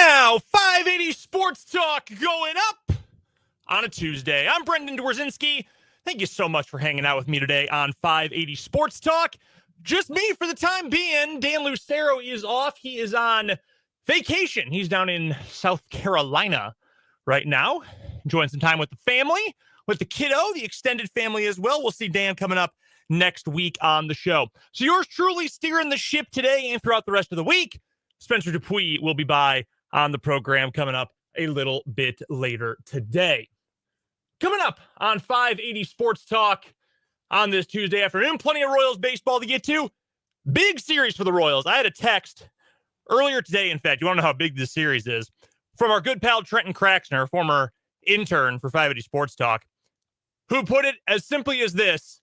now, 580 Sports Talk going up on a Tuesday. I'm Brendan Dworzinski. Thank you so much for hanging out with me today on 580 Sports Talk. Just me for the time being. Dan Lucero is off. He is on vacation. He's down in South Carolina right now, enjoying some time with the family, with the kiddo, the extended family as well. We'll see Dan coming up next week on the show. So yours truly steering the ship today and throughout the rest of the week. Spencer Dupuis will be by on the program coming up a little bit later today. Coming up on 580 Sports Talk on this Tuesday afternoon, plenty of Royals baseball to get to. Big series for the Royals. I had a text earlier today, in fact, you want to know how big this series is, from our good pal Trenton Craxner, former intern for 580 Sports Talk, who put it as simply as this: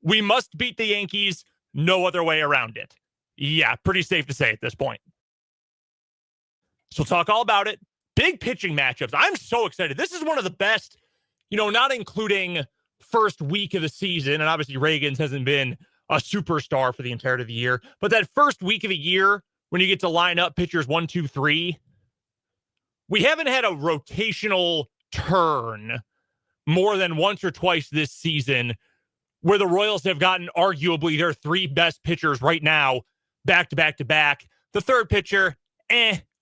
we must beat the Yankees, no other way around it. Yeah, pretty safe to say at this point. So we'll talk all about it. Big pitching matchups. I'm so excited. This is one of the best, not including first week of the season. And obviously Reagan's hasn't been a superstar for the entirety of the year. But that first week of the year, when you get to line up pitchers 1, 2, 3, we haven't had a rotational turn more than once or twice this season where the Royals have gotten arguably their three best pitchers right now, back to back to back. The third pitcher,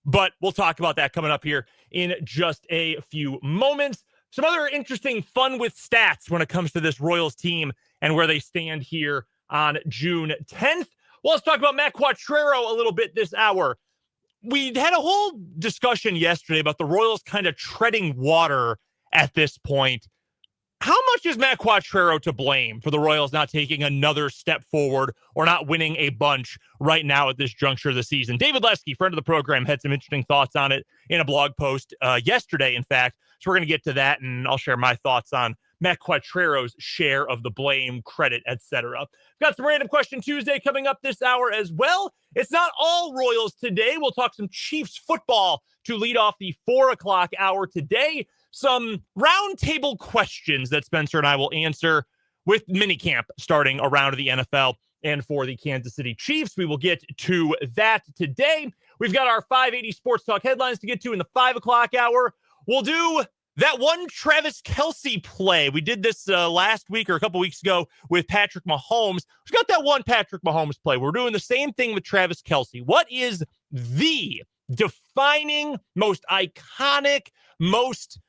but we'll talk about that coming up here in just a few moments. Some other interesting fun with stats when it comes to this Royals team and where they stand here on June 10th. Well, let's talk about Matt Quatraro a little bit this hour. We had a whole discussion yesterday about the Royals kind of treading water at this point. How much is Matt Quatraro to blame for the Royals not taking another step forward or not winning a bunch right now at this juncture of the season? David Lesky, friend of the program, had some interesting thoughts on it in a blog post yesterday, in fact. So we're going to get to that, and I'll share my thoughts on Matt Quatraro's share of the blame, credit, etc. Got some Random Question Tuesday coming up this hour as well. It's not all Royals today. We'll talk some Chiefs football to lead off the 4 o'clock hour today. Some roundtable questions that Spencer and I will answer with minicamp starting around the NFL and for the Kansas City Chiefs. We will get to that today. We've got our 580 Sports Talk headlines to get to in the 5 o'clock hour. We'll do that one Travis Kelce play. We did this last week or a couple weeks ago with Patrick Mahomes. We've got that one Patrick Mahomes play. We're doing the same thing with Travis Kelce. What is the defining, most iconic, most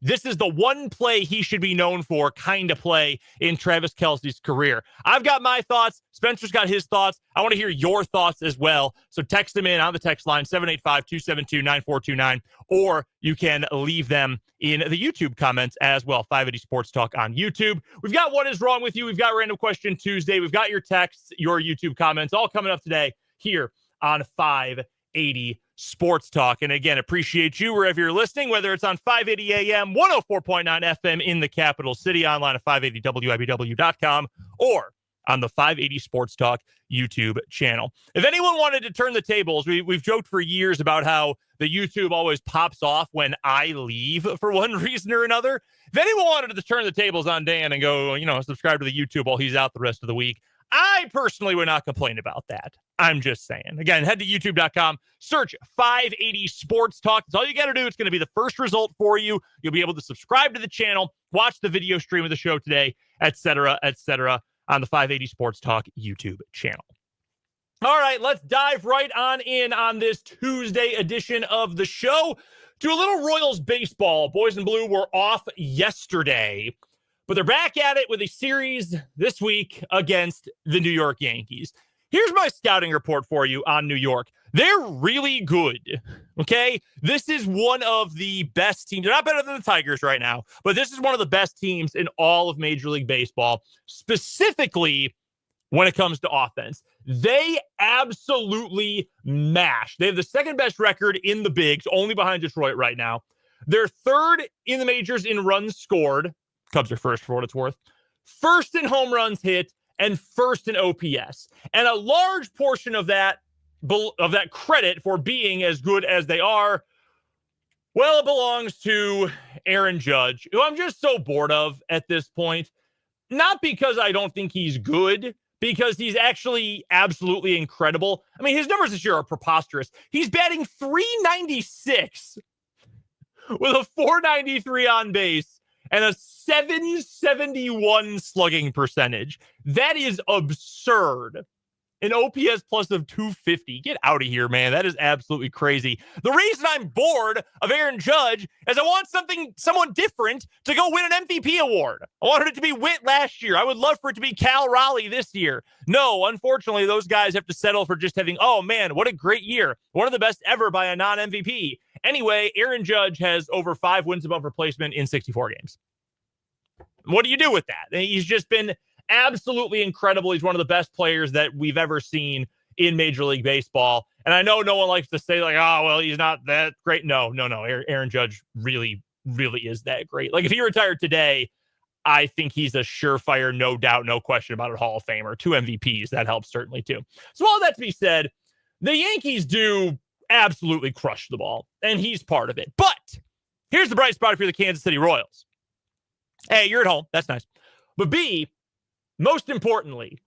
this is the one play he should be known for kind of play in Travis Kelce's career? I've got my thoughts. Spencer's got his thoughts. I want to hear your thoughts as well. So text them in on the text line, 785-272-9429, or you can leave them in the YouTube comments as well. 580 Sports Talk on YouTube. We've got What Is Wrong With You? We've got Random Question Tuesday. We've got your texts, your YouTube comments, all coming up today here on 580 Sports Talk. And again, appreciate you wherever you're listening, whether it's on 580 AM, 104.9 FM in the capital city, online at 580WIBW.com, or on the 580 Sports Talk YouTube channel. If anyone wanted to turn the tables, we've joked for years about how the YouTube always pops off when I leave for one reason or another. If anyone wanted to turn the tables on Dan and go, subscribe to the YouTube while he's out the rest of the week, I personally would not complain about that. I'm just saying. Again, head to youtube.com, search 580 Sports Talk. That's all you got to do. It's going to be the first result for you. You'll be able to subscribe to the channel, watch the video stream of the show today, etc., on the 580 Sports Talk YouTube channel. All right, let's dive right on in on this Tuesday edition of the show to a little Royals baseball. Boys in Blue were off yesterday, but they're back at it with a series this week against the New York Yankees. Here's my scouting report for you on New York. They're really good, okay? This is one of the best teams. They're not better than the Tigers right now, but this is one of the best teams in all of Major League Baseball, specifically when it comes to offense. They absolutely mash. They have the second best record in the bigs, only behind Detroit right now. They're third in the majors in runs scored. Cubs are first for what it's worth. First in home runs hit, and first in OPS. And a large portion of that credit for being as good as they are, well, it belongs to Aaron Judge, who I'm just so bored of at this point. Not because I don't think he's good, because he's actually absolutely incredible. I mean, his numbers this year are preposterous. He's batting .396 with a .493 on base and a .771 slugging percentage. That is absurd. An OPS plus of 250. Get out of here, man. That is absolutely crazy. The reason I'm bored of Aaron Judge is I want someone different to go win an MVP award. I wanted it to be Witt last year. I would love for it to be Cal Raleigh this year. No, unfortunately, those guys have to settle for just having, oh man, what a great year. One of the best ever by a non-MVP. Anyway, Aaron Judge has over 5 wins above replacement in 64 games. What do you do with that? He's just been absolutely incredible. He's one of the best players that we've ever seen in Major League Baseball. And I know no one likes to say, like, oh, well, he's not that great. No. Aaron Judge really, really is that great. Like, if he retired today, I think he's a surefire, no doubt, no question about it, Hall of Famer. 2 MVPs, that helps certainly too. So all that to be said, the Yankees do absolutely crush the ball, and he's part of it. But here's the bright spot for the Kansas City Royals. A, you're at home. That's nice. But B, most importantly,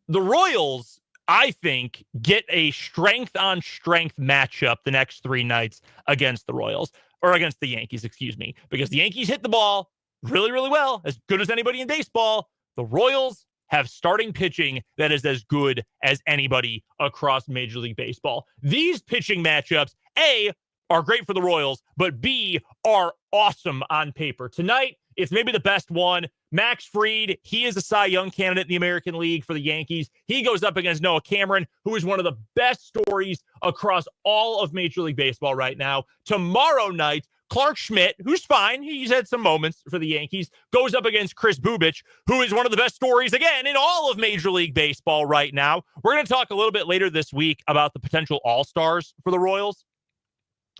the Royals, I think, get a strength-on-strength matchup the next 3 nights against the Royals, or against the Yankees, excuse me, because the Yankees hit the ball really, really well, as good as anybody in baseball. The Royals have starting pitching that is as good as anybody across Major League Baseball. These pitching matchups, A, are great for the Royals, but B, are awesome on paper. Tonight, it's maybe the best one. Max Fried, he is a Cy Young candidate in the American League for the Yankees. He goes up against Noah Cameron, who is one of the best stories across all of Major League Baseball right now. Tomorrow night, Clark Schmidt, who's fine, he's had some moments for the Yankees, goes up against Chris Bubich, who is one of the best stories, again, in all of Major League Baseball right now. We're going to talk a little bit later this week about the potential all-stars for the Royals.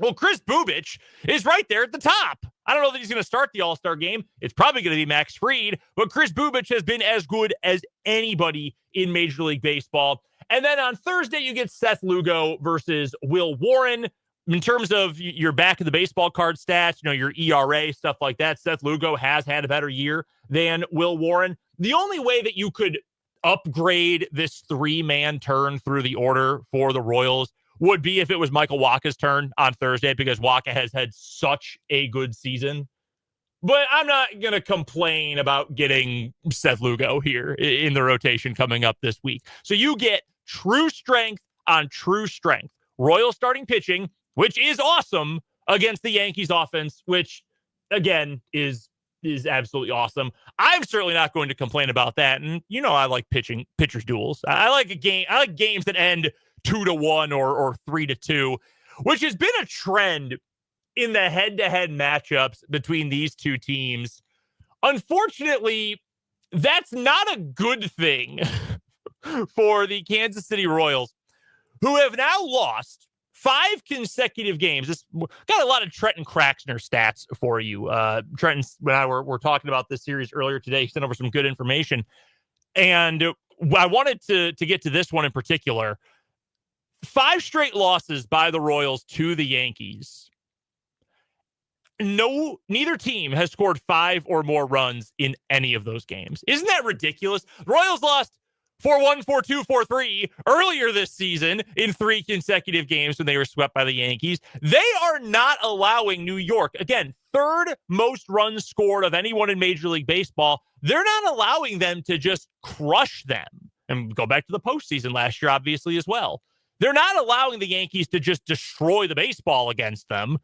Well, Chris Bubich is right there at the top. I don't know that he's going to start the All-Star game. It's probably going to be Max Fried, but Chris Bubich has been as good as anybody in Major League Baseball. And then on Thursday, you get Seth Lugo versus Will Warren. In terms of your back of the baseball card stats, your ERA, stuff like that, Seth Lugo has had a better year than Will Warren. The only way that you could upgrade this 3-man turn through the order for the Royals would be if it was Michael Wacha's turn on Thursday, because Wacha has had such a good season. But I'm not going to complain about getting Seth Lugo here in the rotation coming up this week. So you get true strength on true strength. Royal starting pitching, which is awesome, against the Yankees offense, which, again, is absolutely awesome. I'm certainly not going to complain about that. And, I like pitchers duels. I like games that end 2-1 or 3-2, which has been a trend in the head-to-head matchups between these two teams. Unfortunately, that's not a good thing for the Kansas City Royals, who have now lost 5 consecutive games. This got a lot of Trenton Craxner stats for you. Trenton and I were talking about this series earlier today. He sent over some good information. And I wanted to get to this one in particular. 5 straight losses by the Royals to the Yankees. Neither team has scored 5 or more runs in any of those games. Isn't that ridiculous? The Royals lost 4-1, 4-2, 4-3 earlier this season in 3 consecutive games when they were swept by the Yankees. They are not allowing New York, again, 3rd most runs scored of anyone in Major League Baseball. They're not allowing them to just crush them. And go back to the postseason last year, obviously, as well. They're not allowing the Yankees to just destroy the baseball against them,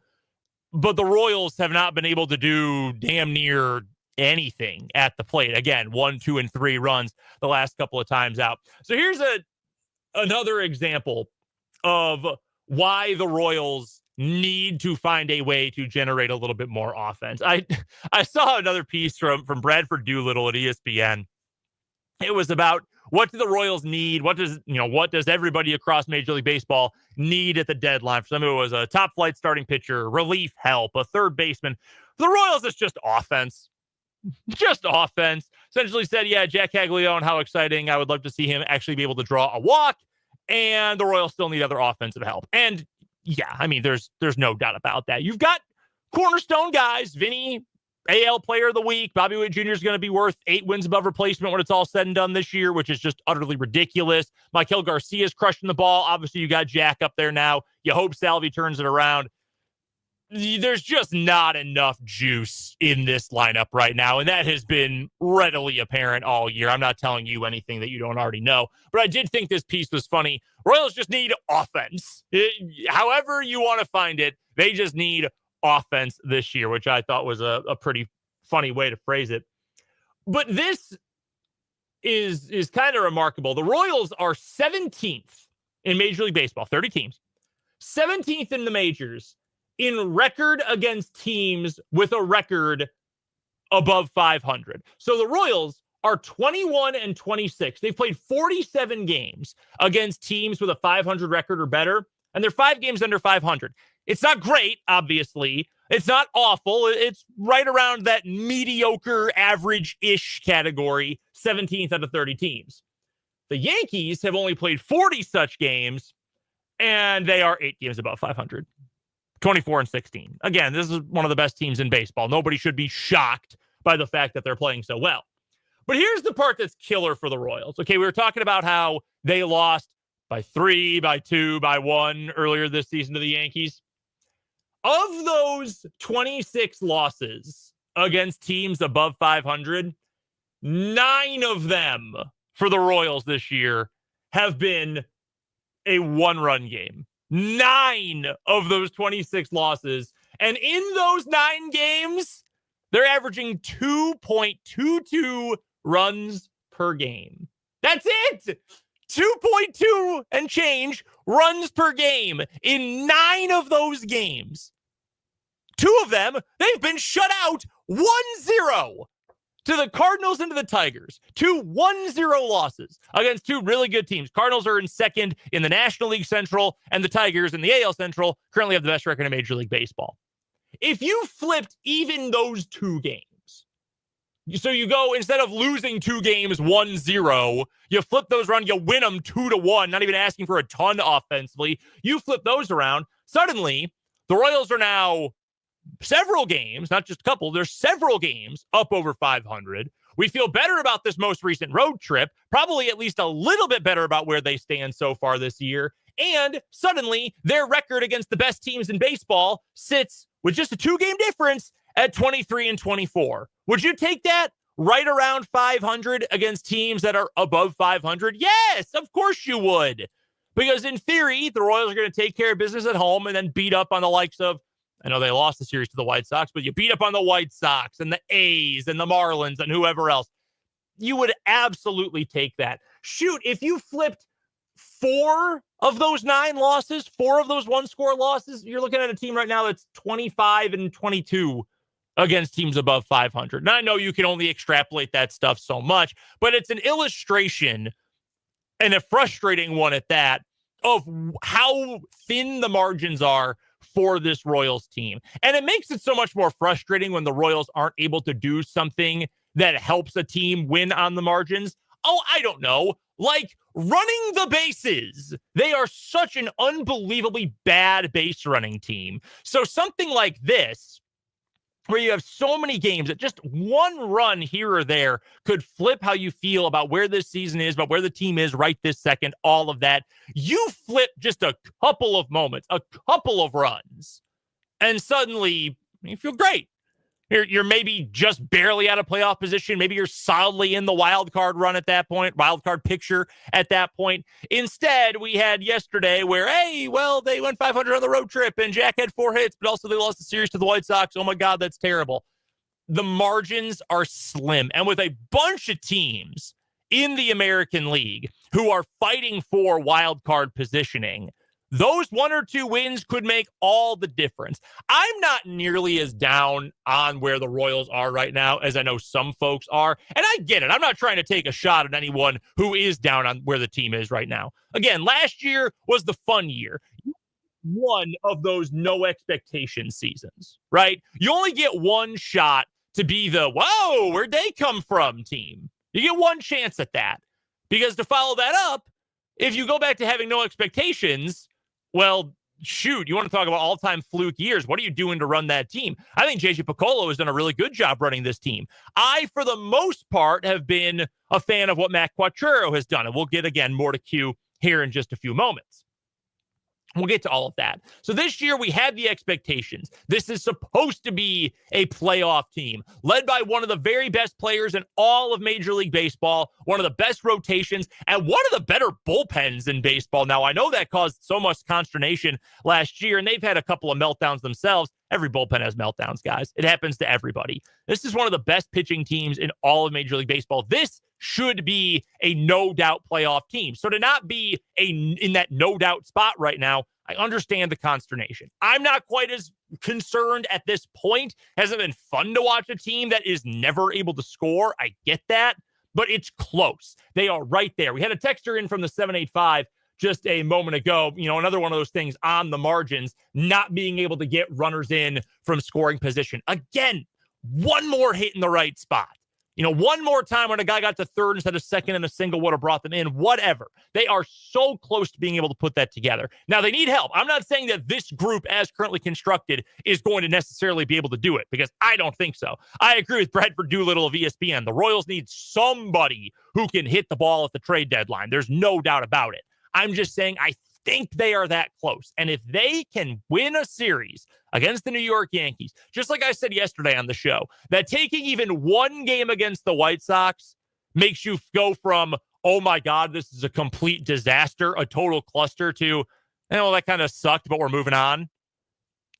but the Royals have not been able to do damn near anything at the plate. Again, 1, 2, and 3 runs the last couple of times out. So here's another example of why the Royals need to find a way to generate a little bit more offense. I saw another piece from Bradford Doolittle at ESPN. It was about, what do the Royals need? What does everybody across Major League Baseball need at the deadline? For some, it was a top flight starting pitcher, relief help, a third baseman. For the Royals, it's just offense. Just offense. Essentially said, yeah, Jack Caglione, how exciting. I would love to see him actually be able to draw a walk. And the Royals still need other offensive help. And yeah, I mean, there's no doubt about that. You've got cornerstone guys, Vinny AL Player of the Week. Bobby Witt Jr. is going to be worth 8 wins above replacement when it's all said and done this year, which is just utterly ridiculous. Maikel Garcia's crushing the ball. Obviously, you got Jack up there now. You hope Salvi turns it around. There's just not enough juice in this lineup right now, and that has been readily apparent all year. I'm not telling you anything that you don't already know, but I did think this piece was funny. Royals just need offense. However you want to find it, they just need offense this year, which I thought was a pretty funny way to phrase it. But this is kind of remarkable. The Royals are 17th in Major League Baseball, 30 teams, 17th in the majors in record against teams with a record above 500. So the Royals are 21-26. They've played 47 games against teams with a 500 record or better, and they're 5 games under 500. It's not great, obviously. It's not awful. It's right around that mediocre, average-ish category, 17th out of 30 teams. The Yankees have only played 40 such games, and they are 8 games above 500. 24-16. Again, this is one of the best teams in baseball. Nobody should be shocked by the fact that they're playing so well. But here's the part that's killer for the Royals. Okay, we were talking about how they lost by 3, by 2, by 1 earlier this season to the Yankees. Of those 26 losses against teams above 500, 9 of them for the Royals this year have been a 1-run game. 9 of those 26 losses. And in those 9 games, they're averaging 2.22 runs per game. That's it. 2.2 and change runs per game in 9 of those games. 2 of them, they've been shut out 1-0 to the Cardinals and to the Tigers. 2 1-0 losses against 2 really good teams. Cardinals are in second in the National League Central, and the Tigers in the AL Central currently have the best record in Major League Baseball. If you flipped even those 2 games, so you go, instead of losing 2 games 1-0, you flip those around, you win them 2-1, not even asking for a ton offensively. You flip those around. Suddenly, the Royals are now several games, not just a couple, there's several games up over 500. We feel better about this most recent road trip, probably at least a little bit better about where they stand so far this year. And suddenly, their record against the best teams in baseball sits with just a 2-game difference at 23-24. Would you take that right around 500 against teams that are above 500? Yes, of course you would. Because in theory, the Royals are going to take care of business at home and then beat up on the likes of, I know they lost the series to the White Sox, but you beat up on the White Sox and the A's and the Marlins and whoever else. You would absolutely take that. Shoot, if you flipped 4 of those 9 losses, 4 of those 1-score losses, you're looking at a team right now that's 25-22 against teams above 500. And I know you can only extrapolate that stuff so much, but it's an illustration, and a frustrating one at that, of how thin the margins are for this Royals team. And it makes it so much more frustrating when the Royals aren't able to do something that helps a team win on the margins. Oh, I don't know, like running the bases. They are such an unbelievably bad base running team. So something like this, where you have so many games that just one run here or there could flip how you feel about where this season is, about where the team is right this second, all of that. You flip just a couple of moments, a couple of runs, and suddenly you feel great. You're maybe just barely out of playoff position. Maybe you're solidly in the wild card run at that point, wild card picture at that point. Instead, we had yesterday where, hey, well, they went 500 on the road trip and Jack had 4 hits, but also they lost the series to the White Sox. Oh my God, that's terrible. The margins are slim. And with a bunch of teams in the American League who are fighting for wild card positioning, those 1 or 2 wins could make all the difference. I'm not nearly as down on where the Royals are right now as I know some folks are. And I get it. I'm not trying to take a shot at anyone who is down on where the team is right now. Again, last year was the fun year. One of those no expectation seasons, right? You only get one shot to be the, whoa, where'd they come from team? You get one chance at that. Because to follow that up, if you go back to having no expectations, well, shoot, you want to talk about all-time fluke years. What are you doing to run that team? I think JJ Picollo has done a really good job running this team. I, for the most part, have been a fan of what Matt Quatraro has done, and we'll get, again, more to Q here in just a few moments. We'll get to all of that. So this year we had the expectations. This is supposed to be a playoff team led by one of the very best players in all of Major League Baseball, one of the best rotations, and one of the better bullpens in baseball. Now, I know that caused so much consternation last year, and they've had a couple of meltdowns themselves. Every bullpen has meltdowns, guys. It happens to everybody. This is one of the best pitching teams in all of Major League Baseball. This should be a no-doubt playoff team. So to not be in that no-doubt spot right now, I understand the consternation. I'm not quite as concerned at this point. Hasn't been fun to watch a team that is never able to score. I get that, but it's close. They are right there. We had a texter in from the 785 just a moment ago, another one of those things on the margins, not being able to get runners in from scoring position. Again, one more hit in the right spot. One more time when a guy got to third instead of second and a single would have brought them in, whatever. They are so close to being able to put that together. Now, they need help. I'm not saying that this group, as currently constructed, is going to necessarily be able to do it, because I don't think so. I agree with Bradford Doolittle of ESPN. The Royals need somebody who can hit the ball at the trade deadline. There's no doubt about it. I'm just saying I think they are that close. And if they can win a series against the New York Yankees, just like I said yesterday on the show, that taking even one game against the White Sox makes you go from, oh my God, this is a complete disaster, a total cluster, to, that kind of sucked, but we're moving on.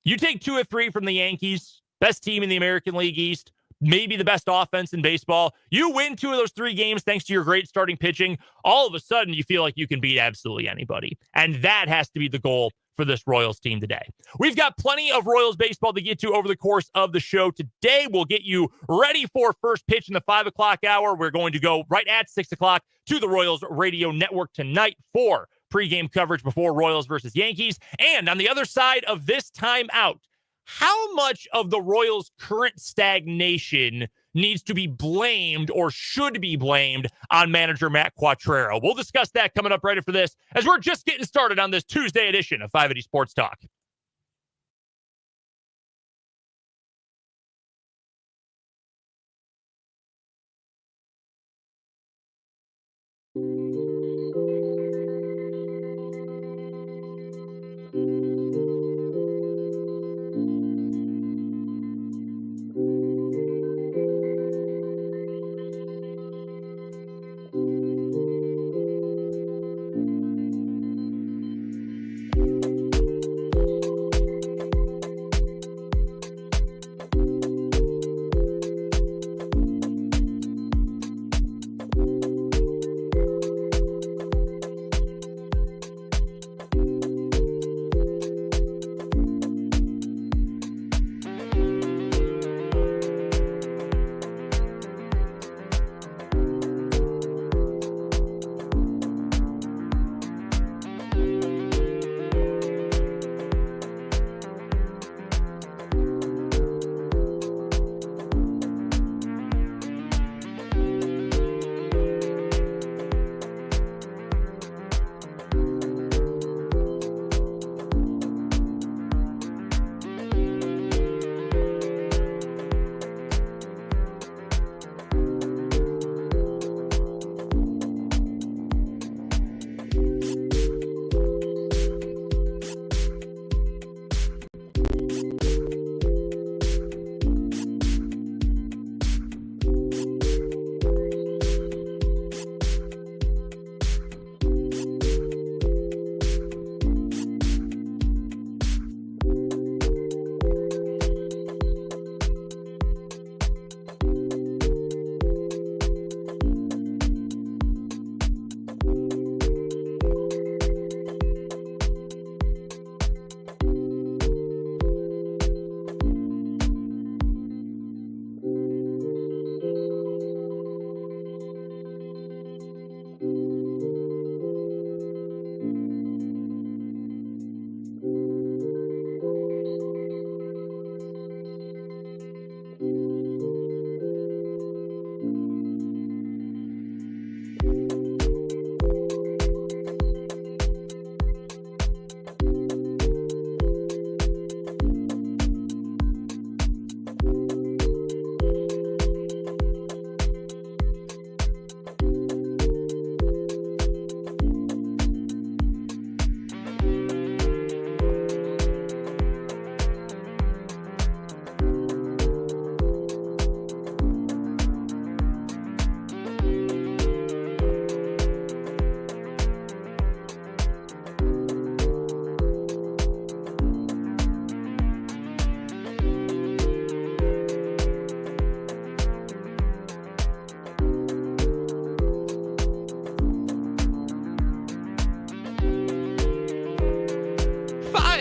You take 2 or 3 from the Yankees, best team in the American League East, maybe the best offense in baseball. You win 2 of those 3 games thanks to your great starting pitching. All of a sudden, you feel like you can beat absolutely anybody. And that has to be the goal for this Royals team today. We've got plenty of Royals baseball to get to over the course of the show today. We'll get you ready for first pitch in the 5 o'clock hour. We're going to go right at 6 o'clock to the Royals Radio Network tonight for pregame coverage before Royals versus Yankees. And on the other side of this timeout, how much of the Royals' current stagnation needs to be blamed or should be blamed on manager Matt Quatraro? We'll discuss that coming up right after this, as we're just getting started on this Tuesday edition of 580 Sports Talk.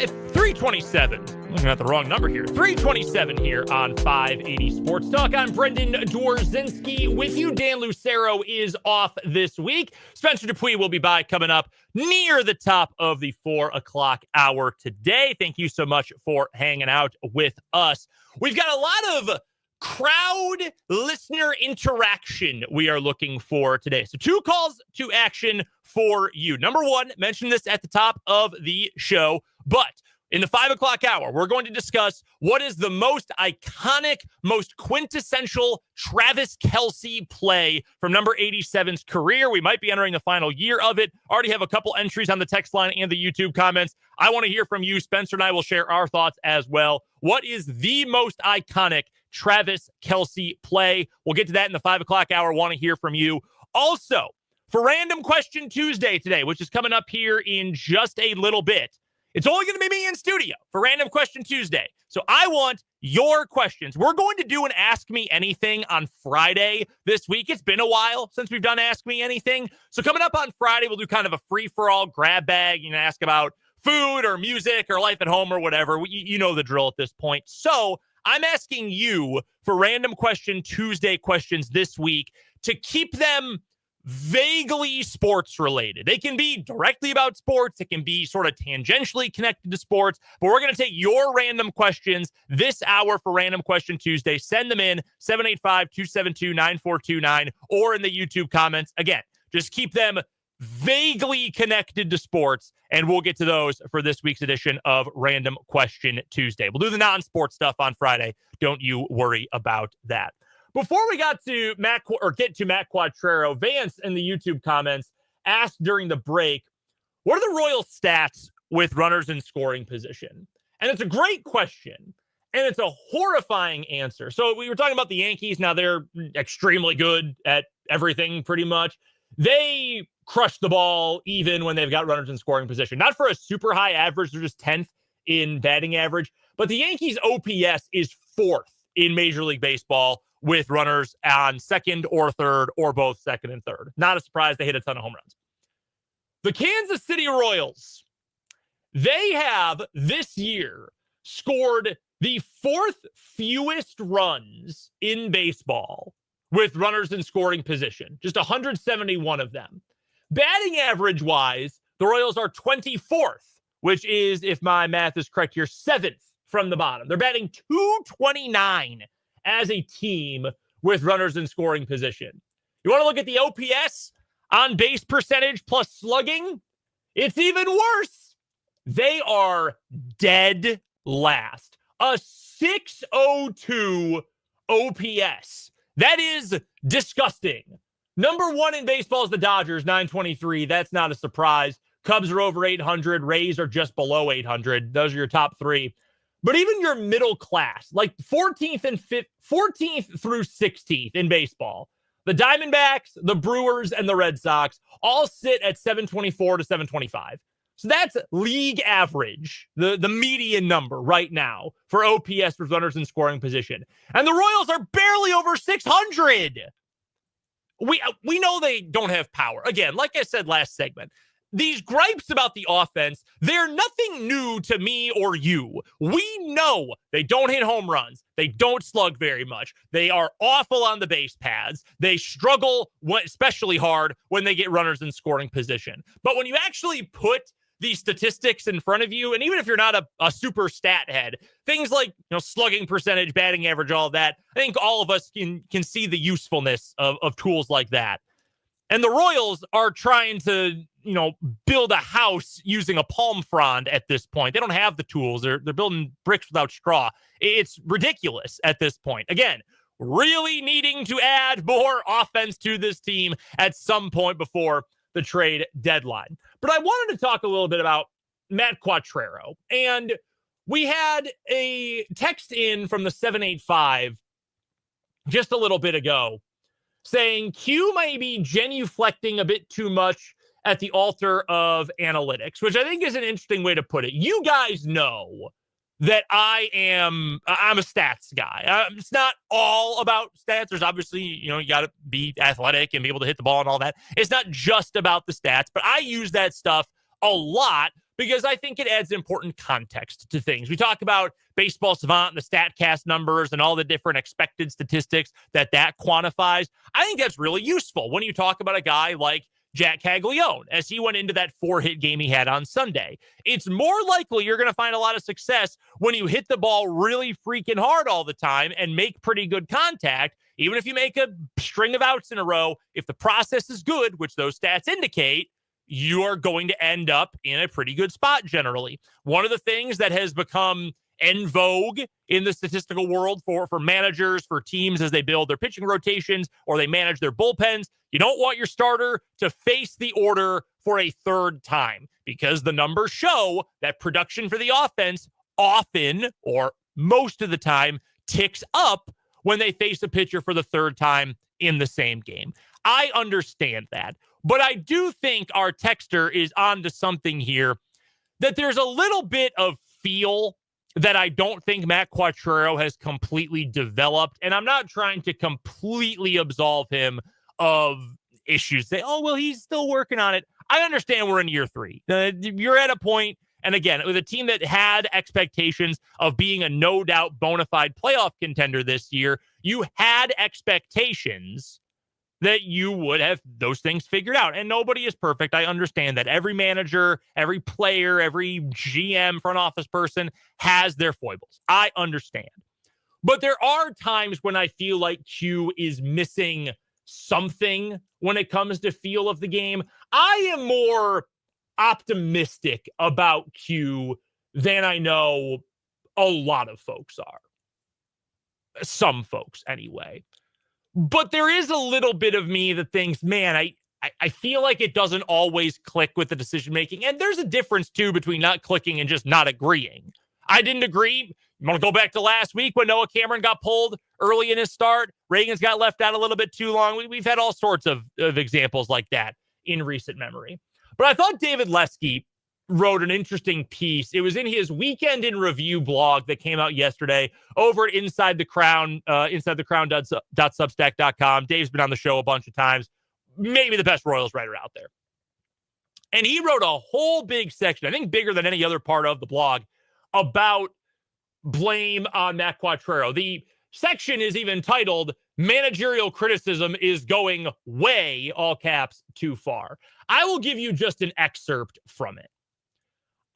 327. Looking at the wrong number here. 327 here on 580 Sports Talk. I'm Brendan Dworzinski with you. Dan Lucero is off this week. Spencer Dupuis will be by coming up near the top of the 4 o'clock hour today. Thank you so much for hanging out with us. We've got a lot of crowd listener interaction we are looking for today. So 2 calls to action for you. Number 1, mentioned this at the top of the show, but in the 5 o'clock hour, we're going to discuss what is the most iconic, most quintessential Travis Kelce play from number 87's career. We might be entering the final year of it. Already have a couple entries on the text line and the YouTube comments. I want to hear from you. Spencer and I will share our thoughts as well. What is the most iconic Travis Kelce play? We'll get to that in the 5 o'clock hour. Want to hear from you. Also, for Random Question Tuesday today, which is coming up here in just a little bit, it's only going to be me in studio for Random Question Tuesday. So I want your questions. We're going to do an Ask Me Anything on Friday this week. It's been a while since we've done Ask Me Anything. So coming up on Friday, we'll do kind of a free-for-all grab bag. You can ask about food or music or life at home or whatever. You know the drill at this point. So I'm asking you for Random Question Tuesday questions this week to keep them vaguely sports related. They can be directly about sports. It can be sort of tangentially connected to sports, but we're going to take your random questions this hour for Random Question Tuesday. Send them in 785-272-9429 or in the YouTube comments. Again, just keep them vaguely connected to sports, and we'll get to those for this week's edition of Random Question Tuesday. We'll do the non-sports stuff on Friday. Don't you worry about that. Before we get to Matt Quatraro, Vance in the YouTube comments asked during the break, what are the Royals' stats with runners in scoring position? And it's a great question, and it's a horrifying answer. So we were talking about the Yankees. Now they're extremely good at everything pretty much. They crush the ball even when they've got runners in scoring position. Not for a super high average. They're just 10th in batting average. But the Yankees' OPS is 4th in Major League Baseball with runners on second or third or both second and third. Not a surprise. They hit a ton of home runs. The Kansas City Royals, they have this year scored the 4th fewest runs in baseball with runners in scoring position. Just 171 of them. Batting average wise, the Royals are 24th, which is, if my math is correct here, 7th from the bottom. They're batting 229 as a team with runners in scoring position. You want to look at the OPS, on base percentage plus slugging? It's even worse. They are dead last. A 602 OPS. That is disgusting. Number 1 in baseball is the Dodgers, 923. That's not a surprise. Cubs are over 800. Rays are just below 800. Those are your top 3. But even your middle class, like 14th through 16th in baseball, the Diamondbacks, the Brewers, and the Red Sox all sit at 724 to 725. So that's league average, the median number right now for OPS with runners in scoring position. And the Royals are barely over 600. We know they don't have power. Again, like I said last segment, these gripes about the offense, they're nothing new to me or you. We know they don't hit home runs. They don't slug very much. They are awful on the base paths. They struggle, especially hard, when they get runners in scoring position. But when you actually put these statistics in front of you, and even if you're not a super stat head, things like slugging percentage, batting average, all of that, I think all of us can see the usefulness of tools like that. And the Royals are trying to build a house using a palm frond at this point. They don't have the tools. They're building bricks without straw. It's ridiculous at this point. Again, really needing to add more offense to this team at some point before the trade deadline. But I wanted to talk a little bit about Matt Quatraro. And we had a text in from the 785 just a little bit ago saying Q may be genuflecting a bit too much at the altar of analytics, which I think is an interesting way to put it. You guys know that I'm a stats guy. It's not all about stats. There's obviously, you got to be athletic and be able to hit the ball and all that. It's not just about the stats, but I use that stuff a lot because I think it adds important context to things. We talk about Baseball Savant and the StatCast numbers and all the different expected statistics that quantifies. I think that's really useful when you talk about a guy like Jack Caglione, as he went into that 4-hit game he had on Sunday. It's more likely you're going to find a lot of success when you hit the ball really freaking hard all the time and make pretty good contact. Even if you make a string of outs in a row, if the process is good, which those stats indicate, you are going to end up in a pretty good spot generally. One of the things that has become en vogue in the statistical world for managers, for teams as they build their pitching rotations or they manage their bullpens, you don't want your starter to face the order for a third time, because the numbers show that production for the offense often, or most of the time, ticks up when they face a pitcher for the third time in the same game. I understand that, but I do think our texter is onto something here, that there's a little bit of feel that I don't think Matt Quatraro has completely developed. And I'm not trying to completely absolve him of issues. Say, oh, well, he's still working on it. I understand we're in year 3. You're at a point, and again, with a team that had expectations of being a no-doubt bona fide playoff contender this year, you had expectations that you would have those things figured out. And nobody is perfect. I understand that. Every manager, every player, every GM, front office person has their foibles. I understand. But there are times when I feel like Q is missing something when it comes to feel of the game. I am more optimistic about Q than I know a lot of folks are. Some folks, anyway. But there is a little bit of me that thinks, man, I feel like it doesn't always click with the decision-making. And there's a difference, too, between not clicking and just not agreeing. I didn't agree. You want to go back to last week when Noah Cameron got pulled early in his start? Reagan's got left out a little bit too long. We've had all sorts of examples like that in recent memory. But I thought David Lesky wrote an interesting piece. It was in his Weekend in Review blog that came out yesterday over at InsideTheCrown.substack.com. Dave's been on the show a bunch of times. Maybe the best Royals writer out there. And he wrote a whole big section, I think bigger than any other part of the blog, about blame on Matt Quatraro. The section is even titled, Managerial Criticism is Going Way, all caps, Too Far. I will give you just an excerpt from it.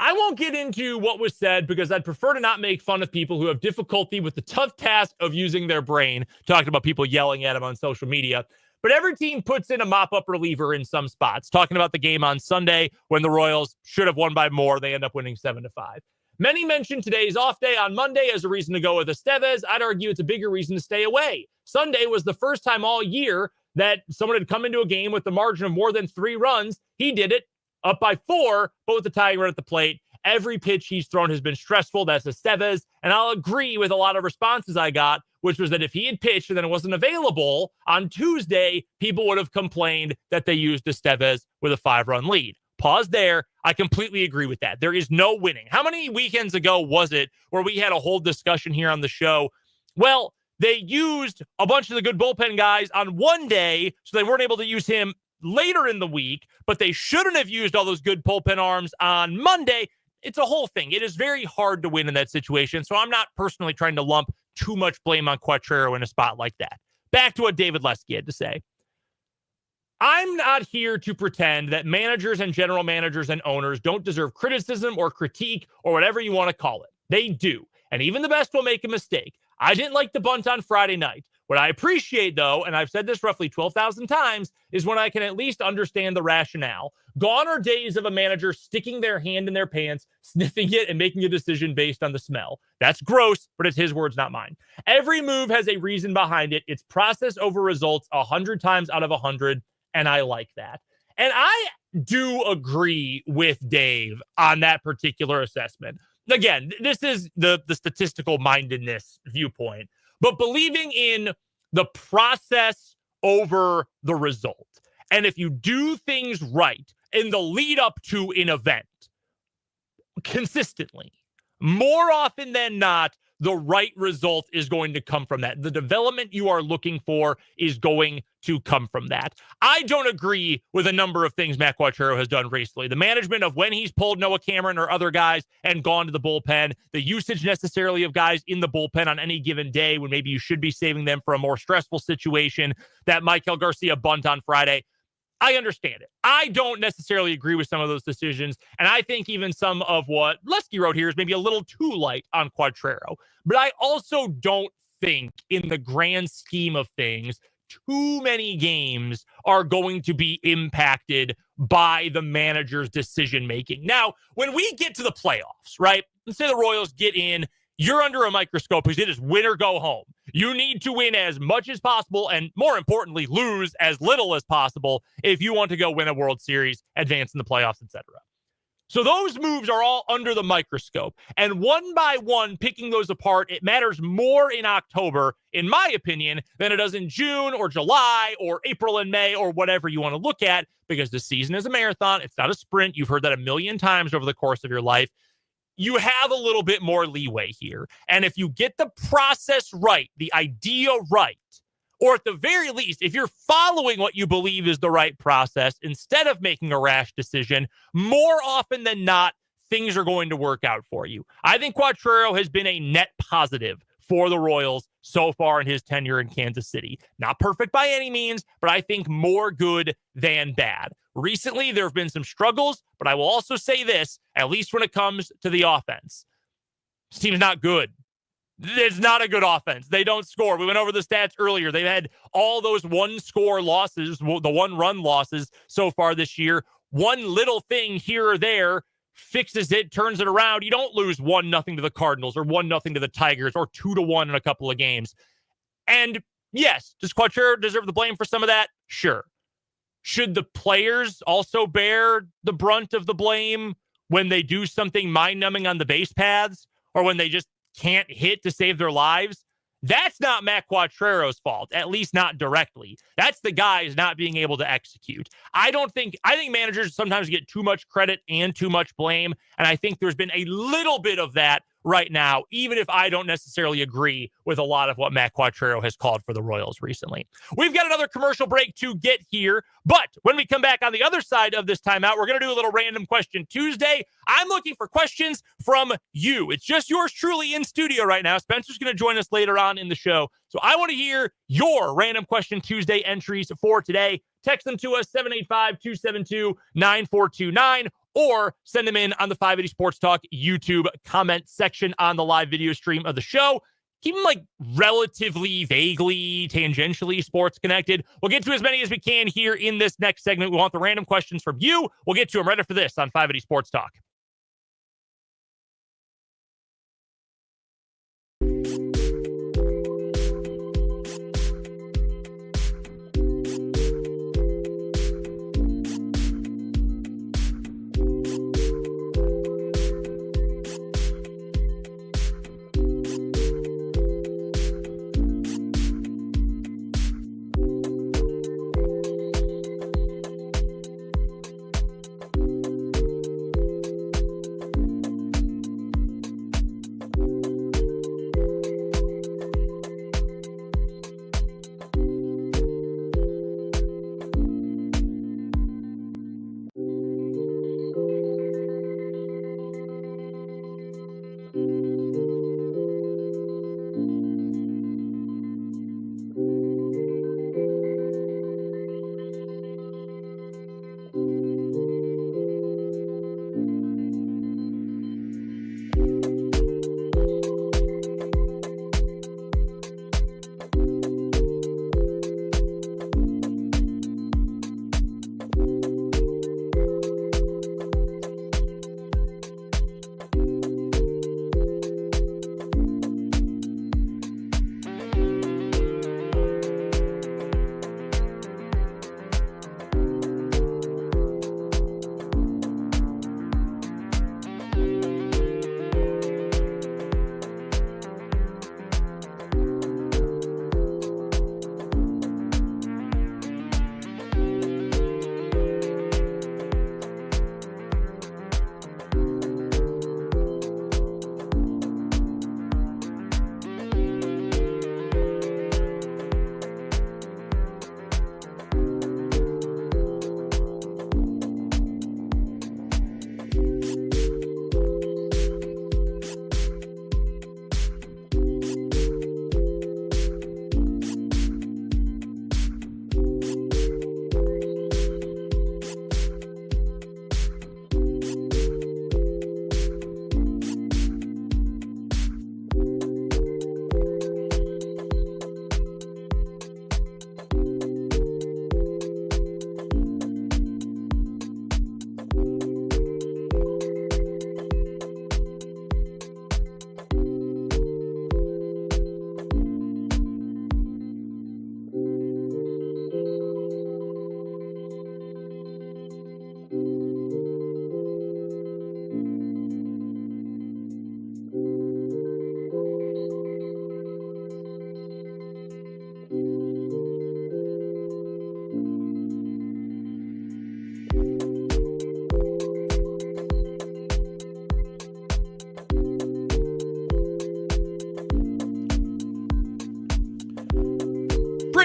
I won't get into what was said because I'd prefer to not make fun of people who have difficulty with the tough task of using their brain, talking about people yelling at them on social media. But every team puts in a mop-up reliever in some spots. Talking about the game on Sunday when the Royals should have won by more, they end up winning 7-5. Many mentioned today's off day on Monday as a reason to go with Estevez. I'd argue it's a bigger reason to stay away. Sunday was the first time all year that someone had come into a game with the margin of more than 3 runs. He did it. Up by 4, but with the tying run at the plate. Every pitch he's thrown has been stressful. That's Estevez. And I'll agree with a lot of responses I got, which was that if he had pitched and then it wasn't available on Tuesday, people would have complained that they used Estevez with a 5-run lead. Pause there. I completely agree with that. There is no winning. How many weekends ago was it where we had a whole discussion here on the show? Well, they used a bunch of the good bullpen guys on one day, so they weren't able to use him later in the week, but they shouldn't have used all those good bullpen arms on Monday. It's a whole thing. It is very hard to win in that situation, so I'm not personally trying to lump too much blame on Quatraro in a spot like that. Back to what David Lesky had to say. I'm not here to pretend that managers and general managers and owners don't deserve criticism or critique or whatever you want to call it. They do, and even the best will make a mistake. I didn't like the bunt on Friday night. What I appreciate, though, and I've said this roughly 12,000 times, is when I can at least understand the rationale. Gone are days of a manager sticking their hand in their pants, sniffing it, and making a decision based on the smell. That's gross, but it's his words, not mine. Every move has a reason behind it. It's process over results 100 times out of 100, and I like that. And I do agree with Dave on that particular assessment. Again, this is the statistical mindedness viewpoint. But believing in the process over the result. And if you do things right in the lead up to an event consistently, more often than not, the right result is going to come from that. The development you are looking for is going to come from that. I don't agree with a number of things Matt Quatraro has done recently. The management of when he's pulled Noah Cameron or other guys and gone to the bullpen, the usage necessarily of guys in the bullpen on any given day when maybe you should be saving them for a more stressful situation, that Michael Garcia bunt on Friday. I understand it. I don't necessarily agree with some of those decisions, and I think even some of what Lesky wrote here is maybe a little too light on Quatraro. But I also don't think, in the grand scheme of things, too many games are going to be impacted by the manager's decision-making. Now, when we get to the playoffs, right, let's say the Royals get in, you're under a microscope because it is win or go home. You need to win as much as possible and, more importantly, lose as little as possible if you want to go win a World Series, advance in the playoffs, etc. So those moves are all under the microscope. And one by one, picking those apart, it matters more in October, in my opinion, than it does in June or July or April and May or whatever you want to look at, because the season is a marathon. It's not a sprint. You've heard that a million times over the course of your life. You have a little bit more leeway here. And if you get the process right, the idea right, or at the very least, if you're following what you believe is the right process instead of making a rash decision, more often than not, things are going to work out for you. I think Quatraro has been a net positive for the Royals so far in his tenure in Kansas City. Not perfect by any means, but I think more good than bad. Recently, there have been some struggles, but I will also say this, at least when it comes to the offense. This team's not good. It's not a good offense. They don't score. We went over the stats earlier. They've had all those one-score losses, the one-run losses so far this year. One little thing here or there fixes it, turns it around. You don't lose 1-0 to the Cardinals or 1-0 to the Tigers or 2-1 in a couple of games. And yes, does Quatraro deserve the blame for some of that? Sure. Should the players also bear the brunt of the blame when they do something mind-numbing on the base paths or when they just can't hit to save their lives? That's not Matt Quatraro's fault, at least not directly. That's the guys not being able to execute. I think managers sometimes get too much credit and too much blame, and I think there's been a little bit of that right now, even if I don't necessarily agree with a lot of what Matt Quatraro has called for the Royals recently. We've got another commercial break to get here, but when we come back on the other side of this timeout, we're going to do a little Random Question Tuesday. I'm looking for questions from you. It's just yours truly in studio right now. Spencer's going to join us later on in the show, so I want to hear your Random Question Tuesday entries for today. Text them to us, 785-272-9429, or send them in on the 580 Sports Talk YouTube comment section on the live video stream of the show. Keep them like relatively, vaguely, tangentially sports connected. We'll get to as many as we can here in this next segment. We want the random questions from you. We'll get to them right after this on 580 Sports Talk.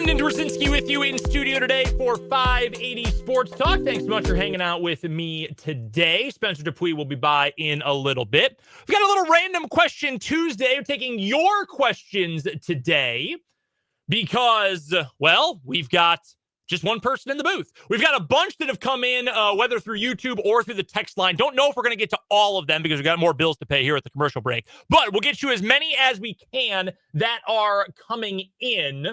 Brendan Dworzinski with you in studio today for 580 Sports Talk. Thanks so much for hanging out with me today. Spencer Dupuis will be by in a little bit. We've got a little random question Tuesday. We're taking your questions today because, well, we've got just one person in the booth. We've got a bunch that have come in, whether through YouTube or through the text line. Don't know if we're going to get to all of them because we've got more bills to pay here at the commercial break. But we'll get you as many as we can that are coming in.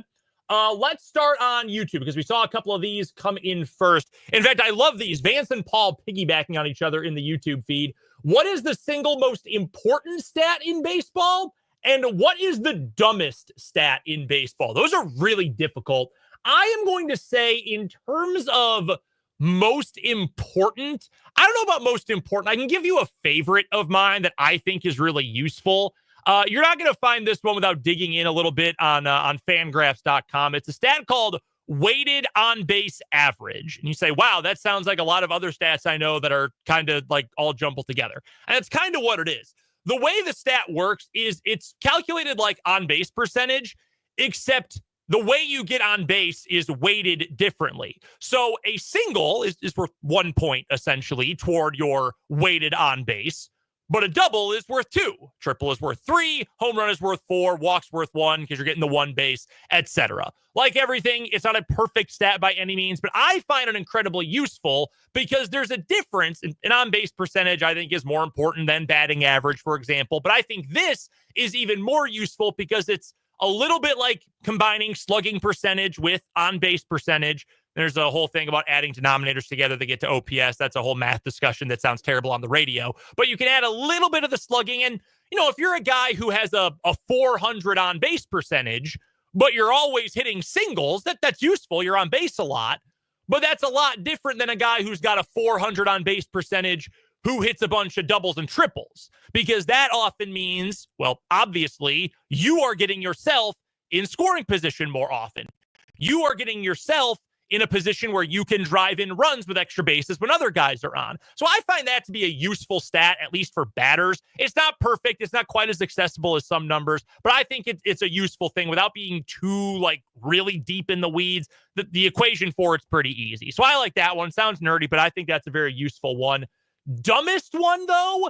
Let's start on YouTube because we saw a couple of these come in first. In fact, I love these. Vance and Paul piggybacking on each other in the YouTube feed. What is the single most important stat in baseball? And what is the dumbest stat in baseball? Those are really difficult. I am going to say in terms of most important, I don't know about most important. I can give you a favorite of mine that I think is really useful. You're not going to find this one without digging in a little bit on Fangraphs.com. It's a stat called weighted on base average. And you say, wow, that sounds like a lot of other stats I know that are kind of like all jumbled together. And it's kind of what it is. The way the stat works is it's calculated like on base percentage, except the way you get on base is weighted differently. So a single is worth 1 point, essentially, toward your weighted on base. But a double is worth 2. Triple is worth 3. Home run is worth 4. Walk's worth 1 because you're getting the one base, etc. Like everything, it's not a perfect stat by any means, but I find it incredibly useful because there's a difference. An on-base percentage, I think, is more important than batting average, for example. But I think this is even more useful because it's a little bit like combining slugging percentage with on-base percentage. There's a whole thing about adding denominators together to get to OPS. That's a whole math discussion that sounds terrible on the radio. But you can add a little bit of the slugging. And, you know, if you're a guy who has a 400 on-base percentage, but you're always hitting singles, that's useful. You're on base a lot. But that's a lot different than a guy who's got a 400 on-base percentage who hits a bunch of doubles and triples. Because that often means, well, obviously, you are getting yourself in scoring position more often. You are getting yourself in a position where you can drive in runs with extra bases when other guys are on. So I find that to be a useful stat, at least for batters. It's not perfect. It's not quite as accessible as some numbers, but I think it's a useful thing without being too, like, really deep in the weeds. The equation for it's pretty easy. So I like that one. Sounds nerdy, but I think that's a very useful one. Dumbest one, though?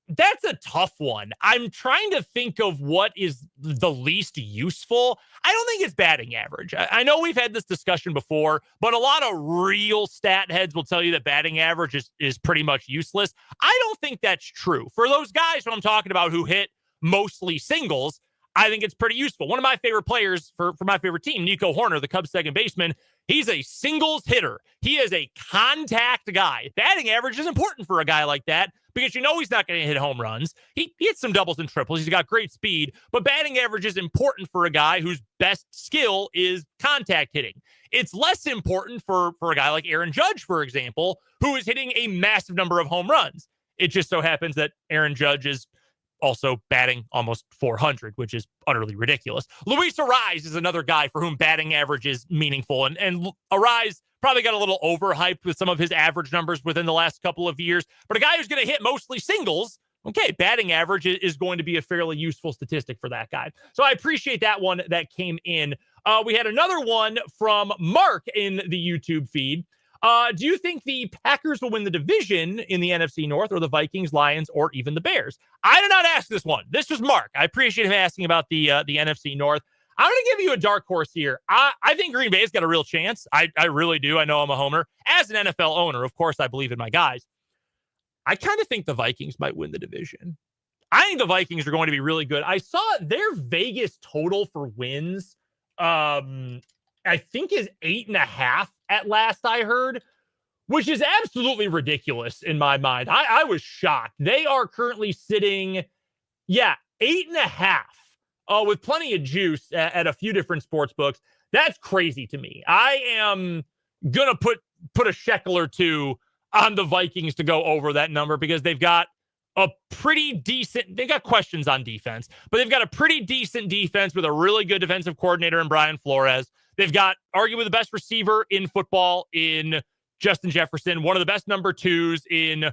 That's a tough one. I'm trying to think of what is the least useful. I don't think it's batting average. I know we've had this discussion before, but a lot of real stat heads will tell you that batting average is pretty much useless. I don't think that's true. For those guys who I'm talking about who hit mostly singles, I think it's pretty useful. One of my favorite players for my favorite team, Nico Horner, the Cubs second baseman, he's a singles hitter. He is a contact guy. Batting average is important for a guy like that because you know he's not going to hit home runs. He hits some doubles and triples. He's got great speed, but batting average is important for a guy whose best skill is contact hitting. It's less important for a guy like Aaron Judge, for example, who is hitting a massive number of home runs. It just so happens that Aaron Judge is also batting almost 400, which is utterly ridiculous. Luis Arraez is another guy for whom batting average is meaningful. And Arraez probably got a little overhyped with some of his average numbers within the last couple of years. But a guy who's going to hit mostly singles, okay, batting average is going to be a fairly useful statistic for that guy. So I appreciate that one that came in. We had another one from Mark in the YouTube feed. Do you think the Packers will win the division in the NFC North, or the Vikings, Lions, or even the Bears? I did not ask this one. This was Mark. I appreciate him asking about the NFC North. I'm going to give you a dark horse here. I think Green Bay's got a real chance. I really do. I know I'm a homer. As an NFL owner, of course, I believe in my guys. I kind of think the Vikings might win the division. I think the Vikings are going to be really good. I saw their Vegas total for wins, I think is 8.5 at last I heard, which is absolutely ridiculous in my mind. I was shocked. They are currently sitting, 8.5 with plenty of juice at a few different sports books. That's crazy to me. I am going to put a shekel or two on the Vikings to go over that number because they've got a pretty decent, they got questions on defense, but they've got a pretty decent defense with a really good defensive coordinator in Brian Flores. They've got arguably the best receiver in football in Justin Jefferson, one of the best number twos in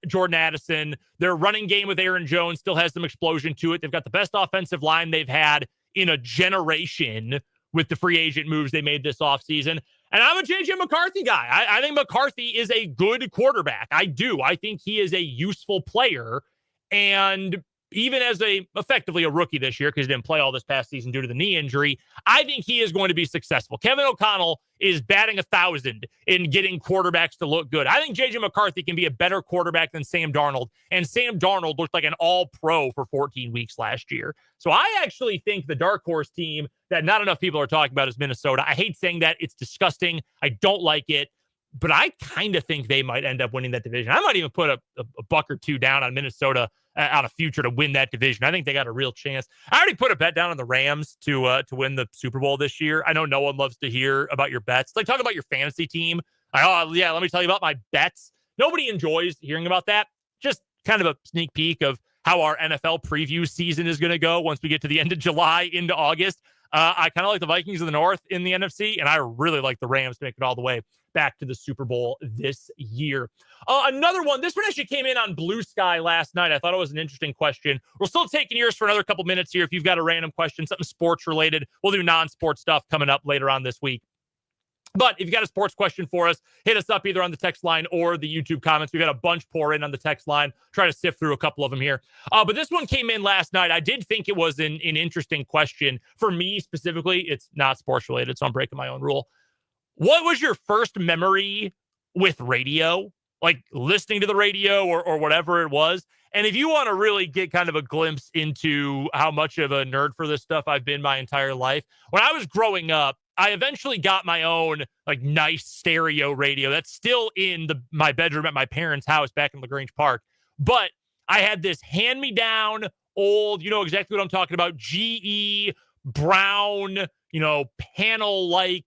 Jordan Addison. Their running game with Aaron Jones still has some explosion to it. They've got the best offensive line they've had in a generation with the free agent moves they made this offseason. And I'm a J.J. McCarthy guy. I think McCarthy is a good quarterback. I do. I think he is a useful player. And even as effectively a rookie this year, because he didn't play all this past season due to the knee injury, I think he is going to be successful. Kevin O'Connell is batting 1,000 in getting quarterbacks to look good. I think J.J. McCarthy can be a better quarterback than Sam Darnold, and Sam Darnold looked like an all-pro for 14 weeks last year. So I actually think the dark horse team that not enough people are talking about is Minnesota. I hate saying that. It's disgusting. I don't like it. But I kind of think they might end up winning that division. I might even put a buck or two down on Minnesota on a future to win that division. I think they got a real chance. I already put a bet down on the Rams to win the Super Bowl this year. I know no one loves to hear about your bets. Like, talk about your fantasy team. Oh, yeah, let me tell you about my bets. Nobody enjoys hearing about that. Just kind of a sneak peek of how our NFL preview season is going to go once we get to the end of July into August. I kind of like the Vikings of the North in the NFC, and I really like the Rams to make it all the way back to the Super Bowl this year. Another one, this one actually came in on Blue Sky last night. I thought it was an interesting question. We're still taking yours for another couple minutes here. If you've got a random question, something sports related, we'll do non-sports stuff coming up later on this week. But if you got a sports question for us, hit us up either on the text line or the YouTube comments. We've got a bunch pour in on the text line. Try to sift through a couple of them here. But this one came in last night. I did think it was an interesting question. For me specifically, it's not sports related, so I'm breaking my own rule. What was your first memory with radio? Like listening to the radio or whatever it was? And if you want to really get kind of a glimpse into how much of a nerd for this stuff I've been my entire life, when I was growing up, I eventually got my own like nice stereo radio that's still in my bedroom at my parents' house back in LaGrange Park. But I had this hand-me-down old, you know exactly what I'm talking about, GE Brown, panel-like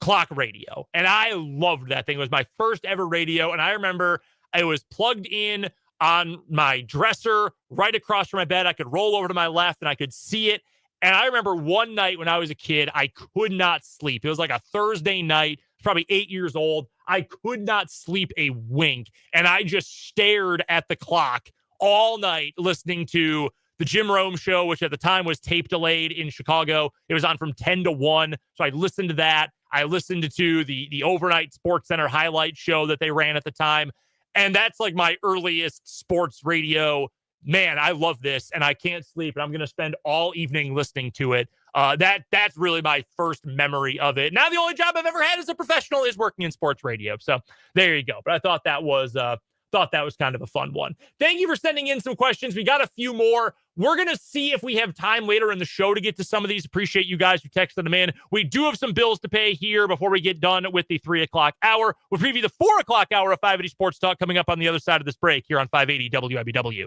clock radio. And I loved that thing. It was my first ever radio. And I remember it was plugged in on my dresser right across from my bed. I could roll over to my left and I could see it. And I remember one night when I was a kid, I could not sleep. It was like a Thursday night, probably 8 years old. I could not sleep a wink. And I just stared at the clock all night listening to the Jim Rome show, which at the time was tape delayed in Chicago. It was on from 10 to 1. So I listened to that. I listened to the overnight Sports Center highlight show that they ran at the time. And that's like my earliest sports radio. Man, I love this, and I can't sleep, and I'm going to spend all evening listening to it. That's really my first memory of it. Now the only job I've ever had as a professional is working in sports radio. So there you go. But I thought that was kind of a fun one. Thank you for sending in some questions. We got a few more. We're going to see if we have time later in the show to get to some of these. Appreciate you guys who texted them in. We do have some bills to pay here before we get done with the 3 o'clock hour. We'll preview the 4 o'clock hour of 580 Sports Talk coming up on the other side of this break here on 580 WIBW.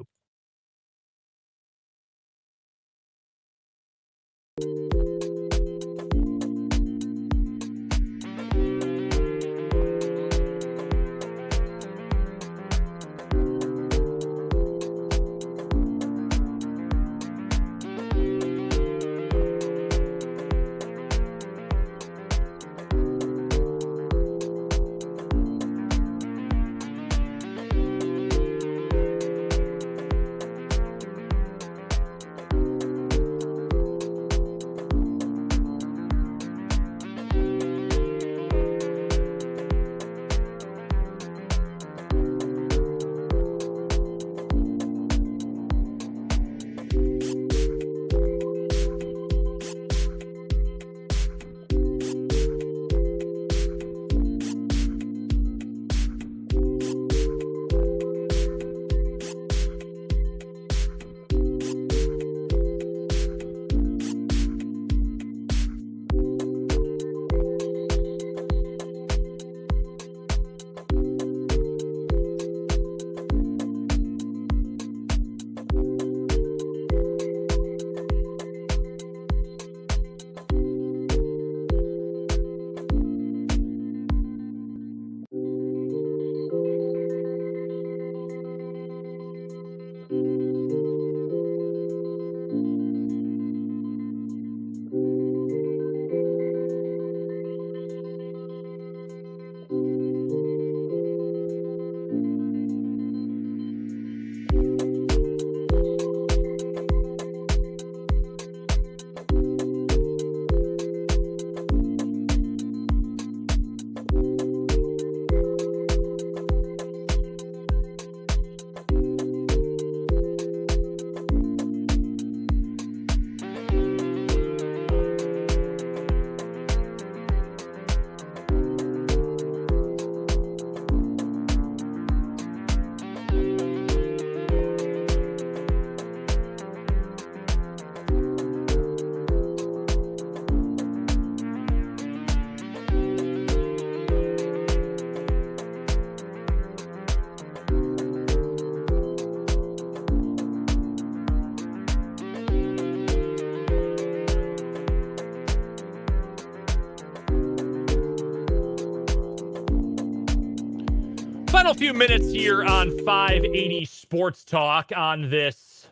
Final few minutes here on 580 Sports Talk on this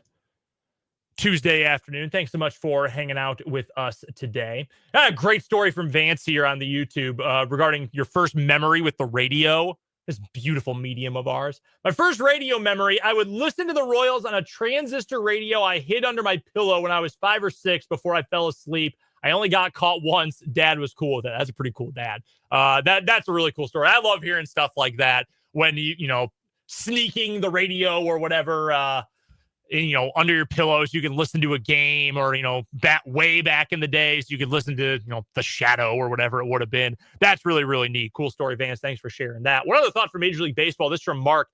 Tuesday afternoon. Thanks so much for hanging out with us today. A great story from Vance here on the YouTube regarding your first memory with the radio, this beautiful medium of ours. My first radio memory, I would listen to the Royals on a transistor radio I hid under my pillow when I was 5 or 6 before I fell asleep. I only got caught once. Dad was cool with it. That's a pretty cool dad. That's a really cool story. I love hearing stuff like that when you know, sneaking the radio or whatever, under your pillows, you can listen to a game, or, way back in the days, you could listen to, The Shadow or whatever it would have been. That's really, really neat. Cool story, Vance. Thanks for sharing that. One other thought for Major League Baseball. This from Mark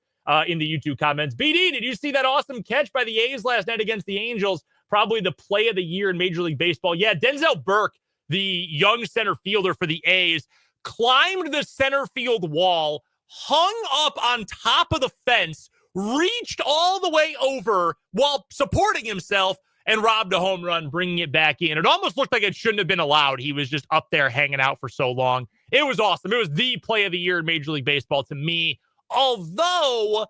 in the YouTube comments. BD, did you see that awesome catch by the A's last night against the Angels? Probably the play of the year in Major League Baseball. Yeah, Denzel Burke, the young center fielder for the A's, climbed the center field wall, hung up on top of the fence, reached all the way over while supporting himself, and robbed a home run, bringing it back in. It almost looked like it shouldn't have been allowed. He was just up there hanging out for so long. It was awesome. It was the play of the year in Major League Baseball to me, although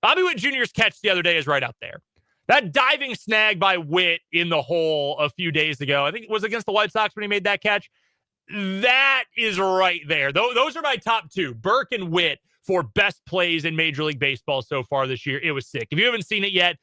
Bobby Witt Jr.'s catch the other day is right up there. That diving snag by Witt in the hole a few days ago, I think it was against the White Sox when he made that catch. That is right there. Those are my top two, Burke and Witt, for best plays in Major League Baseball so far this year. It was sick. If you haven't seen it yet,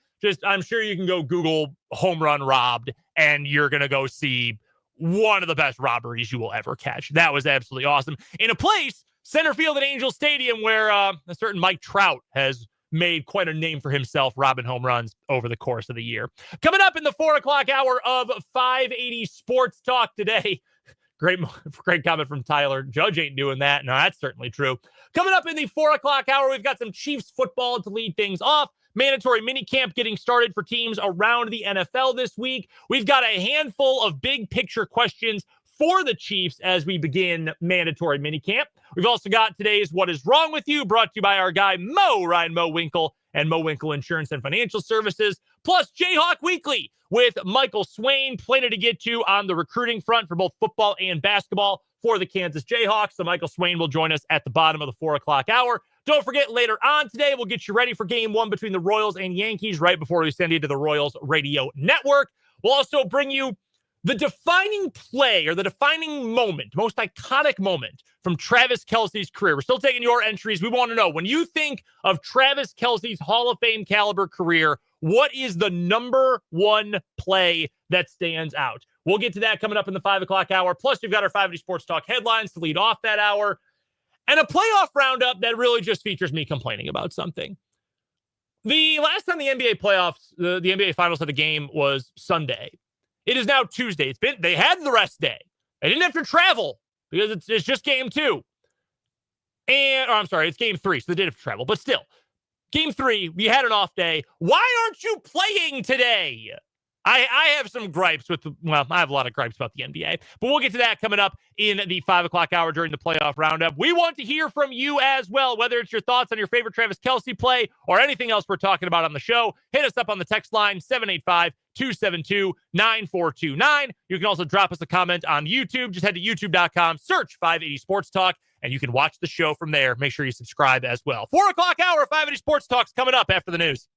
I'm sure you can go Google home run robbed, and you're going to go see one of the best robberies you will ever catch. That was absolutely awesome. In a place, center field at Angel Stadium, where a certain Mike Trout has made quite a name for himself robbing home runs over the course of the year. Coming up in the 4 o'clock hour of 580 Sports Talk today. Great comment from Tyler. Judge ain't doing that. No, that's certainly true. Coming up in the 4 o'clock hour, we've got some Chiefs football to lead things off. Mandatory minicamp getting started for teams around the NFL this week. We've got a handful of big picture questions for the Chiefs as we begin mandatory minicamp. We've also got today's What Is Wrong With You, brought to you by our guy Ryan Mo Winkle, and Mo Winkle Insurance and Financial Services, plus Jayhawk Weekly with Michael Swain. Plenty to get to on the recruiting front for both football and basketball for the Kansas Jayhawks. So Michael Swain will join us at the bottom of the 4 o'clock hour. Don't forget, later on today, we'll get you ready for game one between the Royals and Yankees right before we send you to the Royals Radio Network. We'll also bring you the defining play, or the defining moment, most iconic moment from Travis Kelce's career. We're still taking your entries. We want to know, when you think of Travis Kelce's Hall of Fame caliber career, what is the number one play that stands out? We'll get to that coming up in the 5 o'clock hour. Plus, we've got our 580 Sports Talk headlines to lead off that hour, and a playoff roundup that really just features me complaining about something. The last time the NBA playoffs, the NBA Finals had a game was Sunday. It is now Tuesday. They had the rest day. They didn't have to travel because it's just game two. It's game three, so they did have to travel. But still, game three, we had an off day. Why aren't you playing today? I have some gripes I have a lot of gripes about the NBA, but we'll get to that coming up in the 5 o'clock hour during the playoff roundup. We want to hear from you as well, whether it's your thoughts on your favorite Travis Kelce play or anything else we're talking about on the show. Hit us up on the text line, 785-272-9429. You can also drop us a comment on YouTube. Just head to youtube.com, search 580 Sports Talk, and you can watch the show from there. Make sure you subscribe as well. 4 o'clock hour, 580 Sports Talk's coming up after the news.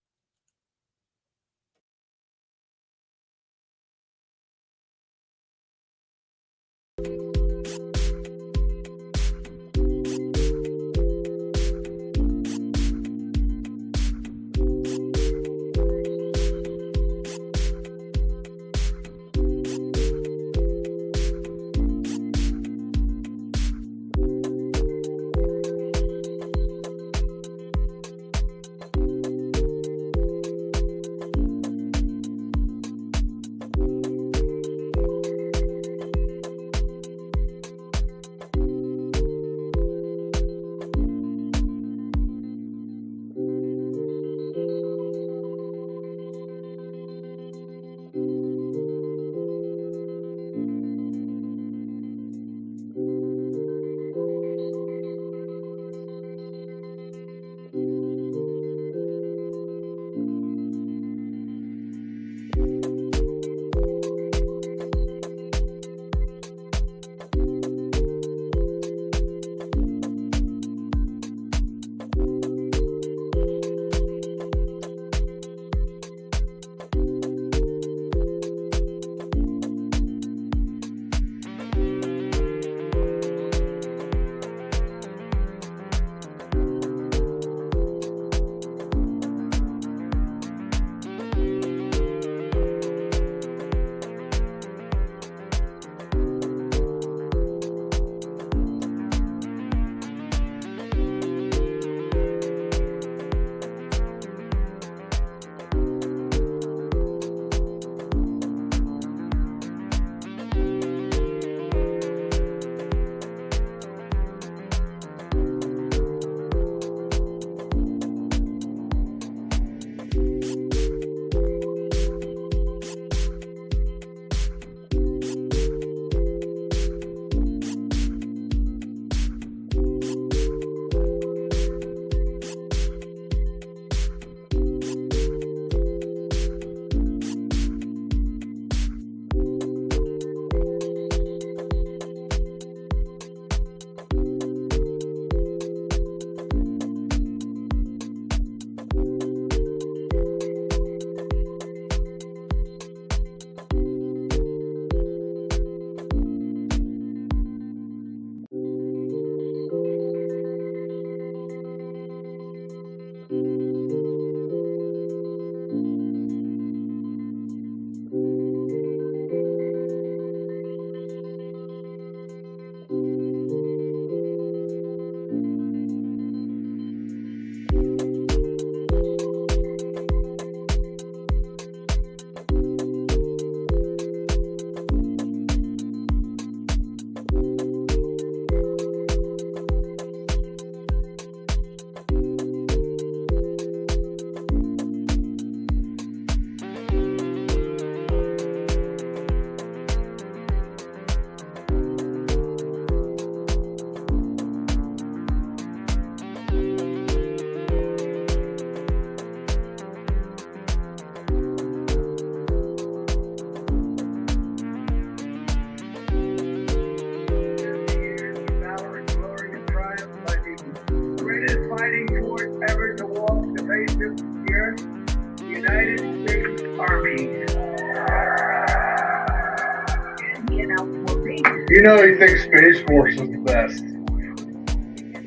You know he thinks Space Force is the best.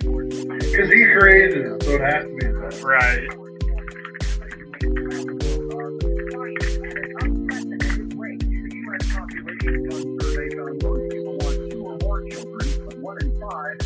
Because he created it, so it has to be the best. Right.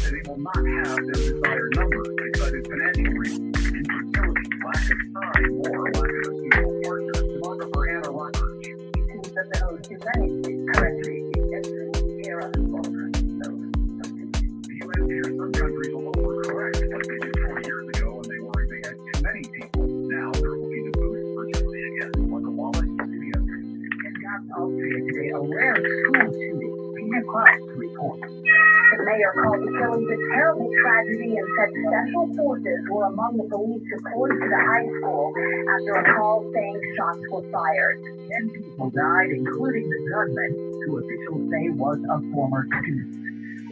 They will not have their desired number, cited financial reasons, infertility, lack of time, or lack of a suitable partner. Demographer Anna Rockridge. It seems that the humanity is currently entering the era of progress. The U.S. here, some countries alone were correct, like they did 20 years ago, and they worried they had too many people. Now they're looking to boost fertility again, like a wallet in the country. And God's Austria today, a rare school shooting. Peter Kraus reports. The mayor called the killings a terrible tragedy and said special forces were among the police deployed to the high school after a call saying shots were fired. 10 people died, including the gunman, who officials say was a former student.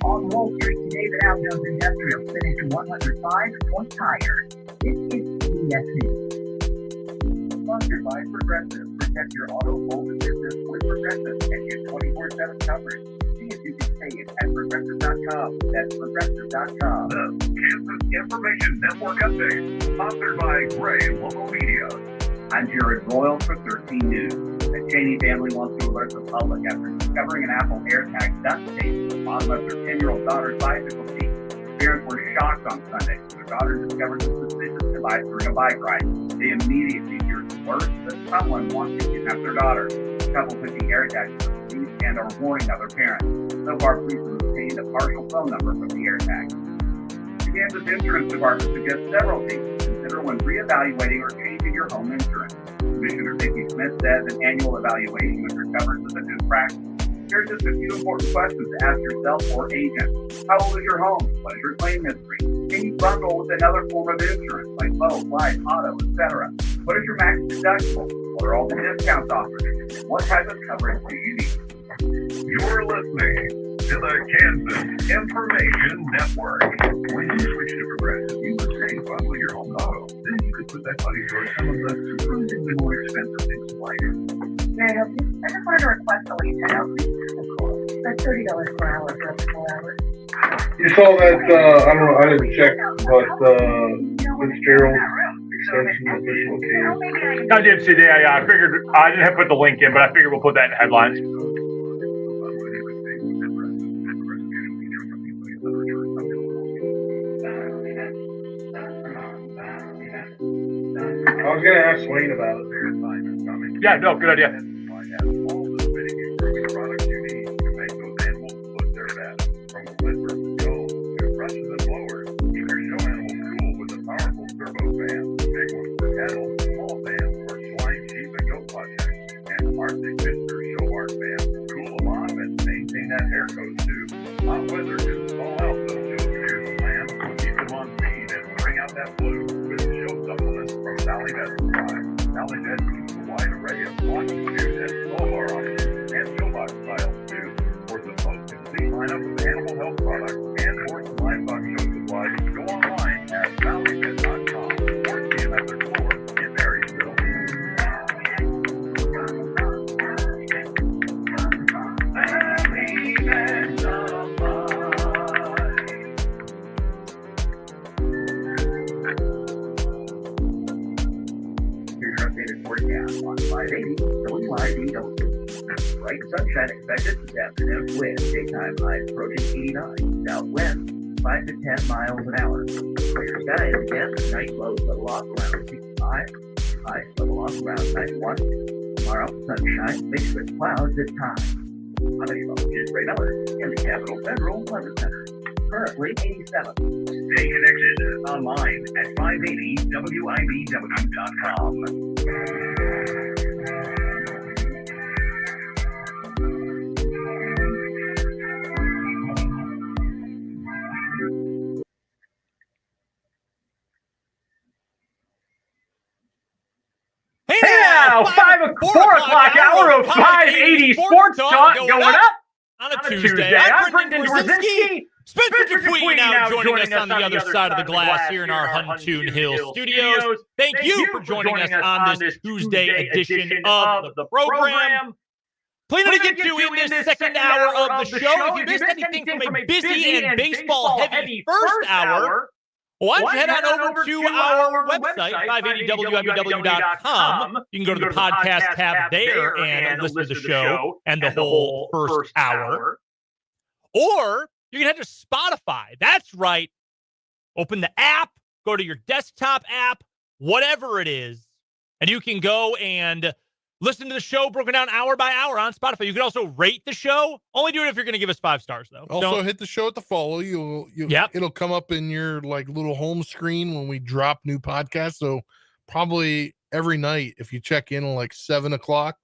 On Wall Street today, the Dow Jones Industrial finished 105 points higher. This is CBS News. Sponsored by Progressive. Protect your auto, home, and business with Progressive and get 24/7 coverage. If you can save at Progressive.com. That's Progressive.com. The Kansas Information Network Update, sponsored by Gray Local Media. I'm Jared Royal for 13 News. The Cheney family wants to alert the public after discovering an Apple AirTag duct tape at the bottom of their 10-year-old daughter's bicycle seat. Parents were shocked on Sunday when their daughter discovered the suspicious device during a bike ride. They immediately feared the worst that someone wants to kidnap their daughter. The couple took the AirTag to the police and are warning other parents. So far, police have obtained a partial phone number from the AirTag. The Kansas Insurance Department suggests several things to consider when reevaluating or changing your home insurance. Commissioner Vicki Smith says an annual evaluation of your coverage is a good practice. Here's just a few important questions to ask yourself or agent. How old is your home? What is your claim history? Can you bundle with another form of insurance like boat, life, auto, etc.? What is your max deductible? What are all the discounts offered? What type of coverage do you need? You're listening to the Kansas Information Network. When you switch to Progressive, you could save bundle your home auto. Then you could put that money towards some of the surprisingly more expensive things in life. May I help you? I just wanted to request a lead to help me. Of course. That's $30 per hour for up to 4 hours. You saw that, I don't know, I didn't check, but Fitzgerald extension official came. I did see that. Yeah, I figured I didn't have to put the link in, but I figured we'll put that in headlines. I was going to ask Swain about it. Yeah, no, good idea. Sunshine expected this afternoon with daytime highs approaching 89. South wind 5 to 10 miles an hour. Clear skies again. Night lows level off around 65. Highs level off around 91. Tomorrow, sunshine mixed with clouds at times. I'm Ray Miller in the Capital Federal Weather Center. Currently 87. Stay connected online at 580wibw.com. Hey now, 4 o'clock hour of 580 Sports Talk going up on a Tuesday. I'm Brendan Dworzinski. Spencer Dupuy now joining us on the other side of the glass here in our Huntoon Hill studios. Thank you for joining us on this Tuesday edition of the program. Plenty to get to in this second hour of the show. If you missed anything from a busy and baseball-heavy first hour, why don't you head on over to our website, 580www.com. You can go to the podcast tab there and listen to the show and the whole first hour. Or you can head to Spotify. That's right. Open the app, go to your desktop app, whatever it is, and you can go and listen to the show broken down hour by hour on Spotify. You can also rate the show. Only do it if you're going to give us 5 stars, though. Also, hit the show at the follow. It'll come up in your little home screen when we drop new podcasts. So probably every night, if you check in at 7:00,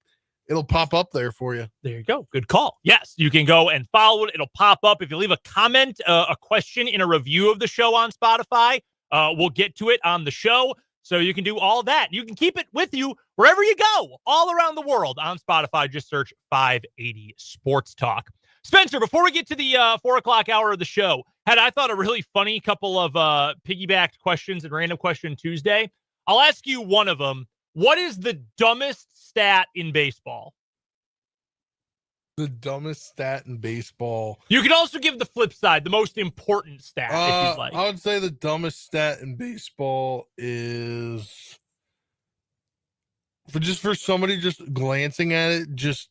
it'll pop up there for you. There you go. Good call. Yes, you can go and follow it. It'll pop up. If you leave a comment, a question in a review of the show on Spotify, we'll get to it on the show. So you can do all that. You can keep it with you wherever you go, all around the world on Spotify. Just search 580 Sports Talk. Spencer, before we get to the 4:00 hour of the show, I thought a really funny couple of piggybacked questions and random question Tuesday. I'll ask you one of them. What is the dumbest stat in baseball? The dumbest stat in baseball. You can also give the flip side, the most important stat, if you'd like. I would say the dumbest stat in baseball is for somebody just glancing at it, just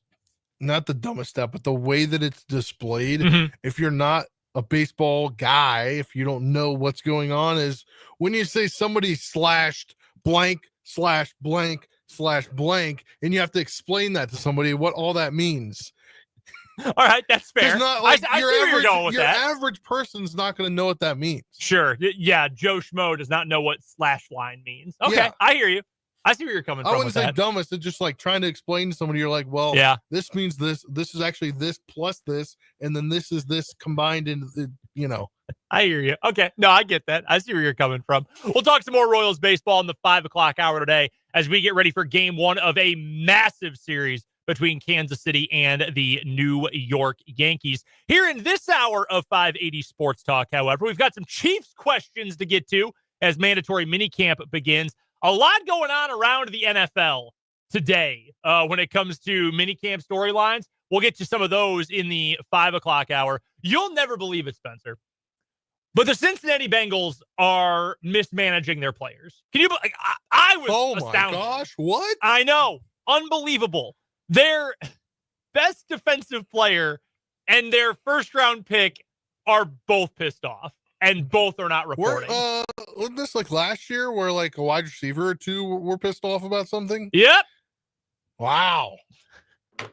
not the dumbest stat, but the way that it's displayed. Mhm. If you're not a baseball guy, if you don't know what's going on, is when you say somebody slashed blank slash blank slash blank, and you have to explain that to somebody what all that means. All right, that's fair. It's not I see where you're going with your that. average person's not going to know what that means. Sure. Yeah, Joe Schmo does not know what slash line means. Okay, Yeah. I hear you. I see where you're coming from. I wouldn't with say that. dumbest. It's just like trying to explain to somebody. You're like, well, Yeah. this means this. This is actually this plus this, and then this is this combined into the, I hear you. Okay. No, I get that. I see where you're coming from. We'll talk some more Royals baseball in the 5:00 hour today as we get ready for game 1 of a massive series between Kansas City and the New York Yankees. Here in this hour of 580 Sports Talk, however, we've got some Chiefs questions to get to as mandatory minicamp begins. A lot going on around the NFL today when it comes to minicamp storylines. We'll get to some of those in the 5:00 hour. You'll never believe it, Spencer, but the Cincinnati Bengals are mismanaging their players. Can you? I was astounded. My gosh, what? I know, unbelievable. Their best defensive player and their first-round pick are both pissed off, and both are not reporting. Wasn't this like last year where like a wide receiver or two were pissed off about something? Yep. Wow.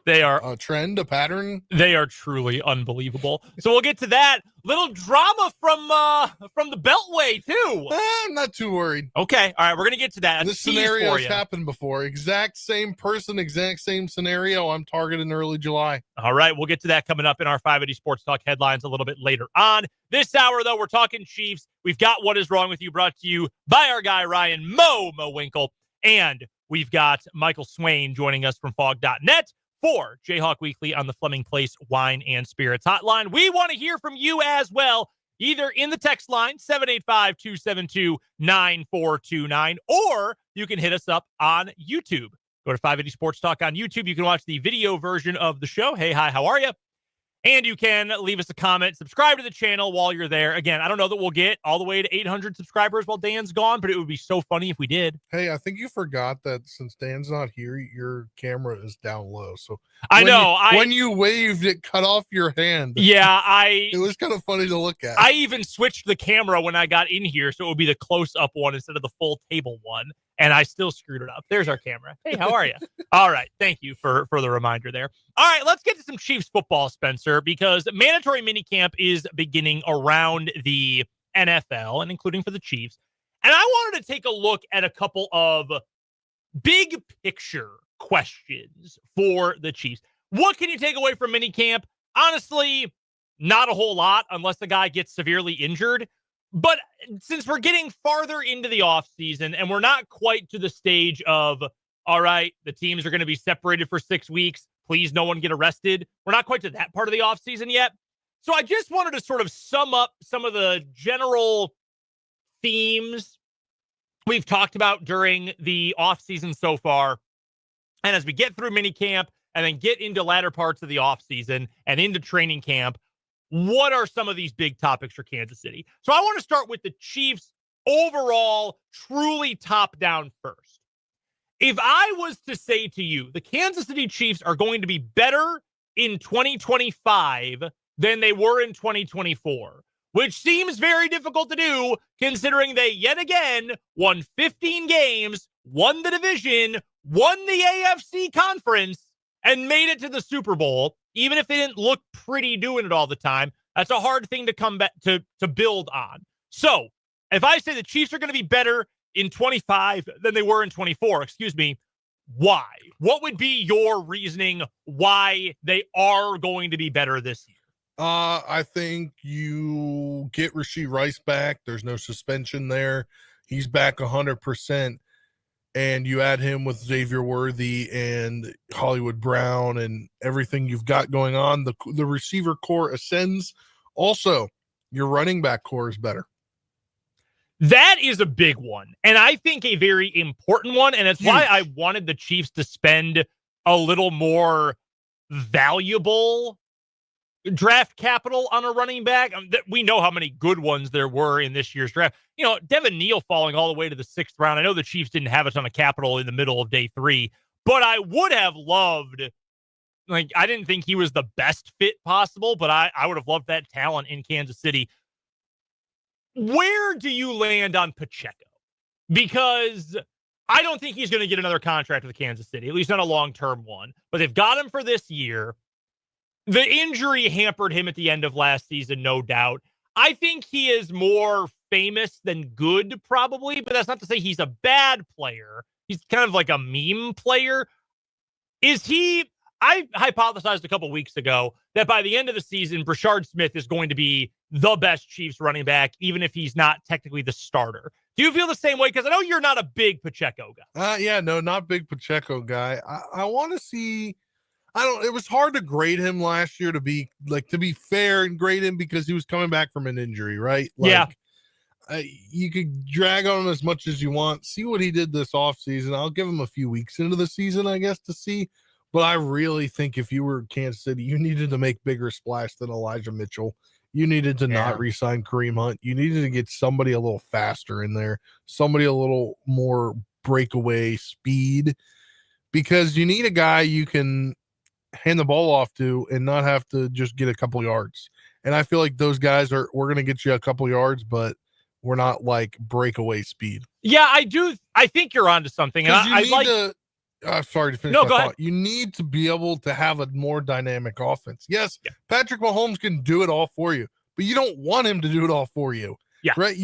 They are A trend, a pattern. They are truly unbelievable. So we'll get to that. Little drama from the Beltway too. I'm not too worried. Okay, all right, we're gonna get to that. This scenario has happened before. Exact same person, exact same scenario. I'm targeting early July. All right, we'll get to that coming up in our 580 Sports Talk headlines a little bit later on. This hour, though, we're talking Chiefs. We've got What Is Wrong With You brought to you by our guy Ryan Mo Winkle, and we've got Michael Swain joining us from Fog.net for Jayhawk Weekly on the Fleming Place Wine and Spirits Hotline. We want to hear from you as well, either in the text line, 785-272-9429, or you can hit us up on YouTube. Go to 580 Sports Talk on YouTube. You can watch the video version of the show. Hey, hi, how are you? And you can leave us a comment, subscribe to the channel while you're there. Again, I don't know that we'll get all the way to 800 subscribers while Dan's gone, but it would be so funny if we did. Hey, I think you forgot that since Dan's not here, your camera is down low. So I know. When you waved, it cut off your hand. Yeah, it was kind of funny to look at. I even switched the camera when I got in here, so it would be the close-up one instead of the full table one. And I still screwed it up. There's our camera. Hey, how are you? All right. Thank you for the reminder there. All right, let's get to some Chiefs football, Spencer, because mandatory minicamp is beginning around the NFL and including for the Chiefs. And I wanted to take a look at a couple of big picture questions for the Chiefs. What can you take away from minicamp? Honestly, not a whole lot unless the guy gets severely injured. But since we're getting farther into the offseason and we're not quite to the stage of, all right, the teams are going to be separated for 6 weeks. Please, no one get arrested. We're not quite to that part of the offseason yet. So I just wanted to sort of sum up some of the general themes we've talked about during the offseason so far. And as we get through minicamp, and then get into latter parts of the offseason and into training camp, what are some of these big topics for Kansas City? So I want to start with the Chiefs overall, truly top down first. If I was to say to you, the Kansas City Chiefs are going to be better in 2025 than they were in 2024, which seems very difficult to do considering they yet again won 15 games, won the division, won the AFC conference, and made it to the Super Bowl, even if they didn't look pretty doing it all the time. That's a hard thing to come back to build on. So if I say the Chiefs are going to be better in 25 than they were in 24, why? What would be your reasoning why they are going to be better this year? I think you get Rashee Rice back. There's no suspension there. He's back 100%. And you add him with Xavier Worthy and Hollywood Brown and everything you've got going on. The receiver core ascends. Also, your running back core is better. That is a big one, and I think a very important one, and it's why I wanted the Chiefs to spend a little more valuable draft capital on a running back. We know how many good ones there were in this year's draft. Devin Neal falling all the way to the 6th round. I know the Chiefs didn't have a ton of capital in the middle of day 3, but I would have loved, I didn't think he was the best fit possible, but I would have loved that talent in Kansas City. Where do you land on Pacheco? Because I don't think he's going to get another contract with Kansas City, at least not a long-term one. But they've got him for this year. The injury hampered him at the end of last season, no doubt. I think he is more famous than good, probably, but that's not to say he's a bad player. He's kind of like a meme player. I hypothesized a couple weeks ago that by the end of the season, Brashard Smith is going to be the best Chiefs running back, even if he's not technically the starter. Do you feel the same way? Because I know you're not a big Pacheco guy. Not big Pacheco guy. I want to see. It was hard to grade him last year to be fair and grade him because he was coming back from an injury, right? You could drag on him as much as you want. See what he did this offseason. I'll give him a few weeks into the season, I guess, to see. But I really think if you were Kansas City, you needed to make bigger splash than Elijah Mitchell. You needed to not re-sign Kareem Hunt. You needed to get somebody a little faster in there, somebody a little more breakaway speed, because you need a guy you can hand the ball off to and not have to just get a couple yards. And I feel like those guys we're going to get you a couple yards, but we're not like breakaway speed. Yeah, I do. I think you're onto something. Sorry to finish. No, go ahead. You need to be able to have a more dynamic offense. Yes, Patrick Mahomes can do it all for you, but you don't want him to do it all for you. Yeah, right.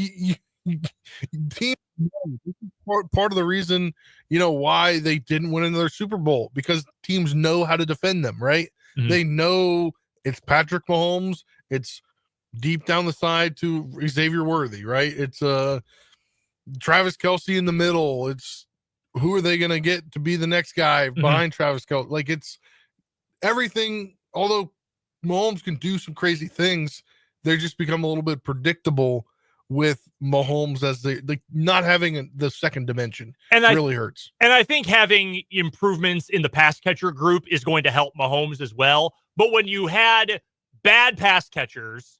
Team, this is part of the reason why they didn't win another Super Bowl, because teams know how to defend them. Right. Mm-hmm. They know it's Patrick Mahomes. It's deep down the side to Xavier Worthy. Right. It's Travis Kelce in the middle. It's who are they going to get to be the next guy behind Travis Kelce? Like, it's everything. Although Mahomes can do some crazy things, they just become a little bit predictable with Mahomes as not having the second dimension. And really hurts. And I think having improvements in the pass catcher group is going to help Mahomes as well. But when you had bad pass catchers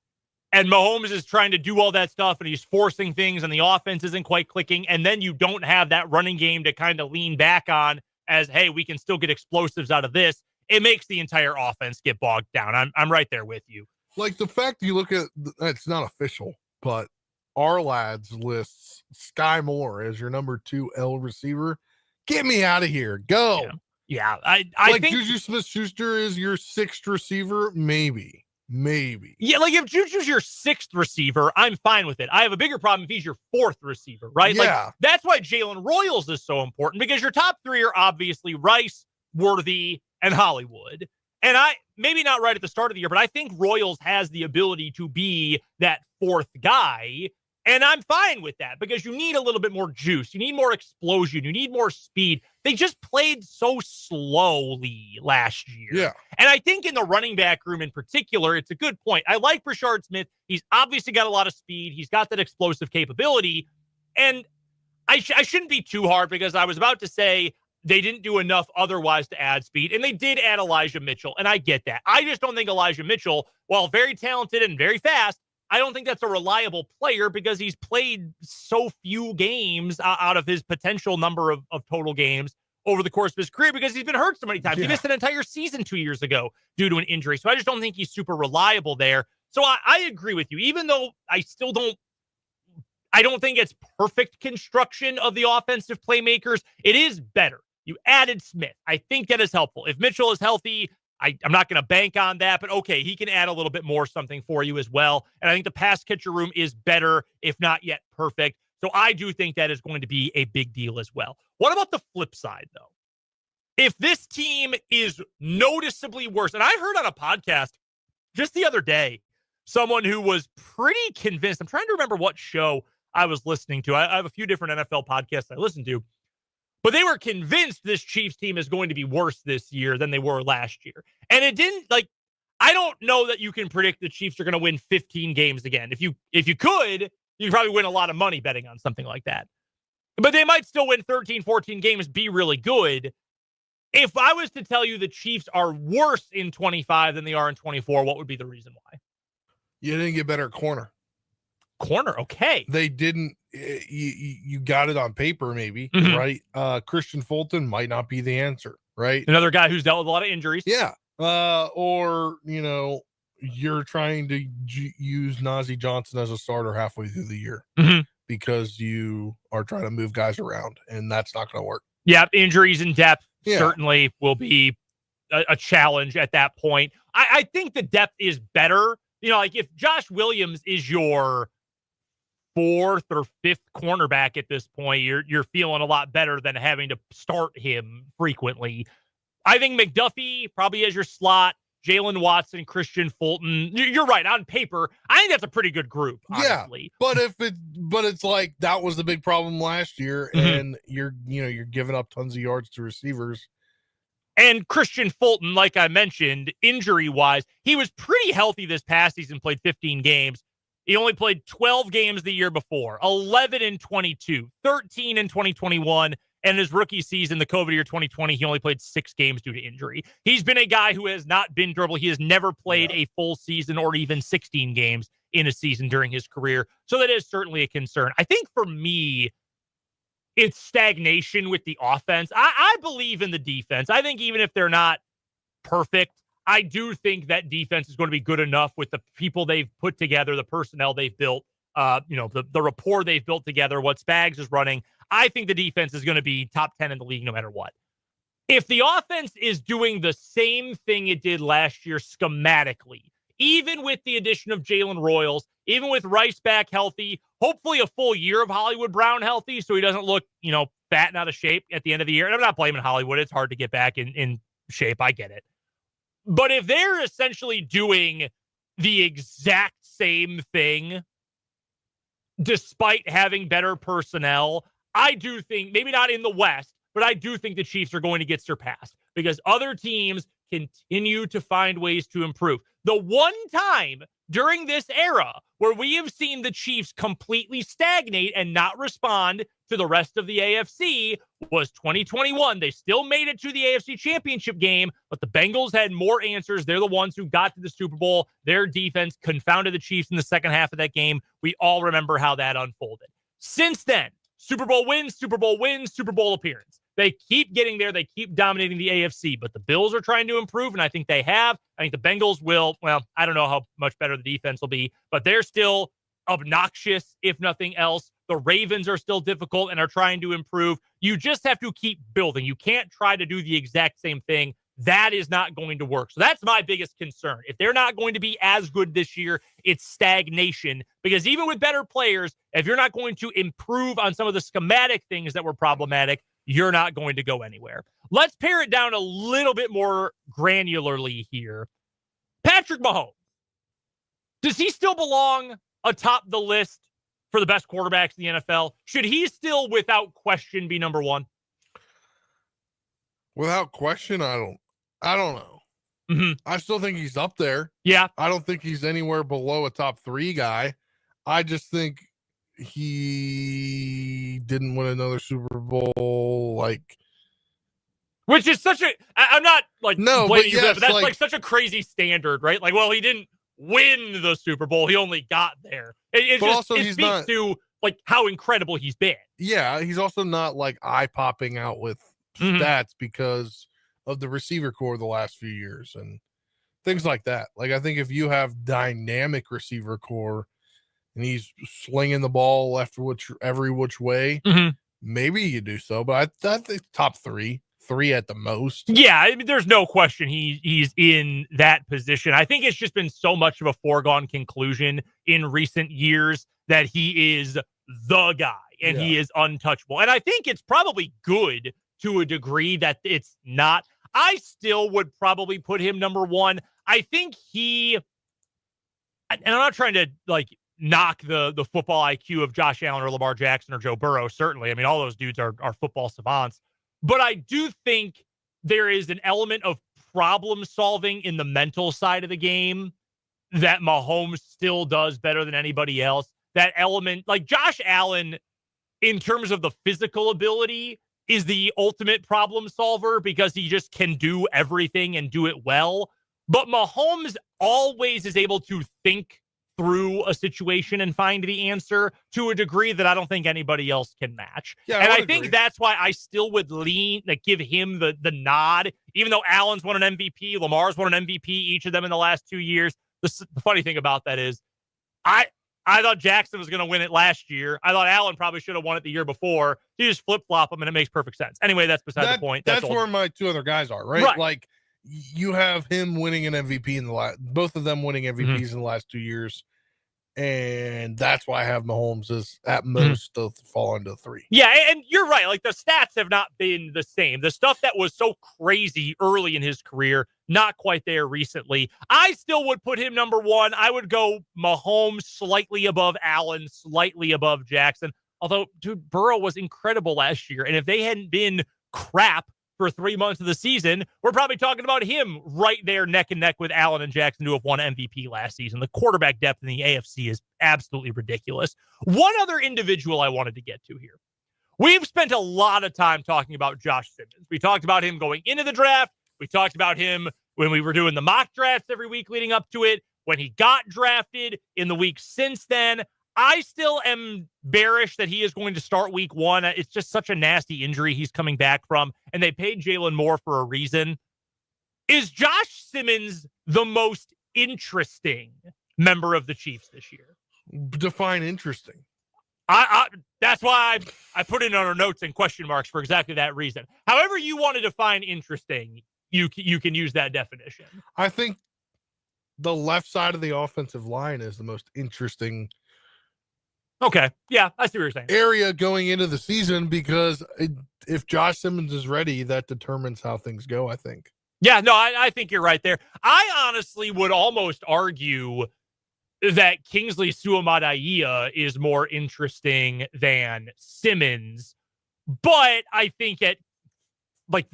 and Mahomes is trying to do all that stuff and he's forcing things and the offense isn't quite clicking, and then you don't have that running game to kind of lean back on as, hey, we can still get explosives out of this, it makes the entire offense get bogged down. I'm right there with you. Like the fact you look at, it's not official, but our lads lists Sky Moore as your number 2 L receiver. Get me out of here. Go. Yeah. I think Juju Smith-Schuster is your 6th receiver. Maybe. Yeah, like if Juju's your 6th receiver, I'm fine with it. I have a bigger problem if he's your 4th receiver, right? Yeah. Like, that's why Jalen Royals is so important, because your top 3 are obviously Rice, Worthy, and Hollywood. And maybe not right at the start of the year, but I think Royals has the ability to be that 4th guy. And I'm fine with that because you need a little bit more juice. You need more explosion. You need more speed. They just played so slowly last year. Yeah. And I think in the running back room in particular, it's a good point. I like Brashard Smith. He's obviously got a lot of speed. He's got that explosive capability. And I shouldn't be too hard, because I was about to say, they didn't do enough otherwise to add speed, and they did add Elijah Mitchell, and I get that. I just don't think Elijah Mitchell, while very talented and very fast, I don't think that's a reliable player because he's played so few games out of his potential number of total games over the course of his career because he's been hurt so many times. Yeah. He missed an entire season 2 years ago due to an injury. So I just don't think he's super reliable there. So I agree with you, even though I don't think it's perfect construction of the offensive playmakers. It is better. You added Smith. I think that is helpful. If Mitchell is healthy, I'm not going to bank on that, but okay, he can add a little bit more something for you as well. And I think the pass catcher room is better, if not yet perfect. So I do think that is going to be a big deal as well. What about the flip side, though? If this team is noticeably worse, and I heard on a podcast just the other day, someone who was pretty convinced, I'm trying to remember what show I was listening to. I have a few different NFL podcasts I listen to, but they were convinced this Chiefs team is going to be worse this year than they were last year. And it didn't, I don't know that you can predict the Chiefs are going to win 15 games again. If you could, you'd probably win a lot of money betting on something like that. But they might still win 13, 14 games, be really good. If I was to tell you the Chiefs are worse in 25 than they are in 24, what would be the reason why? You didn't get better at corner. Corner, okay. They didn't. You got it on paper, maybe, right? Christian Fulton might not be the answer, right? Another guy who's dealt with a lot of injuries. Yeah. Or, you're trying to use Najee Johnson as a starter halfway through the year because you are trying to move guys around, and that's not going to work. Yeah, injuries in depth certainly will be a challenge at that point. I think the depth is better. If Josh Williams is your fourth or fifth cornerback at this point, you're feeling a lot better than having to start him frequently. I think McDuffie probably as your slot, Jalen Watson, Christian Fulton. You're right. On paper, I think that's a pretty good group, honestly. Yeah, but it's like that was the big problem last year, and you're giving up tons of yards to receivers. And Christian Fulton, like I mentioned, injury-wise, he was pretty healthy this past season, played 15 games. He only played 12 games the year before, 11 in 22, 13 in 2021, and his rookie season, the COVID year 2020, he only played 6 games due to injury. He's been a guy who has not been durable. He has never played a full season or even 16 games in a season during his career. So that is certainly a concern. I think for me, it's stagnation with the offense. I believe in the defense. I think even if they're not perfect, I do think that defense is going to be good enough with the people they've put together, the personnel they've built, the rapport they've built together, what Spags is running. I think the defense is going to be top 10 in the league no matter what. If the offense is doing the same thing it did last year schematically, even with the addition of Jalen Royals, even with Rice back healthy, hopefully a full year of Hollywood Brown healthy so he doesn't look, fat and out of shape at the end of the year. And I'm not blaming Hollywood. It's hard to get back in shape. I get it. But if they're essentially doing the exact same thing, despite having better personnel, I do think, maybe not in the West, but I do think the Chiefs are going to get surpassed because other teams continue to find ways to improve. The one time during this era where we have seen the Chiefs completely stagnate and not respond to the rest of the AFC was 2021. They still made it to the AFC Championship game, but the Bengals had more answers. They're the ones who got to the Super Bowl. Their defense confounded the Chiefs in the second half of that game. We all remember how that unfolded. Since then, Super Bowl wins, Super Bowl wins, Super Bowl appearance. They keep getting there. They keep dominating the AFC, but the Bills are trying to improve, and I think they have. I think the Bengals will. Well, I don't know how much better the defense will be, but they're still obnoxious, if nothing else. The Ravens are still difficult and are trying to improve. You just have to keep building. You can't try to do the exact same thing. That is not going to work. So that's my biggest concern. If they're not going to be as good this year, it's stagnation. Because even with better players, if you're not going to improve on some of the schematic things that were problematic, you're not going to go anywhere. Let's pare it down a little bit more granularly here. Patrick Mahomes, does he still belong atop the list for the best quarterbacks in the NFL? Should he still, without question, be number one? Without question, I don't know. I still think he's up there. Yeah. I don't think he's anywhere below a top 3 guy. I just think he didn't win another Super Bowl. Like, Which is I'm not like No, blaming you, yes, but that's like such a crazy standard, right? Like, well, he didn't win the Super Bowl. He only got there. It speaks to like how incredible he's been. Yeah, he's also not like eye-popping out with stats because of the receiver core the last few years and things like that. Like, I think if you have dynamic receiver core and he's slinging the ball every which way, maybe you do so. But I think top three at the most. Yeah, I mean, there's no question he's in that position. I think it's just been so much of a foregone conclusion in recent years that he is the guy and he is untouchable. And I think it's probably good to a degree that it's not. I still would probably put him number one. I think and I'm not trying to like knock the football IQ of Josh Allen or Lamar Jackson or Joe Burrow, certainly. I mean, all those dudes are football savants. But I do think there is an element of problem solving in the mental side of the game that Mahomes still does better than anybody else. That element, like Josh Allen, in terms of the physical ability, is the ultimate problem solver because he just can do everything and do it well. But Mahomes always is able to think through a situation and find the answer to a degree that I don't think anybody else can match. Yeah, and I think that's why I still would give him the nod, even though Allen's won an MVP, Lamar's won an MVP, each of them in the last 2 years. The funny thing about that is I thought Jackson was going to win it last year. I thought Allen probably should have won it the year before. You just flip-flop them, and it makes perfect sense. Anyway, that's beside the point. That's where my two other guys are, right? Like, you have him winning an MVP both of them winning MVPs in the last 2 years. And that's why I have Mahomes as at most to fall into 3. Yeah, and you're right. Like, the stats have not been the same. The stuff that was so crazy early in his career, not quite there recently. I still would put him number one. I would go Mahomes slightly above Allen, slightly above Jackson. Although, dude, Burrow was incredible last year. And if they hadn't been crap for 3 months of the season, we're probably talking about him right there neck and neck with Allen and Jackson to have won MVP last season. The quarterback depth in the AFC is absolutely ridiculous. One other individual I wanted to get to here. We've spent a lot of time talking about Josh Simmons. We talked about him going into the draft. We talked about him when we were doing the mock drafts every week leading up to it, when he got drafted, in the week since then. I still am bearish that he is going to start week 1. It's just such a nasty injury he's coming back from, and they paid Jalen Moore for a reason. Is Josh Simmons the most interesting member of the Chiefs this year? Define interesting. That's why I put it in our notes and question marks for exactly that reason. However you want to define interesting, you can use that definition. I think the left side of the offensive line is the most interesting Okay. Yeah, I see what you're saying. area going into the season because if Josh Simmons is ready, that determines how things go, I think. Yeah, no, I think you're right there. I honestly would almost argue that Kingsley Suamataia is more interesting than Simmons, but I think the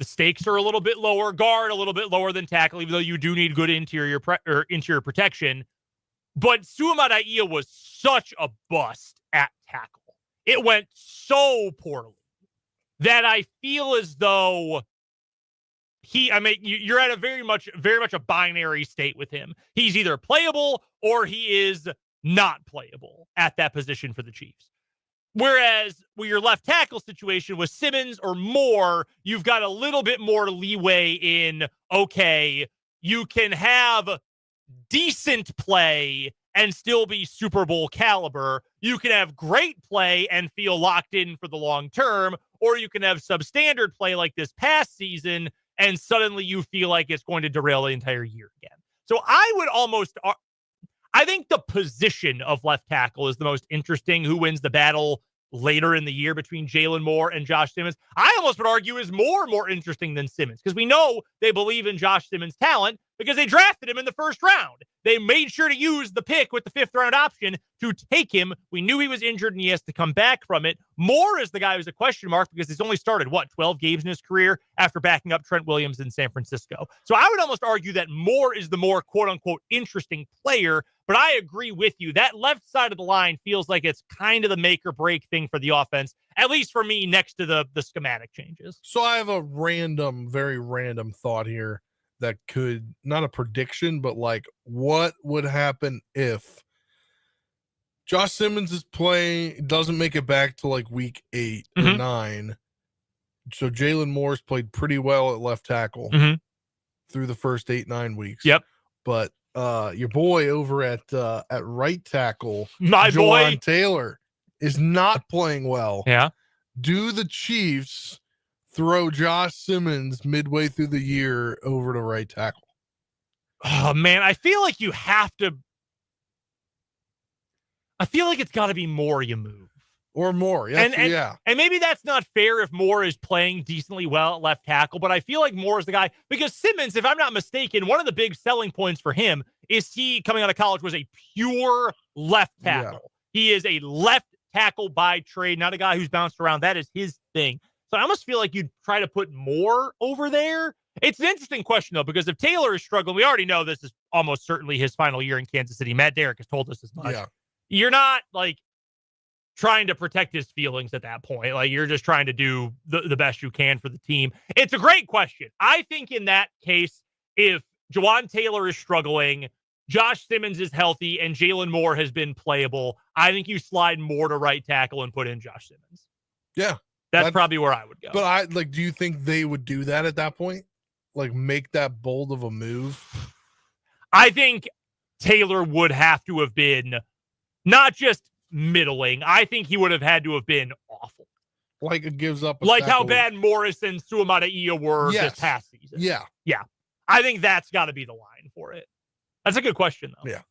stakes are a little bit lower, guard a little bit lower than tackle, even though you do need good interior protection. But Suamataia was such a bust at tackle. It went so poorly that I feel as though you're at a very much a binary state with him. He's either playable or he is not playable at that position for the Chiefs. Whereas with your left tackle situation with Simmons or Moore, you've got a little bit more leeway in, okay, you can have decent play and still be Super Bowl caliber. You can have great play and feel locked in for the long term, or you can have substandard play like this past season and suddenly you feel like it's going to derail the entire year again. So I think the position of left tackle is the most interesting. Who wins the battle later in the year between Jalen Moore and Josh Simmons? I almost would argue is more interesting than Simmons because we know they believe in Josh Simmons' talent. because they drafted him in the first round. They made sure to use the pick with the 5th round option to take him. We knew he was injured and he has to come back from it. Moore is the guy who's a question mark because he's only started, 12 games in his career after backing up Trent Williams in San Francisco. So I would almost argue that Moore is the more quote-unquote interesting player, but I agree with you. That left side of the line feels like it's kind of the make or break thing for the offense, at least for me, next to the schematic changes. So I have a very random thought here that could, not a prediction, but like what would happen if Josh Simmons doesn't make it back to like week 8 or 9. So Jalen Moore's played pretty well at left tackle through the first 8-9 weeks. Yep. But your boy over at right tackle, my boy Taylor, is not playing well. Yeah. Do the Chiefs throw Josh Simmons midway through the year over to right tackle? Oh, man, I feel like you have to. I feel like it's got to be Moore you move. Or more. And maybe that's not fair if Moore is playing decently well at left tackle, but I feel like Moore is the guy because Simmons, if I'm not mistaken, one of the big selling points for him is he, coming out of college, was a pure left tackle. Yeah. He is a left tackle by trade, not a guy who's bounced around. That is his thing. So I almost feel like you'd try to put Moore over there. It's an interesting question, though, because if Taylor is struggling, we already know this is almost certainly his final year in Kansas City. Matt Derrick has told us as much. Yeah. You're not, like, trying to protect his feelings at that point. Like, you're just trying to do the best you can for the team. It's a great question. I think in that case, if Jawaan Taylor is struggling, Josh Simmons is healthy, and Jalen Moore has been playable, I think you slide Moore to right tackle and put in Josh Simmons. Yeah. That's probably where I would go. But do you think they would do that at that point? Like, make that bold of a move? I think Taylor would have to have been not just middling. I think he would have had to have been awful. Like it gives up. Like how bad Morrison, Suamata were this past season. Yeah. Yeah. I think that's got to be the line for it. That's a good question, though. Yeah.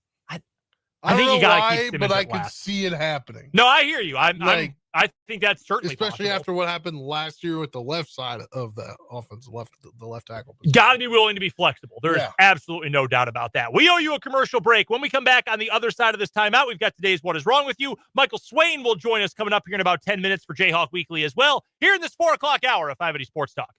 I think you got to keep Simmons, but I could see it happening. No, I hear you. I think that's certainly especially possible. After what happened last year with the left side of the offense, the left tackle. Got to be willing to be flexible. There's absolutely no doubt about that. We owe you a commercial break. When we come back on the other side of this timeout, we've got today's What Is Wrong With You. Michael Swain will join us coming up here in about 10 minutes for Jayhawk Weekly as well, here in this 4 o'clock hour of 580 Sports Talk.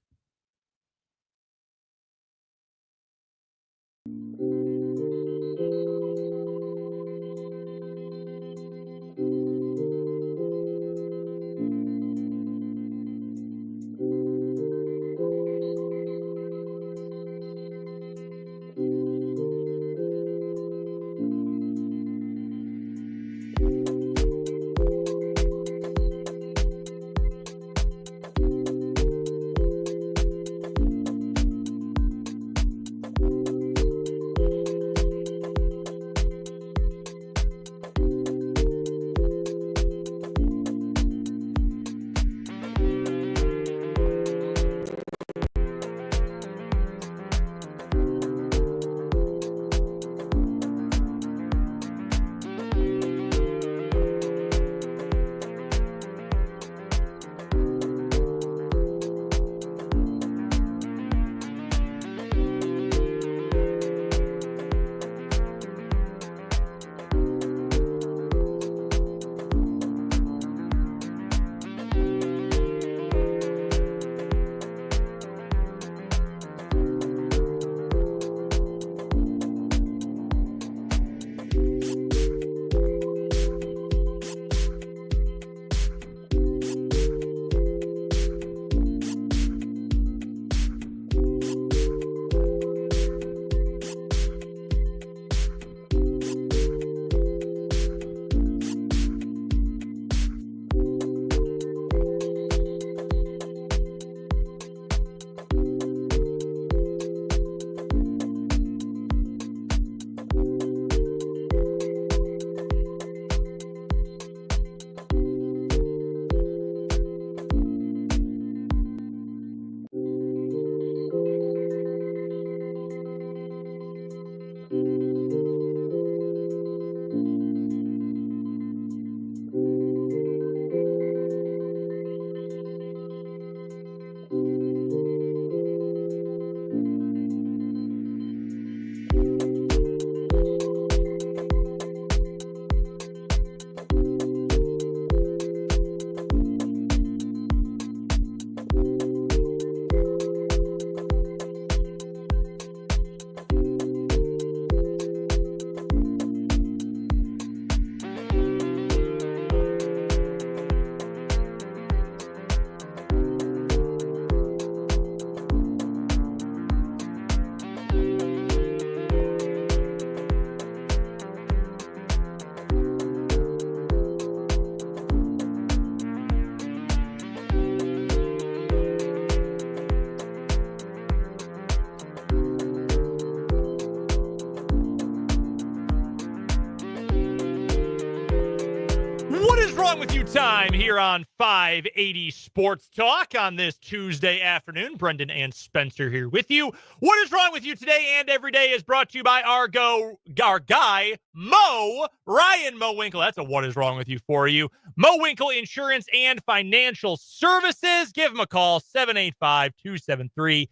wrong with you time here on 580 Sports Talk on this Tuesday afternoon. Brendan and Spencer here with you. What is wrong with you today and every day is brought to you by our guy, Ryan Mo Winkle. That's a what is wrong with you for you. Mo Winkle Insurance and Financial Services. Give him a call, 785-273-1572.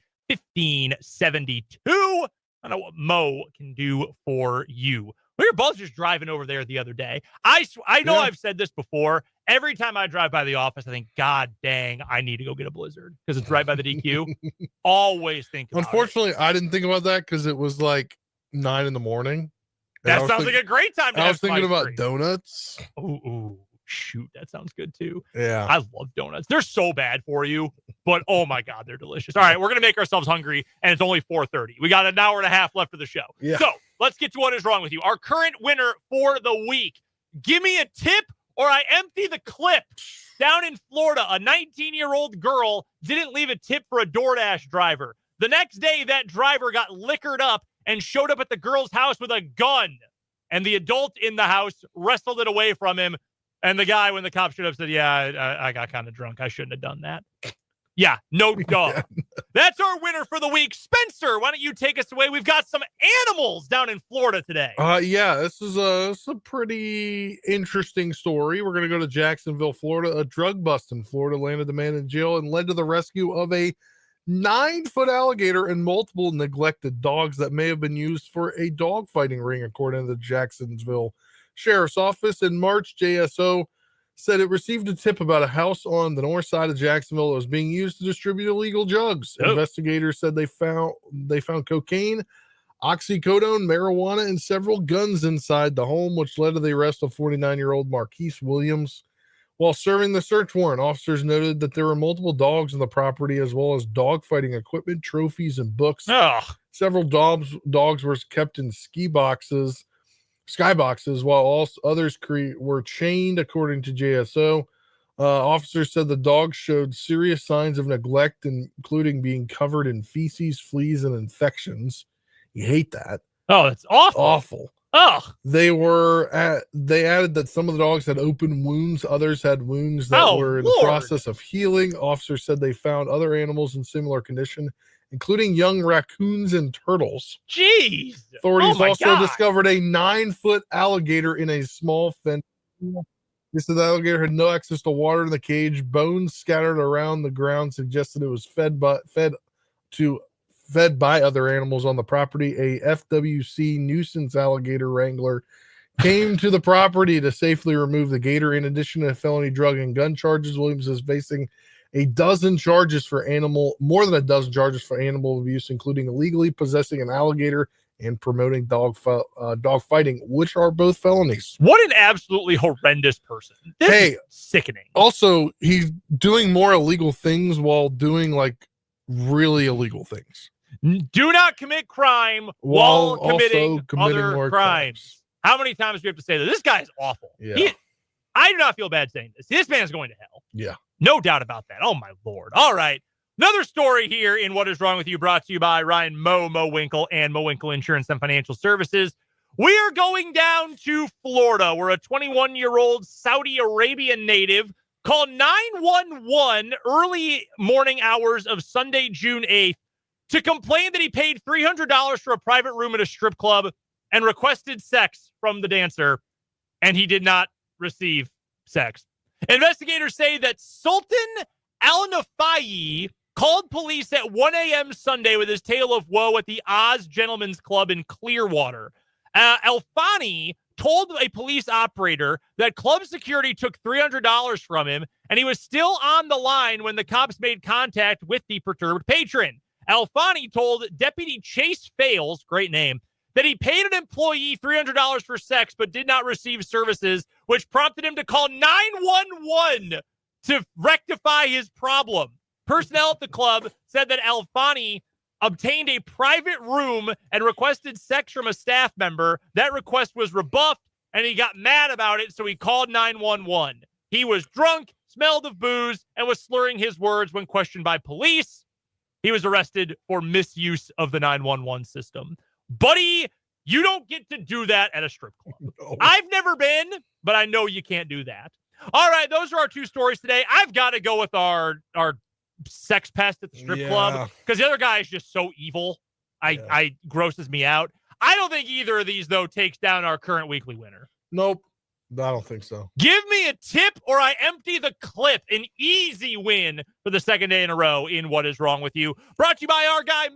I know what Mo can do for you. We were both just driving over there the other day. I know I've said this before. Every time I drive by the office, I think, God dang, I need to go get a Blizzard because it's right by the DQ. Always think about Unfortunately, I didn't think about that because it was like 9 a.m. That sounds like a great time to I have was thinking about free. Donuts. Ooh, shoot. That sounds good too. Yeah. I love donuts. They're so bad for you, but oh my God, they're delicious. All right, we're going to make ourselves hungry, and it's only 4:30. We got an hour and a half left of the show. Yeah. So let's get to what is wrong with you. Our current winner for the week. Give me a tip or I empty the clip. Down in Florida, a 19-year-old girl didn't leave a tip for a DoorDash driver. The next day, that driver got liquored up and showed up at the girl's house with a gun. And the adult in the house wrestled it away from him. And the guy, when the cops showed up, said, yeah, I got kind of drunk. I shouldn't have done that. Yeah, no duh. That's our winner for the week. Spencer, why don't you take us away? We've got some animals down in Florida today. Yeah, this is a pretty interesting story. We're going to go to Jacksonville, Florida. A drug bust in Florida landed the man in jail and led to the rescue of a 9-foot alligator and multiple neglected dogs that may have been used for a dog fighting ring, according to the Jacksonville Sheriff's Office. In March, JSO said it received a tip about a house on the north side of Jacksonville that was being used to distribute illegal drugs. Oh. Investigators said they found cocaine, oxycodone, marijuana, and several guns inside the home, which led to the arrest of 49-year-old Marquise Williams. While serving the search warrant, officers noted that there were multiple dogs on the property, as well as dog fighting equipment, trophies, and books. Oh. Several dogs were kept in skyboxes, while all others were chained, according to JSO. Officers said the dogs showed serious signs of neglect, including being covered in feces, fleas, and infections. You hate that. Oh, that's awful. Awful. Oh. They added that some of the dogs had open wounds. Others had wounds that were in the process of healing. Officers said they found other animals in similar condition, including young raccoons and turtles. Jeez. Authorities also discovered a 9-foot alligator in a small fence. They said the alligator had no access to water in the cage. Bones scattered around the ground suggested it was fed by other animals on the property. A FWC nuisance alligator wrangler came to the property to safely remove the gator. In addition to felony drug and gun charges, Williams is facing more than a dozen charges for animal abuse, including illegally possessing an alligator and promoting dog fighting, which are both felonies. What an absolutely horrendous person. This is sickening. Also, he's doing more illegal things while doing like really illegal things. Do not commit crime while committing other more crimes. How many times do we have to say that? This guy is awful. Yeah. I do not feel bad saying this. This man is going to hell. Yeah. No doubt about that. Oh, my Lord. All right. Another story here in What is Wrong with You, brought to you by Ryan Mo Winkle and Mo Winkle Insurance and Financial Services. We are going down to Florida, where a 21-year-old Saudi Arabian native called 911 early morning hours of Sunday, June 8th, to complain that he paid $300 for a private room at a strip club and requested sex from the dancer, and he did not receive sex. Investigators say that Sultan Al-Nafayi called police at 1 a.m. Sunday with his tale of woe at the Oz Gentlemen's Club in Clearwater. Al-Fani told a police operator that club security took $300 from him, and he was still on the line when the cops made contact with the perturbed patron. Al-Fani told Deputy Chase Fales, great name, that he paid an employee $300 for sex but did not receive services, which prompted him to call 911 to rectify his problem. Personnel at the club said that Al-Fani obtained a private room and requested sex from a staff member. That request was rebuffed, and he got mad about it, so he called 911. He was drunk, smelled of booze, and was slurring his words when questioned by police. He was arrested for misuse of the 911 system. Buddy, you don't get to do that at a strip club. No. I've never been, but I know you can't do that. All right, those are our two stories today. I've got to go with our sex pest at the strip club because the other guy is just so evil. I grosses me out. I don't think either of these, though, takes down our current weekly winner. Nope. I don't think so. Give me a tip or I empty the clip. An easy win for the second day in a row in What Is Wrong With You. Brought to you by our guy,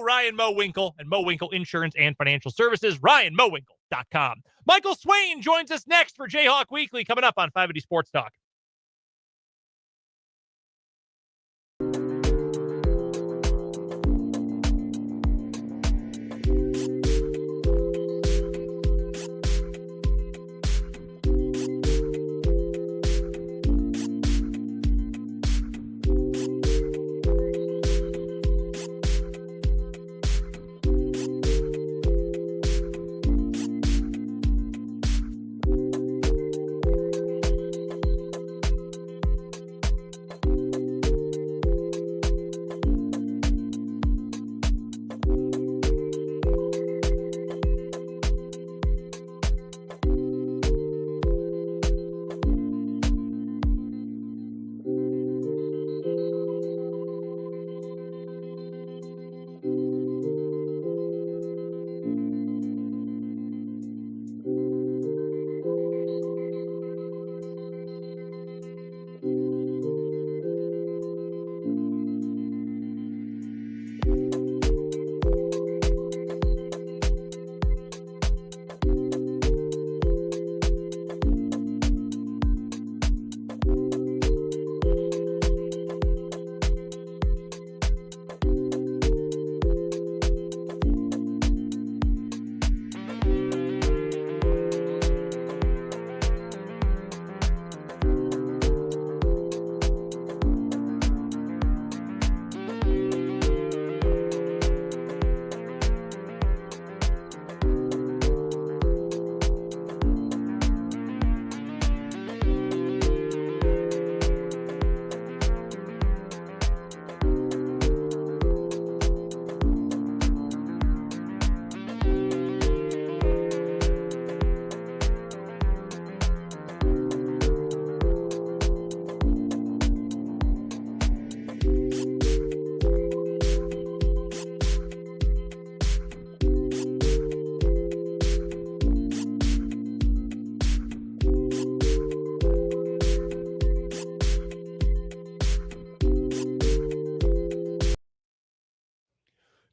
Ryan Mo Winkle, and Mo Winkle Insurance and Financial Services, RyanMoWinkle.com. Michael Swain joins us next for Jayhawk Weekly coming up on 580 Sports Talk.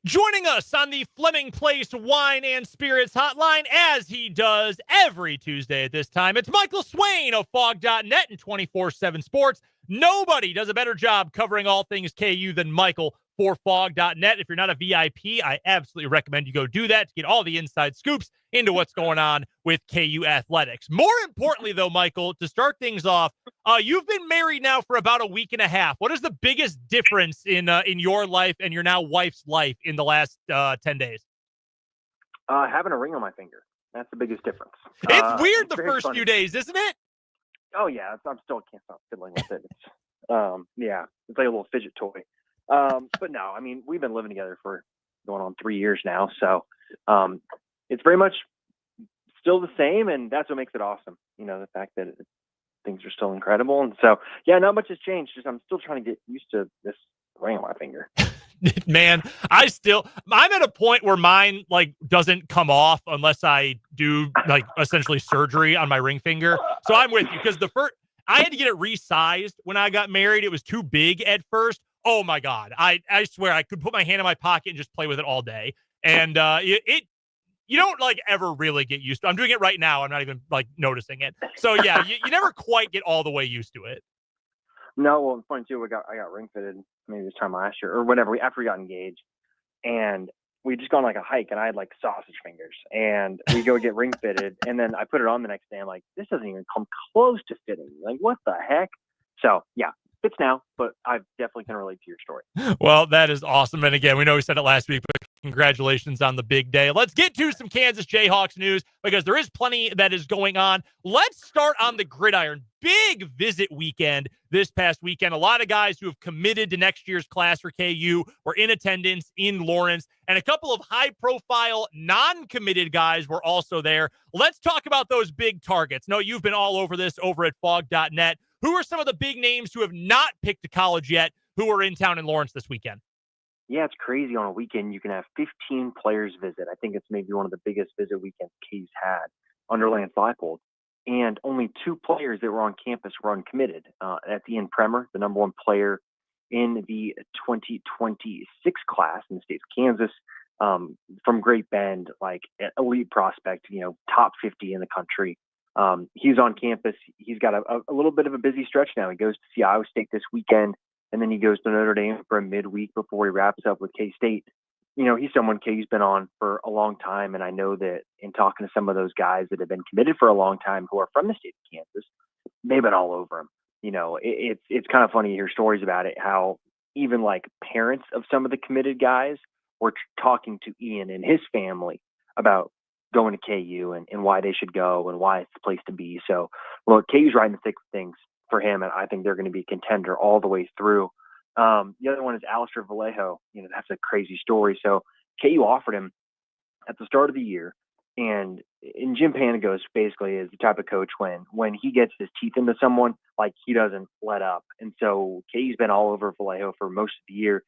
Joining us on the Fleming Place Wine and Spirits hotline, as he does every Tuesday at this time, it's Michael Swain of Fog.net and 24/7 Sports. Nobody does a better job covering all things KU than Michael for Fog.net. If you're not a VIP, I absolutely recommend you go do that to get all the inside scoops into what's going on with KU athletics. More importantly, though, Michael, to start things off, you've been married now for about a week and a half. What is the biggest difference in your life and your now wife's life in the last 10 days? Having a ring on my finger. That's the biggest difference. It's weird it's the first few days, isn't it? Oh, yeah. I still can't stop fiddling with it. It's like a little fidget toy. But no, I mean, we've been living together for going on 3 years now. So it's very much still the same. And that's what makes it awesome. You know, the fact that things are still incredible. And so, yeah, not much has changed. Just I'm still trying to get used to this ring on my finger. Man, I'm at a point where mine like doesn't come off unless I do like essentially surgery on my ring finger. So I'm with you because I had to get it resized when I got married. It was too big at first. Oh my God. I swear I could put my hand in my pocket and just play with it all day. And you don't like ever really get used to it. I'm doing it right now. I'm not even like noticing it. So yeah, you never quite get all the way used to it. No, well, it's funny too. I got ring fitted maybe this time last year or whatever. After we got engaged, and we just gone like a hike, and I had like sausage fingers, and we go get ring fitted, and then I put it on the next day. I'm like, this doesn't even come close to fitting. Like, what the heck? So yeah, fits now, but I definitely can relate to your story. Well, that is awesome. And again, we know we said it last week, but congratulations on the big day. Let's get to some Kansas Jayhawks news because there is plenty that is going on. Let's start on the gridiron. Big visit weekend this past weekend. A lot of guys who have committed to next year's class for KU were in attendance in Lawrence, and a couple of high-profile non-committed guys were also there. Let's talk about those big targets. No, you've been all over this over at fog.net. Who are some of the big names who have not picked a college yet who are in town in Lawrence this weekend? Yeah, it's crazy. On a weekend, you can have 15 players visit. I think it's maybe one of the biggest visit weekends KU's had under Lance Leipold. And only 2 players that were on campus were uncommitted. That's Ian Premer, the number 1 player in the 2026 class in the state of Kansas, from Great Bend, like elite prospect, top 50 in the country. He's on campus. He's got a little bit of a busy stretch now. He goes to see Iowa State this weekend, and then he goes to Notre Dame for a midweek before he wraps up with K-State. He's someone KU's been on for a long time, and I know that in talking to some of those guys that have been committed for a long time who are from the state of Kansas, they've been all over him. It's kind of funny to hear stories about it, how even like parents of some of the committed guys were talking to Ian and his family about going to KU and why they should go and why it's the place to be. So, look, KU's right in the thick of things for him, and I think they're going to be a contender all the way through. The other one is Alistair Vallejo. That's a crazy story. So KU offered him at the start of the year, and Jim Panagos basically is the type of coach when he gets his teeth into someone, like he doesn't let up. And so KU's been all over Vallejo for most of the year.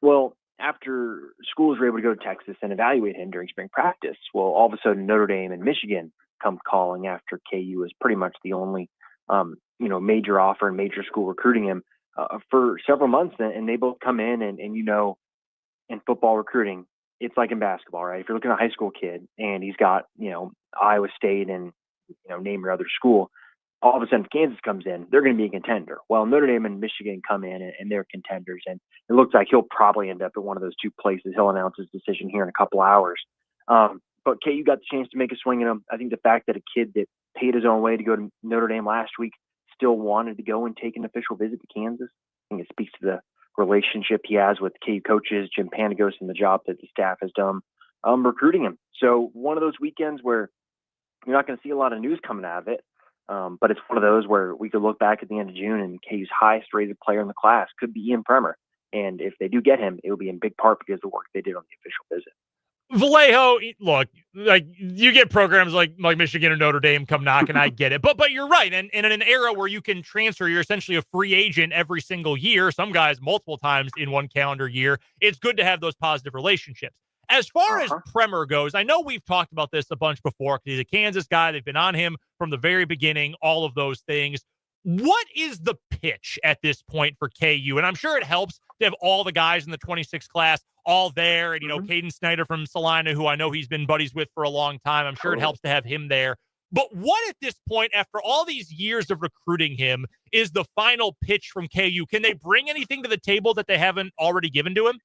Well, after schools were able to go to Texas and evaluate him during spring practice, well, all of a sudden Notre Dame and Michigan come calling after KU was pretty much the only, major offer and major school recruiting him for several months. And they both come in and in football recruiting, it's like in basketball, right? If you're looking at a high school kid and he's got, Iowa State and, name your other school, all of a sudden if Kansas comes in, they're going to be a contender. Well, Notre Dame and Michigan come in and they're contenders. And it looks like he'll probably end up at one of those 2 places. He'll announce his decision here in a couple hours. But KU got the chance to make a swing at him. I think the fact that a kid that paid his own way to go to Notre Dame last week still wanted to go and take an official visit to Kansas, I think it speaks to the relationship he has with KU coaches, Jim Panagos, and the job that the staff has done recruiting him. So one of those weekends where you're not going to see a lot of news coming out of it, but it's one of those where we could look back at the end of June and KU's highest rated player in the class could be Ian Premer. And if they do get him, it will be in big part because of the work they did on the official visit. Vallejo, look, like you get programs like Michigan or Notre Dame come knocking, I get it. But you're right. And in an era where you can transfer, you're essentially a free agent every single year, some guys multiple times in one calendar year, it's good to have those positive relationships. As far as Premer goes, I know we've talked about this a bunch before because he's a Kansas guy. They've been on him from the very beginning, all of those things. What is the pitch at this point for KU? And I'm sure it helps to have all the guys in the 26 class all there. And, Caden Snyder from Salina, who I know he's been buddies with for a long time. I'm sure it helps to have him there. But what at this point, after all these years of recruiting him, is the final pitch from KU? Can they bring anything to the table that they haven't already given to him?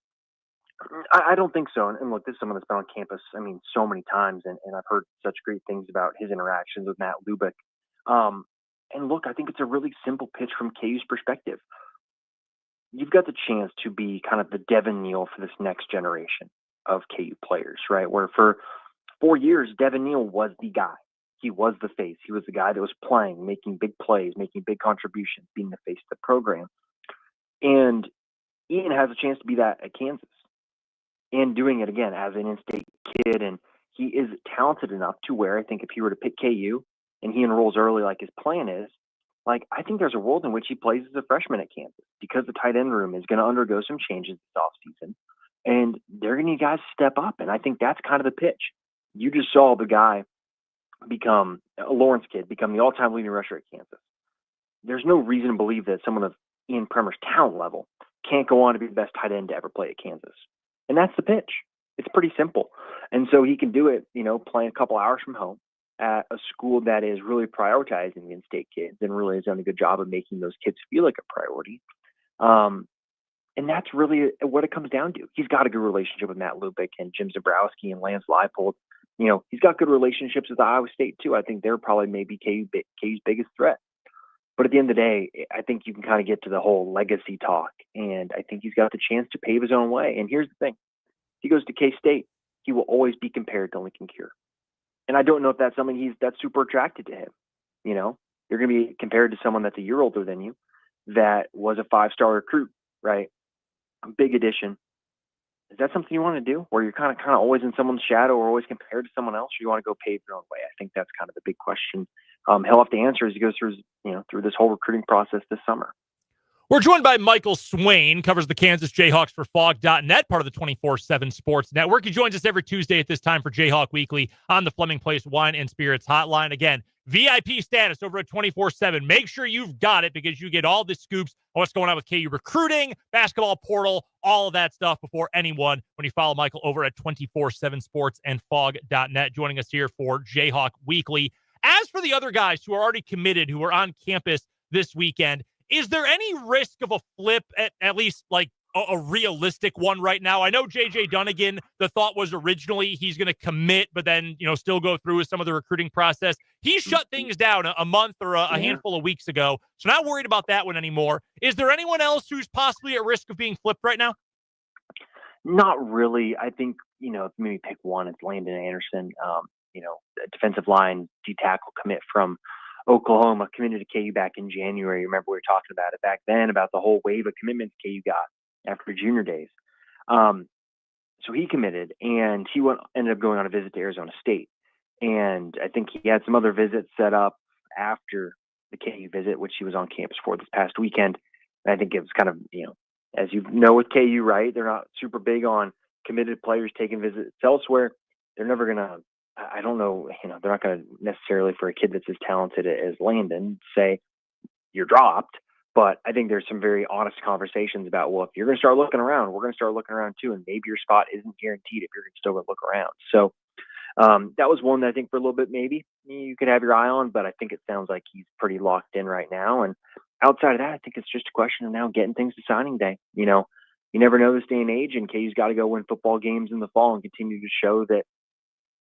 I don't think so. And look, this is someone that's been on campus, so many times. And I've heard such great things about his interactions with Matt Lubick. And look, I think it's a really simple pitch from KU's perspective. You've got the chance to be kind of the Devin Neal for this next generation of KU players, right? Where for 4 years, Devin Neal was the guy. He was the face. He was the guy that was playing, making big plays, making big contributions, being the face of the program. And Ian has a chance to be that at Kansas and doing it again as an in-state kid. And he is talented enough to where I think if he were to pick KU and he enrolls early like his plan is, like, I think there's a world in which he plays as a freshman at Kansas because the tight end room is going to undergo some changes this offseason, and they're going to need guys to step up. And I think that's kind of the pitch. You just saw the guy become a Lawrence kid, become the all-time leading rusher at Kansas. There's no reason to believe that someone of Ian Premer's talent level can't go on to be the best tight end to ever play at Kansas. And that's the pitch. It's pretty simple. And so he can do it, playing a couple hours from home at a school that is really prioritizing the in-state kids and really has done a good job of making those kids feel like a priority. And that's really what it comes down to. He's got a good relationship with Matt Lubick and Jim Zabrowski and Lance Leipold. He's got good relationships with Iowa State too. I think they're probably maybe KU's biggest threat. But at the end of the day, I think you can kind of get to the whole legacy talk, and I think he's got the chance to pave his own way. And here's the thing: he goes to K-State, he will always be compared to Lincoln Cure, and I don't know if that's something that's super attracted to him. You know, you're going to be compared to someone that's a year older than you, that was a 5-star recruit, right? A big addition. Is that something you want to do, where you're kind of always in someone's shadow or always compared to someone else, or you want to go pave your own way? I think that's kind of the big question he'll have to answer as he goes through, through this whole recruiting process this summer. We're joined by Michael Swain, covers the Kansas Jayhawks for Fog.net, part of the 24/7 Sports Network. He joins us every Tuesday at this time for Jayhawk Weekly on the Fleming Place Wine and Spirits Hotline. Again, VIP status over at 24/7. Make sure you've got it, because you get all the scoops on what's going on with KU recruiting, basketball portal, all of that stuff before anyone when you follow Michael over at 24/7 Sports and Fog.net. Joining us here for Jayhawk Weekly. As for the other guys who are already committed, who are on campus this weekend, is there any risk of a flip, at least like a realistic one right now? I know J.J. Dunnigan, the thought was originally he's going to commit, but then, still go through with some of the recruiting process. He shut things down a month or a handful of weeks ago, so not worried about that one anymore. Is there anyone else who's possibly at risk of being flipped right now? Not really. I think, maybe pick one. It's Landon Anderson, defensive line D-tackle commit from Oklahoma, committed to KU back in January. Remember, we were talking about it back then, about the whole wave of commitments KU got after junior days. So he committed, and he ended up going on a visit to Arizona State. And I think he had some other visits set up after the KU visit, which he was on campus for this past weekend. And I think it was kind of, as you know with KU, right, they're not super big on committed players taking visits elsewhere. They're never going to, I don't know, they're not going to necessarily, for a kid that's as talented as Landon, say you're dropped. But I think there's some very honest conversations about, well, if you're going to start looking around, we're going to start looking around too. And maybe your spot isn't guaranteed if you're still going to look around. So that was one that I think for a little bit maybe you could have your eye on, but I think it sounds like he's pretty locked in right now. And outside of that, I think it's just a question of now getting things to signing day. You never know this day and age, and KU's got to go win football games in the fall and continue to show that,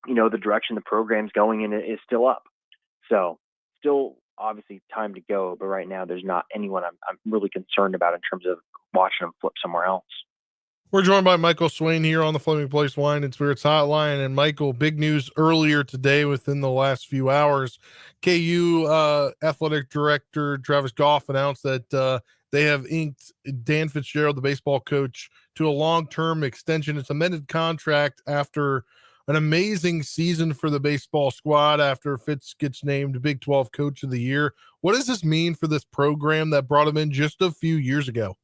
the direction the program's going in is still up. So still obviously time to go, but right now there's not anyone I'm really concerned about in terms of watching them flip somewhere else. We're joined by Michael Swain here on the Fleming Place Wine and Spirits Hotline. And Michael, big news earlier today within the last few hours. KU athletic director Travis Goff announced that they have inked Dan Fitzgerald, the baseball coach, to a long-term extension. It's amended contract after an amazing season for the baseball squad, after Fitz gets named Big 12 Coach of the Year. What does this mean for this program that brought him in just a few years ago?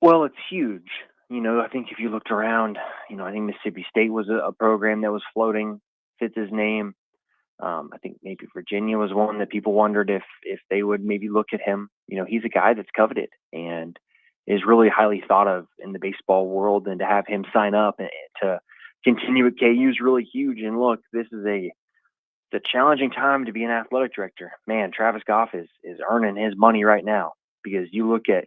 Well, it's huge. I think if you looked around, I think Mississippi State was a program that was floating Fitz's name. I think maybe Virginia was one that people wondered if they would maybe look at him. He's a guy that's coveted and is really highly thought of in the baseball world, and to have him sign up and to continue at KU is really huge. And look, this is a challenging time to be an athletic director. Man, Travis Goff is earning his money right now, because you look at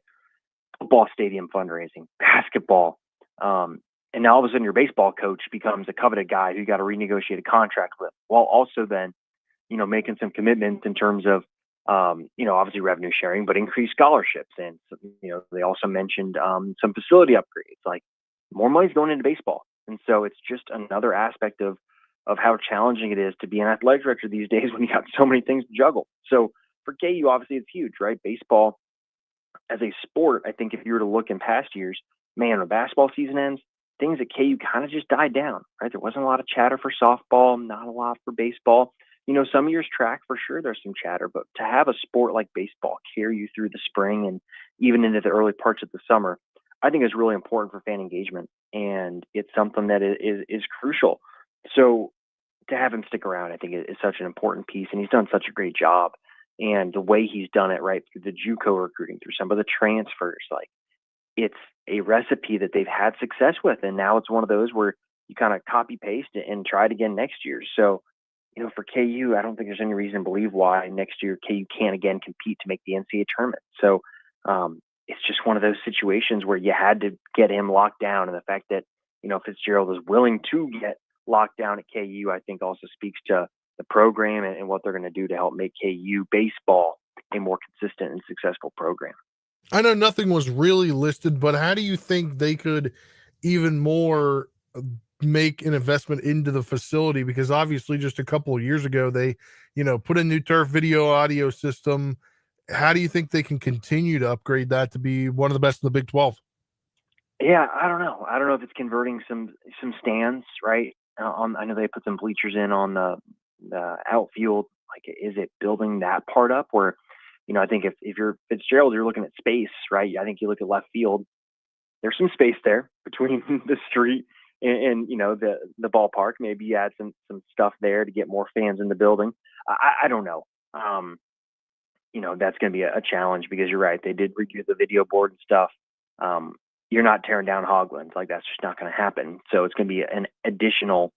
football stadium fundraising, basketball, and now all of a sudden your baseball coach becomes a coveted guy who you got to renegotiate a contract with, while also then, making some commitments in terms of, obviously revenue sharing, but increased scholarships. And, they also mentioned some facility upgrades, like more money's going into baseball. And so it's just another aspect of how challenging it is to be an athletic director these days when you got so many things to juggle. So for KU, obviously it's huge, right? Baseball as a sport, I think if you were to look in past years, man, when basketball season ends, things at KU kind of just died down, right? There wasn't a lot of chatter for softball, not a lot for baseball. Some years track for sure, there's some chatter, but to have a sport like baseball carry you through the spring and even into the early parts of the summer, I think is really important for fan engagement. And it's something that is crucial. So to have him stick around, I think is such an important piece, and he's done such a great job. And the way he's done it, right, through the JUCO recruiting, through some of the transfers, like it's a recipe that they've had success with. And now it's one of those where you kind of copy paste it and try it again next year. So, for KU, I don't think there's any reason to believe why next year KU can't again compete to make the NCAA tournament. So it's just one of those situations where you had to get him locked down. And the fact that, Fitzgerald is willing to get locked down at KU, I think also speaks to the program and what they're going to do to help make KU baseball a more consistent and successful program. I know nothing was really listed, but how do you think they could even more make an investment into the facility? Because obviously just a couple of years ago, they, put a new turf video audio system. How do you think they can continue to upgrade that to be one of the best in the Big 12? Yeah, I don't know. I don't know if it's converting some stands, right? I know they put some bleachers in on the outfield. Like, is it building that part up where, I think if you're Fitzgerald, you're looking at space, right? I think you look at left field. There's some space there between the street and the ballpark. Maybe you add some stuff there to get more fans in the building. I don't know. That's going to be a challenge because you're right. They did redo the video board and stuff. You're not tearing down Hoglands. Like, that's just not going to happen. So it's going to be an additional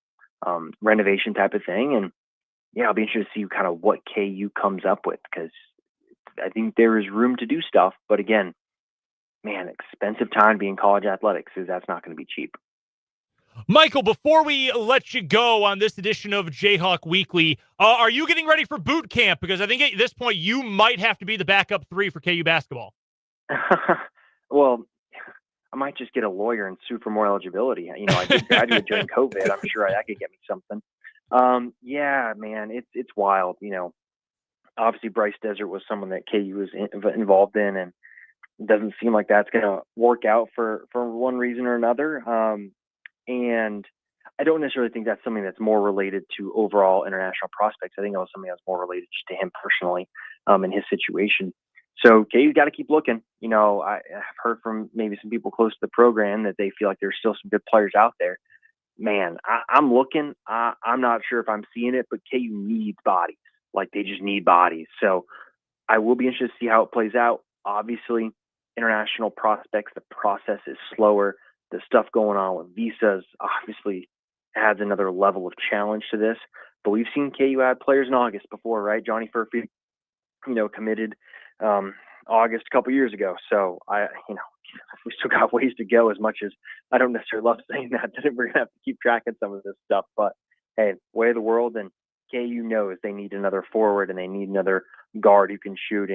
renovation type of thing. And yeah, I'll be interested to see kind of what KU comes up with, because I think there is room to do stuff. But again, man, expensive time being college athletics is that's not going to be cheap. Michael, before we let you go on this edition of Jayhawk Weekly, are you getting ready for boot camp? Because I think at this point you might have to be the backup 3 for KU basketball. Well, I might just get a lawyer and sue for more eligibility. I did graduate during COVID. I'm sure that could get me something. Yeah, man, it's wild. Obviously Bryce Desert was someone that KU was involved in, and it doesn't seem like that's going to work out for one reason or another. And I don't necessarily think that's something that's more related to overall international prospects. I think it was something that's more related just to him personally, in his situation. So KU's got to keep looking. I've heard from maybe some people close to the program that they feel like there's still some good players out there. Man, I'm looking. I'm not sure if I'm seeing it, but KU needs bodies. Like, they just need bodies. So I will be interested to see how it plays out. Obviously, international prospects, the process is slower. The stuff going on with visas obviously adds another level of challenge to this. But we've seen KU add players in August before, right? Johnny Furphy, committed August a couple years ago. So we still got ways to go, as much as I don't necessarily love saying that we're going to have to keep track of some of this stuff. But hey, way of the world, and KU knows they need another forward and they need another guard who can shoot.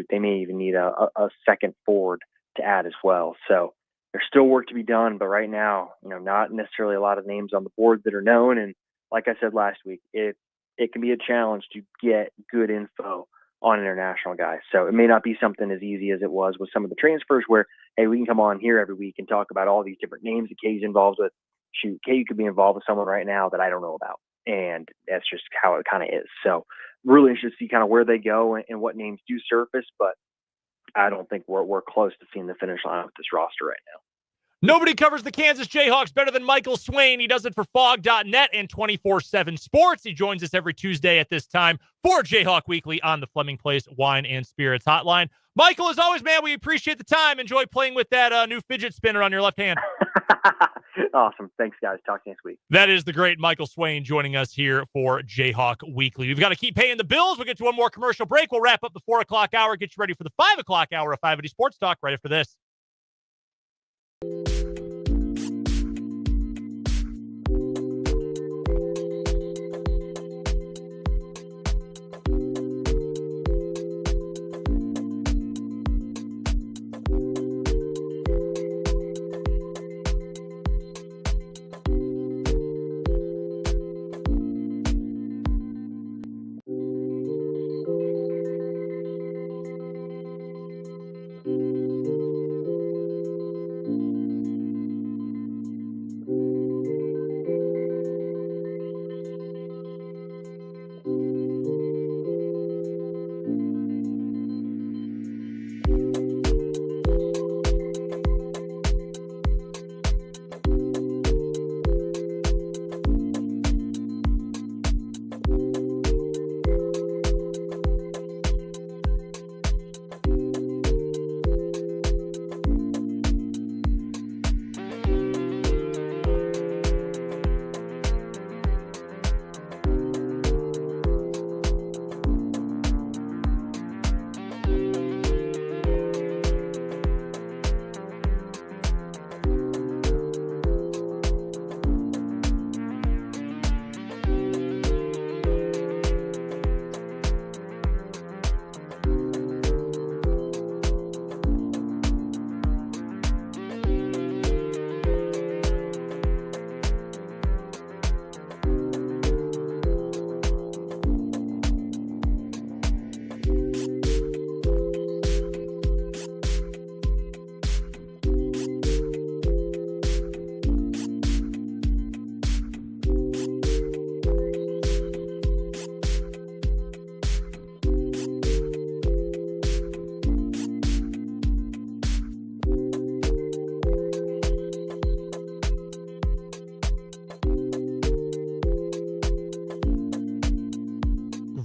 They may even need a second forward to add as well. So there's still work to be done, but right now, not necessarily a lot of names on the board that are known. And like I said last week, it can be a challenge to get good info on international guys. So it may not be something as easy as it was with some of the transfers where, hey, we can come on here every week and talk about all these different names that KU's involved with. Shoot, KU could be involved with someone right now that I don't know about. And that's just how it kind of is. So really interested to see kind of where they go and what names do surface, but I don't think we're close to seeing the finish line with this roster right now. Nobody covers the Kansas Jayhawks better than Michael Swain. He does it for Fog.net and 24/7 Sports. He joins us every Tuesday at this time for Jayhawk Weekly on the Fleming Place Wine and Spirits Hotline. Michael, as always, man, we appreciate the time. Enjoy playing with that new fidget spinner on your left hand. Awesome. Thanks, guys. Talk to you next week. That is the great Michael Swain joining us here for Jayhawk Weekly. We've got to keep paying the bills. We'll get to one more commercial break. We'll wrap up the 4 o'clock hour, get you ready for the 5 o'clock hour of 580 Sports Talk right after this.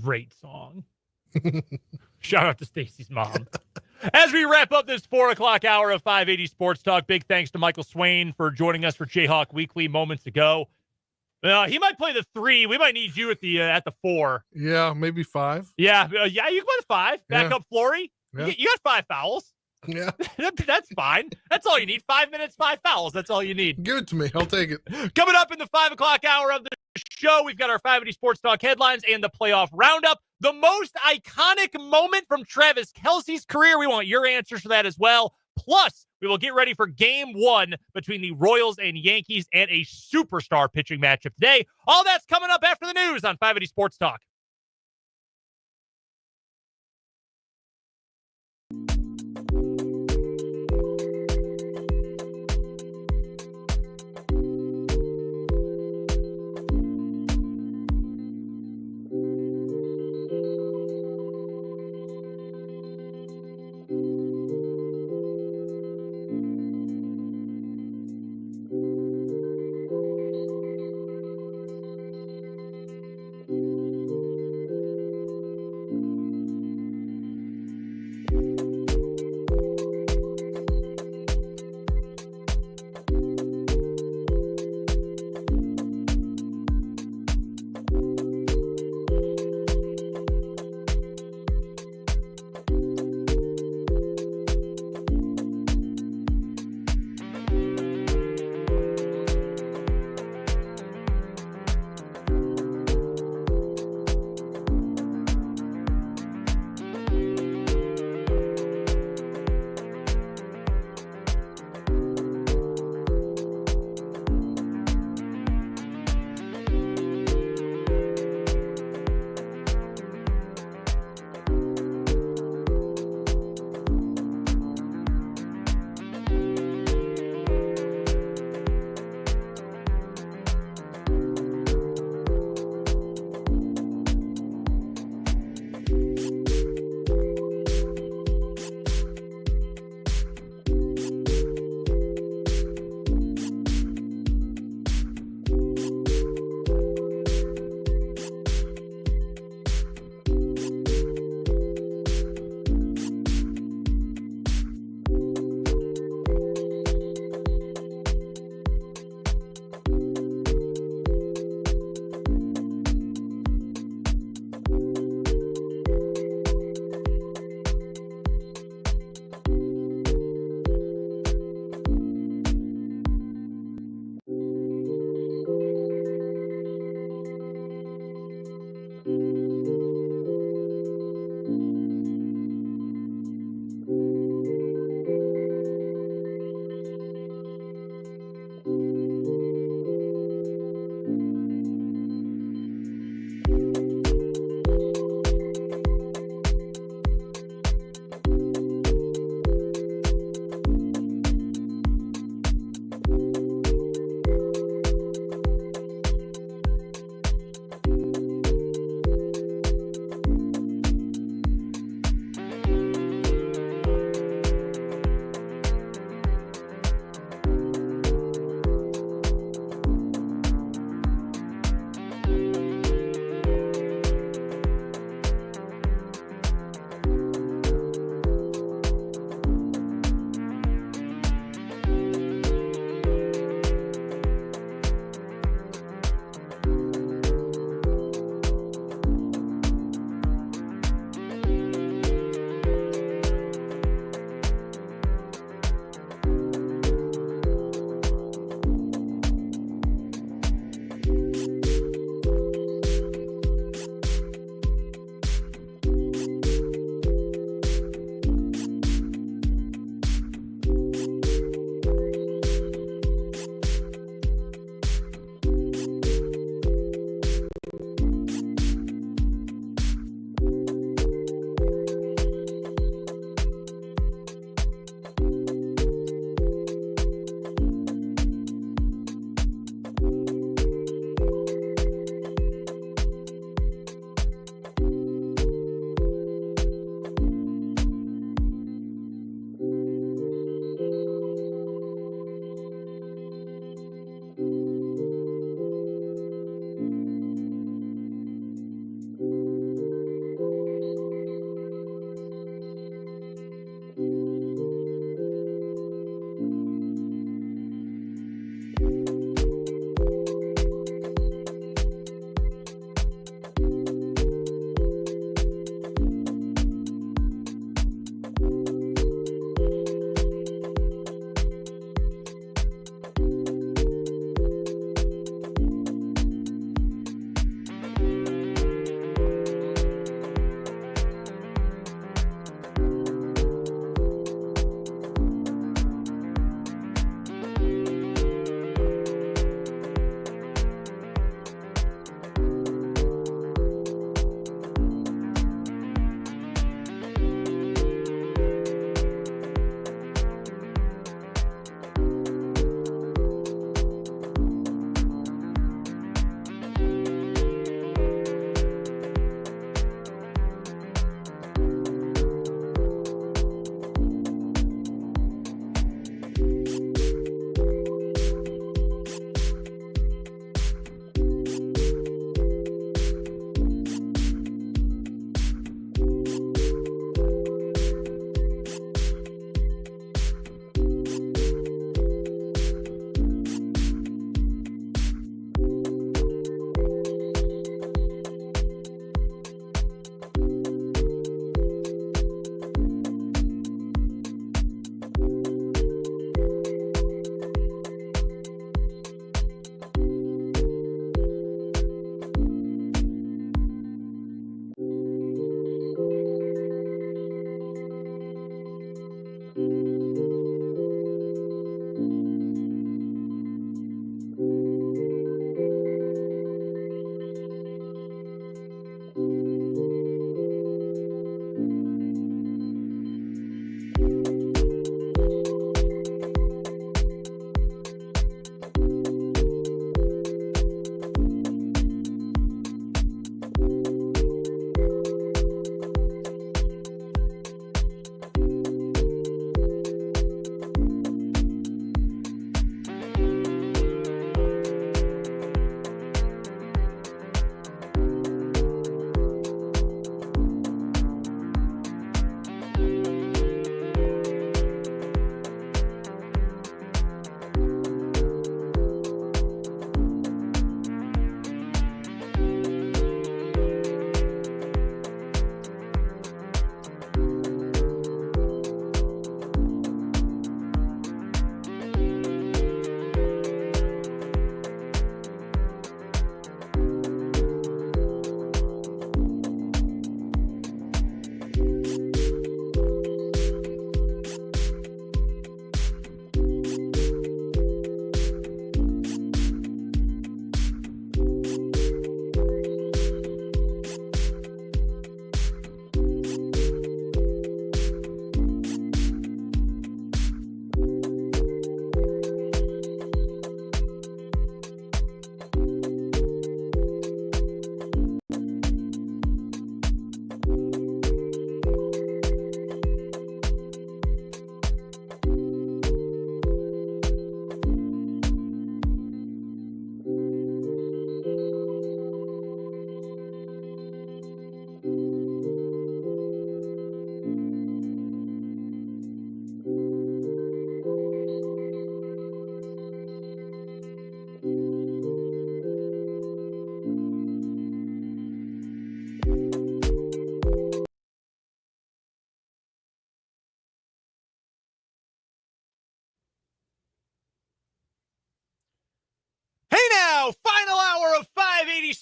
great song. Shout out to Stacy's mom. As we wrap up this 4 o'clock hour of 580 Sports Talk, big thanks to Michael Swain for joining us for Jayhawk Weekly moments ago. He might play the 3. We might need you at the 4. Yeah, maybe 5. Yeah, you can play the 5. Back up Flory. Yeah. You got 5 fouls. Yeah. That's fine. That's all you need. 5 minutes, 5 fouls. That's all you need. Give it to me. I'll take it. Coming up in the 5 o'clock hour of the show, we've got our 580 Sports Talk headlines and the playoff roundup. The most iconic moment from Travis Kelce's career. We want your answers for that as well. Plus, we will get ready for game 1 between the Royals and Yankees and a superstar pitching matchup today. All that's coming up after the news on 580 Sports Talk.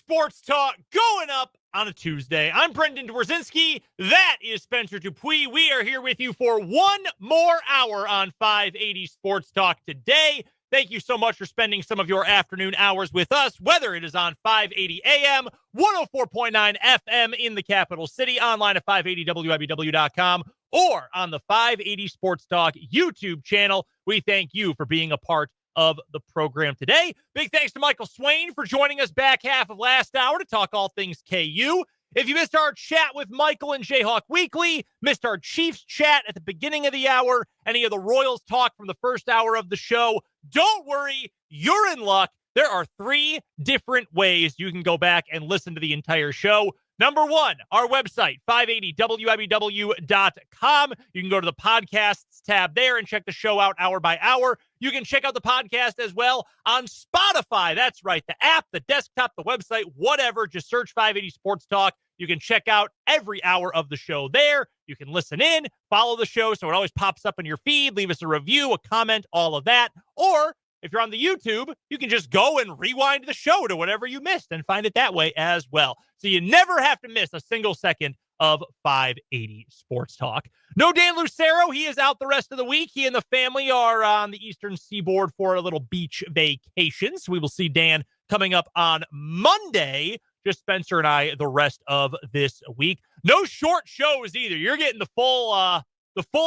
Sports Talk going up on a Tuesday. I'm Brendan Dworzinski. That is Spencer Dupuis. We are here with you for one more hour on 580 Sports Talk today. Thank you so much for spending some of your afternoon hours with us, whether it is on 580 AM, 104.9 FM in the capital city, online at 580wibw.com, or on the 580 Sports Talk YouTube channel. We thank you for being a part of the program today. Big thanks to Michael Swain for joining us back half of last hour to talk all things KU. If you missed our chat with Michael and Jayhawk Weekly, missed our Chiefs chat at the beginning of the hour, any of the Royals talk from the first hour of the show, don't worry, you're in luck. There are 3 different ways you can go back and listen to the entire show. Number 1, our website, 580wibw.com. You can go to the podcasts tab there and check the show out hour by hour. You can check out the podcast as well on Spotify. That's right, the app, the desktop, the website, whatever. Just search 580 Sports Talk. You can check out every hour of the show there. You can listen in, follow the show so it always pops up in your feed. Leave us a review, a comment, all of that. Or if you're on the YouTube, you can just go and rewind the show to whatever you missed and find it that way as well. So you never have to miss a single second of 580 Sports Talk. No Dan Lucero. He is out the rest of the week. He and the family are on the Eastern Seaboard for a little beach vacation. So we will see Dan coming up on Monday. Just Spencer and I the rest of this week. No short shows either. You're getting the full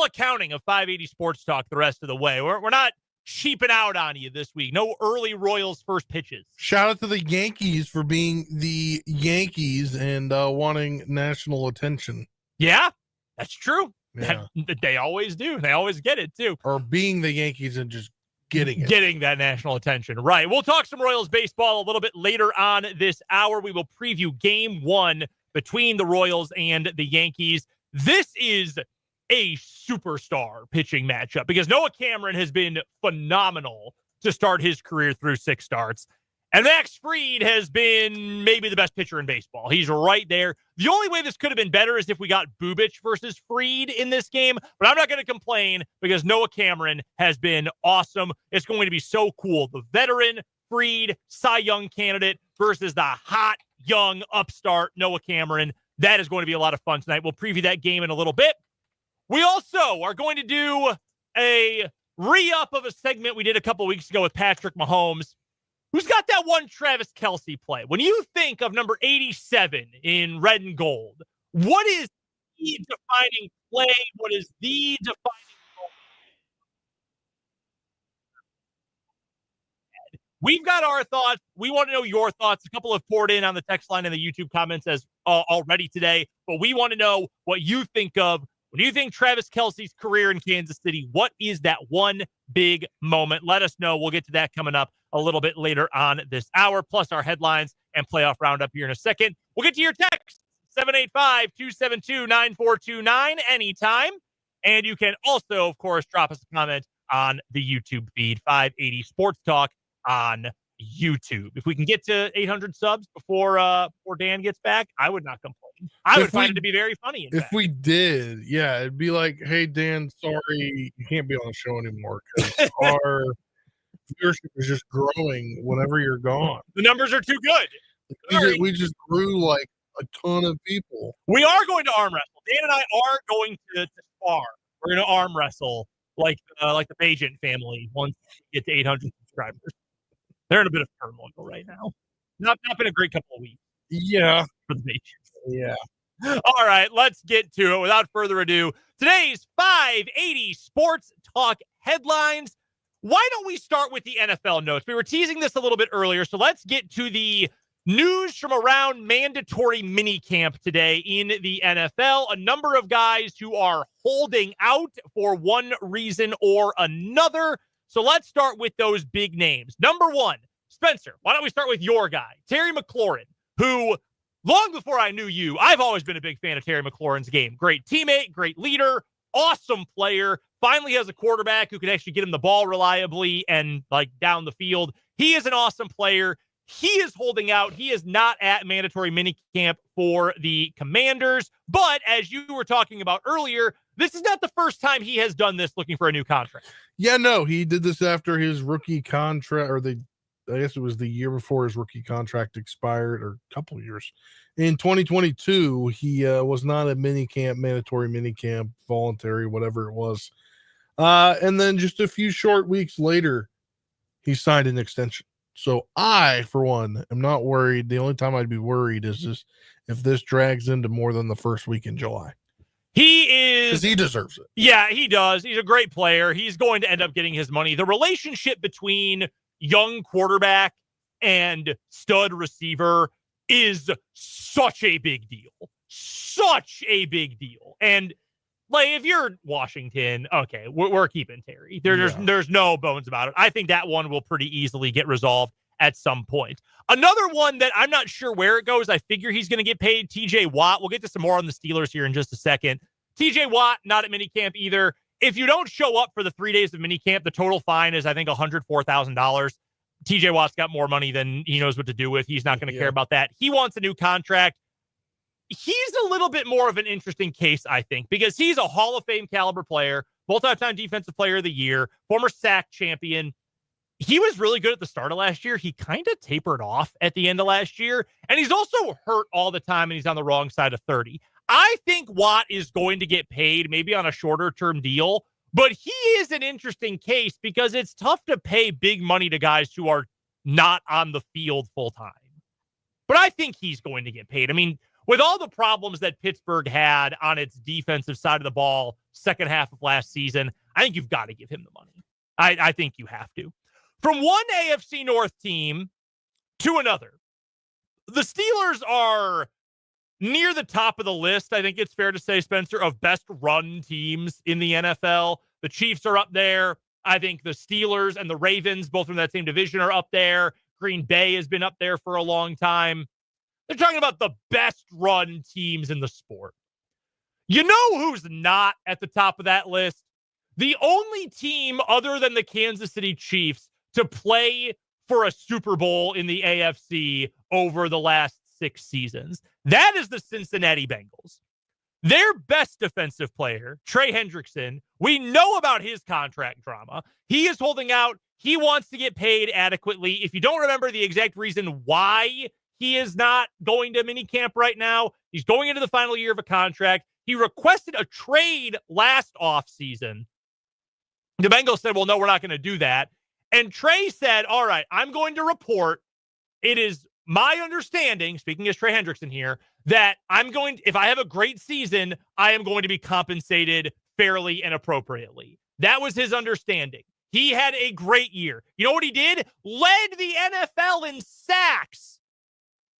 accounting of 580 Sports Talk the rest of the way. We're not cheaping out on you this week. No early Royals first pitches. Shout out to the Yankees for being the Yankees and wanting national attention. Yeah, that's true. Yeah. They always do. They always get it too. Or being the Yankees and just getting it. Getting that national attention. Right. We'll talk some Royals baseball a little bit later on this hour. We will preview game 1 between the Royals and the Yankees. This is a superstar pitching matchup because Noah Cameron has been phenomenal to start his career through 6 starts. And Max Fried has been maybe the best pitcher in baseball. He's right there. The only way this could have been better is if we got Bubich versus Fried in this game, but I'm not going to complain because Noah Cameron has been awesome. It's going to be so cool. The veteran Fried Cy Young candidate versus the hot young upstart Noah Cameron. That is going to be a lot of fun tonight. We'll preview that game in a little bit. We also are going to do a re-up of a segment we did a couple weeks ago with Patrick Mahomes, who's got that one Travis Kelce play. When you think of number 87 in red and gold, what is the defining play? What is the defining moment? We've got our thoughts. We want to know your thoughts. A couple have poured in on the text line and the YouTube comments as already today, but we want to know what you think of. When you think Travis Kelce's career in Kansas City, what is that one big moment? Let us know. We'll get to that coming up a little bit later on this hour, plus our headlines and playoff roundup here in a second. We'll get to your text, 785-272-9429 anytime. And you can also, of course, drop us a comment on the YouTube feed, 580 Sports Talk on YouTube. If we can get to 800 subs before Dan gets back, I would not complain. I would find it to be very funny. If we did, yeah, it'd be like, hey, Dan, sorry, you can't be on the show anymore because our viewership is just growing whenever you're gone. The numbers are too good. We just grew like a ton of people. We are going to arm wrestle. Dan and I are going to spar. We're going to arm wrestle like the Bajent family once we get to 800 subscribers. They're in a bit of turmoil right now. Not been a great couple of weeks. Yeah. For the Bajents. Yeah. All right, let's get to it. Without further ado, today's 580 Sports Talk headlines. Why don't we start with the NFL notes? We were teasing this a little bit earlier, so let's get to the news from around mandatory minicamp today in the NFL. A number of guys who are holding out for one reason or another. So let's start with those big names. Number 1, Spencer, why don't we start with your guy, Terry McLaurin, who long before I knew you, I've always been a big fan of Terry McLaurin's game. Great teammate, great leader, awesome player. Finally has a quarterback who can actually get him the ball reliably and like down the field. He is an awesome player. He is holding out. He is not at mandatory minicamp for the Commanders. But as you were talking about earlier, this is not the first time he has done this looking for a new contract. Yeah, no, he did this after his rookie contract, or they I guess it was the year before his rookie contract expired, or a couple of years. In 2022, he was not a mandatory minicamp, voluntary, whatever it was. And then just a few short weeks later, he signed an extension. So I, for one, am not worried. The only time I'd be worried is if this drags into more than the first week in July. He is. Because he deserves it. Yeah, he does. He's a great player. He's going to end up getting his money. The relationship between young quarterback and stud receiver is such a big deal. Such a big deal. And like, if you're Washington, okay, we're keeping Terry. There's no bones about it. I think that one will pretty easily get resolved at some point. Another one that I'm not sure where it goes, I figure he's going to get paid, TJ Watt. We'll get to some more on the Steelers here in just a second. TJ Watt, not at minicamp either. If you don't show up for the 3 days of minicamp, the total fine is, I think, $104,000. TJ Watt's got more money than he knows what to do with. He's not going to care about that. He wants a new contract. He's a little bit more of an interesting case, I think, because he's a Hall of Fame caliber player, multi-time defensive player of the year, former sack champion. He was really good at the start of last year. He kind of tapered off at the end of last year, and he's also hurt all the time, and he's on the wrong side of 30. I think Watt is going to get paid, maybe on a shorter-term deal, but he is an interesting case because it's tough to pay big money to guys who are not on the field full-time. But I think he's going to get paid. I mean, with all the problems that Pittsburgh had on its defensive side of the ball second half of last season, I think you've got to give him the money. I think you have to. From one AFC North team to another, the Steelers are near the top of the list, I think it's fair to say, Spencer, of best run teams in the NFL. The Chiefs are up there. I think the Steelers and the Ravens, both from that same division, are up there. Green Bay has been up there for a long time. They're talking about the best run teams in the sport. You know who's not at the top of that list? The only team other than the Kansas City Chiefs to play for a Super Bowl in the AFC over the last 6 seasons. That is the Cincinnati Bengals. Their best defensive player, Trey Hendrickson, we know about his contract drama. He is holding out. He wants to get paid adequately. If you don't remember the exact reason why he is not going to minicamp right now, he's going into the final year of a contract. He requested a trade last offseason. The Bengals said, well, no, we're not going to do that. And Trey said, all right, I'm going to report. It is my understanding, speaking as Trey Hendrickson here, that if I have a great season, I am going to be compensated fairly and appropriately. That was his understanding. He had a great year. You know what he did? Led the NFL in sacks.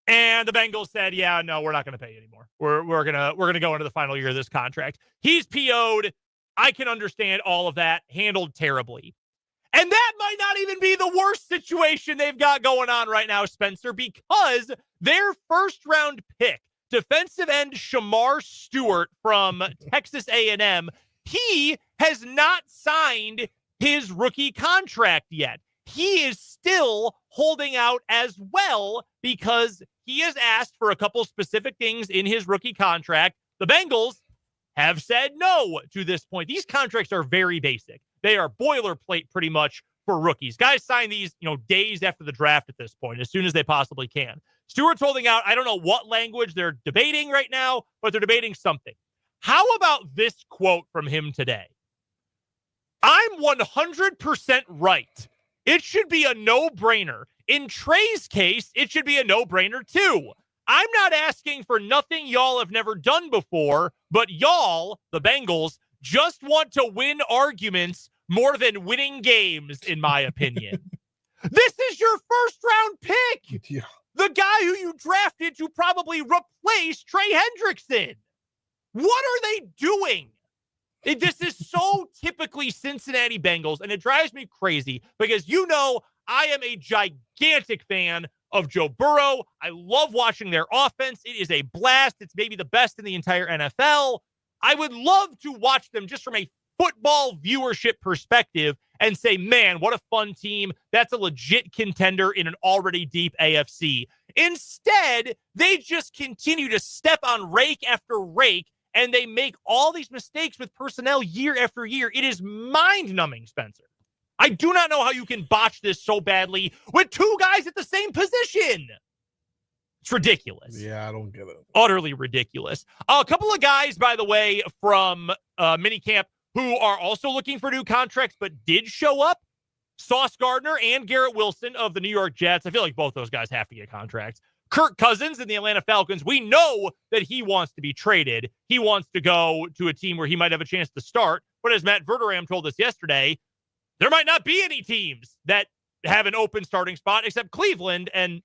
And the Bengals said, yeah, no, we're not going to pay you anymore. We're going to go into the final year of this contract. He's PO'd. I can understand all of that. Handled terribly. And that might not even be the worst situation they've got going on right now, Spencer, because their first-round pick, defensive end Shamar Stewart from Texas A&M, he has not signed his rookie contract yet. He is still holding out as well because he has asked for a couple specific things in his rookie contract. The Bengals have said no to this point. These contracts are very basic. They are boilerplate pretty much for rookies. Guys sign these, days after the draft at this point, as soon as they possibly can. Stewart's holding out. I don't know what language they're debating right now, but they're debating something. How about this quote from him today? I'm 100% right. It should be a no-brainer. In Trey's case, it should be a no-brainer too. I'm not asking for nothing y'all have never done before, but y'all, the Bengals, just want to win arguments more than winning games, in my opinion. This is your first-round pick. Yeah. The guy who you drafted to probably replace Trey Hendrickson. What are they doing? This is so typically Cincinnati Bengals, and it drives me crazy because I am a gigantic fan of Joe Burrow. I love watching their offense. It is a blast. It's maybe the best in the entire NFL. I would love to watch them just from a football viewership perspective and say, man, what a fun team. That's a legit contender in an already deep AFC. Instead, they just continue to step on rake after rake, and they make all these mistakes with personnel year after year. It is mind-numbing, Spencer. I do not know how you can botch this so badly with two guys at the same position. It's ridiculous. Yeah, I don't get it. Utterly ridiculous. A couple of guys, by the way, from minicamp who are also looking for new contracts but did show up. Sauce Gardner and Garrett Wilson of the New York Jets. I feel like both those guys have to get contracts. Kirk Cousins in the Atlanta Falcons. We know that he wants to be traded. He wants to go to a team where he might have a chance to start. But as Matt Quatraro told us yesterday, there might not be any teams that have an open starting spot except Cleveland. And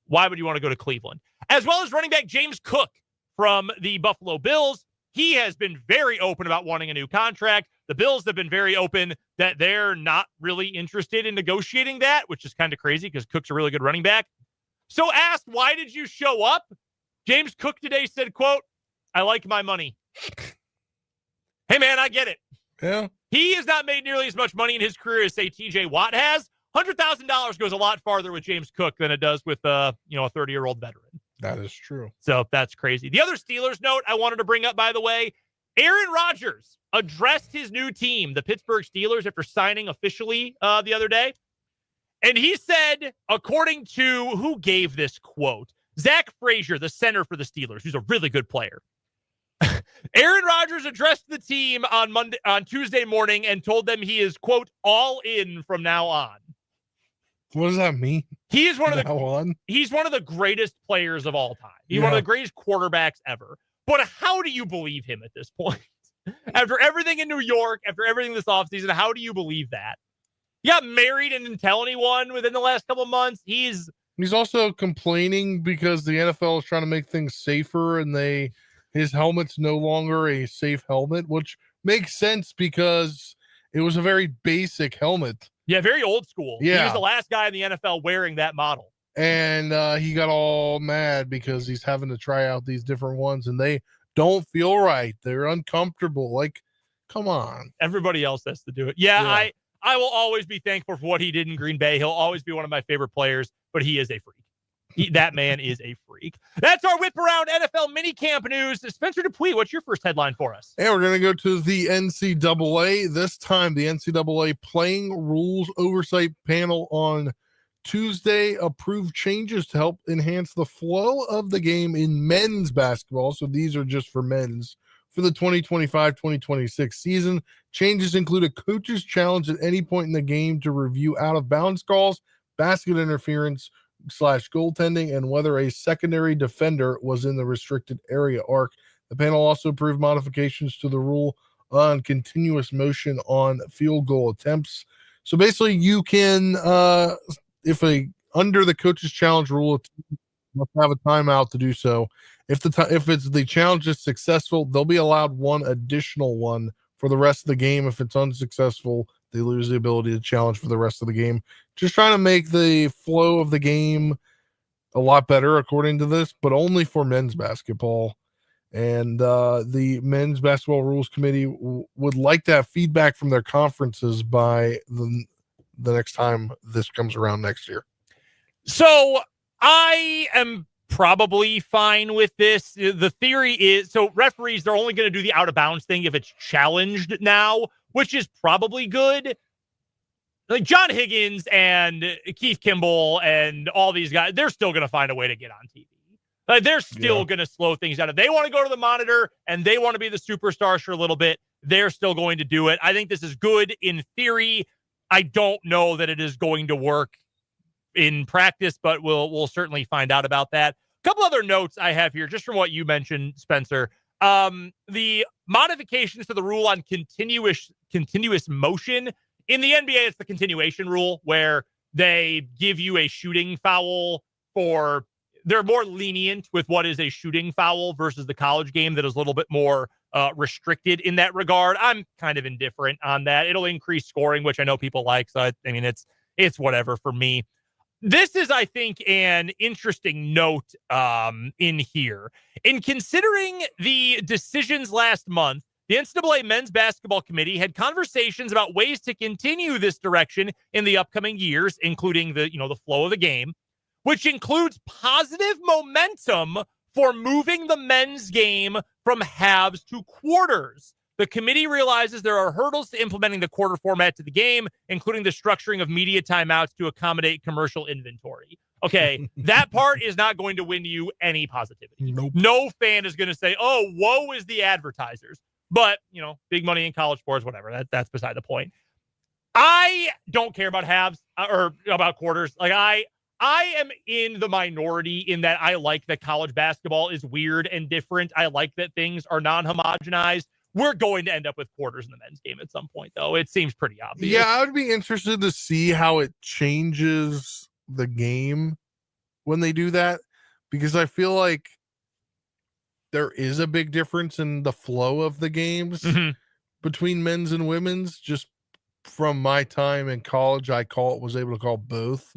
why would you want to go to Cleveland? As well as running back James Cook from the Buffalo Bills. He has been very open about wanting a new contract. The Bills have been very open that they're not really interested in negotiating that, which is kind of crazy because Cook's a really good running back. So asked, why did you show up? James Cook today said, quote, I like my money. Hey, man, I get it. Yeah. He has not made nearly as much money in his career as, say, TJ Watt has. $100,000 goes a lot farther with James Cook than it does with, a 30-year-old veteran. That is true. So that's crazy. The other Steelers note I wanted to bring up, by the way, Aaron Rodgers addressed his new team, the Pittsburgh Steelers, after signing officially the other day. And he said, according to who gave this quote, Zach Frazier, the center for the Steelers, who's a really good player. Aaron Rodgers addressed the team on Tuesday morning and told them he is, quote, all in from now on. What does that mean? He is one of He's one of the greatest players of all time. He's one of the greatest quarterbacks ever. But how do you believe him at this point? After everything in New York, after everything this offseason, how do you believe that? He got married and didn't tell anyone within the last couple of months. He's also complaining because the NFL is trying to make things safer and his helmet's no longer a safe helmet, which makes sense because it was a very basic helmet. Yeah, very old school. Yeah. He was the last guy in the NFL wearing that model. And he got all mad because he's having to try out these different ones and they don't feel right. They're uncomfortable. Like, come on. Everybody else has to do it. Yeah. I will always be thankful for what he did in Green Bay. He'll always be one of my favorite players, but he is a freak. That man is a freak. That's our whip around NFL minicamp news. Spencer Dupuis, what's your first headline for us? And we're going to go to the NCAA. This time, the NCAA Playing Rules Oversight Panel on Tuesday approved changes to help enhance the flow of the game in men's basketball. So these are just for men's. For the 2025-2026 season, changes include a coach's challenge at any point in the game to review out-of-bounds calls, basket interference / goaltending, and whether a secondary defender was in the restricted area arc. The panel also approved modifications to the rule on continuous motion on field goal attempts. So basically, you can, under the coach's challenge rule, must have a timeout to do so. If the challenge is successful, they'll be allowed one additional one for the rest of the game. If it's unsuccessful, they lose the ability to challenge for the rest of the game. Just trying to make the flow of the game a lot better, according to this, but only for men's basketball. And the Men's Basketball Rules Committee would like to have feedback from their conferences by the next time this comes around next year. So I am probably fine with this. The theory is, so referees, they're only going to do the out of bounds thing if it's challenged now, which is probably good. Like John Higgins and Keith Kimball and all these guys, they're still going to find a way to get on TV. Like they're still going to slow things down. If they want to go to the monitor and they want to be the superstars for a little bit, they're still going to do it. I think this is good in theory. I don't know that it is going to work in practice, but we'll certainly find out about that. A couple other notes I have here, just from what you mentioned, Spencer. The modifications to the rule on continuous motion in the NBA, it's the continuation rule where they give you a shooting foul they're more lenient with what is a shooting foul versus the college game that is a little bit more restricted in that regard. I'm kind of indifferent on that. It'll increase scoring, which I know people like. So I mean, it's whatever for me. This is, I think, an interesting note in here. In considering the decisions last month, the NCAA Men's Basketball Committee had conversations about ways to continue this direction in the upcoming years, including the flow of the game, which includes positive momentum for moving the men's game from halves to quarters. The committee realizes there are hurdles to implementing the quarter format to the game, including the structuring of media timeouts to accommodate commercial inventory. Okay, that part is not going to win you any positivity. Nope. No fan is going to say, oh, woe is the advertisers. But, big money in college sports, whatever. That's beside the point. I don't care about halves or about quarters. Like, I am in the minority in that I like that college basketball is weird and different. I like that things are non-homogenized. We're going to end up with quarters in the men's game at some point, though. It seems pretty obvious. Yeah, I would be interested to see how it changes the game when they do that, because I feel like there is a big difference in the flow of the games between men's and women's. Just from my time in college, was able to call both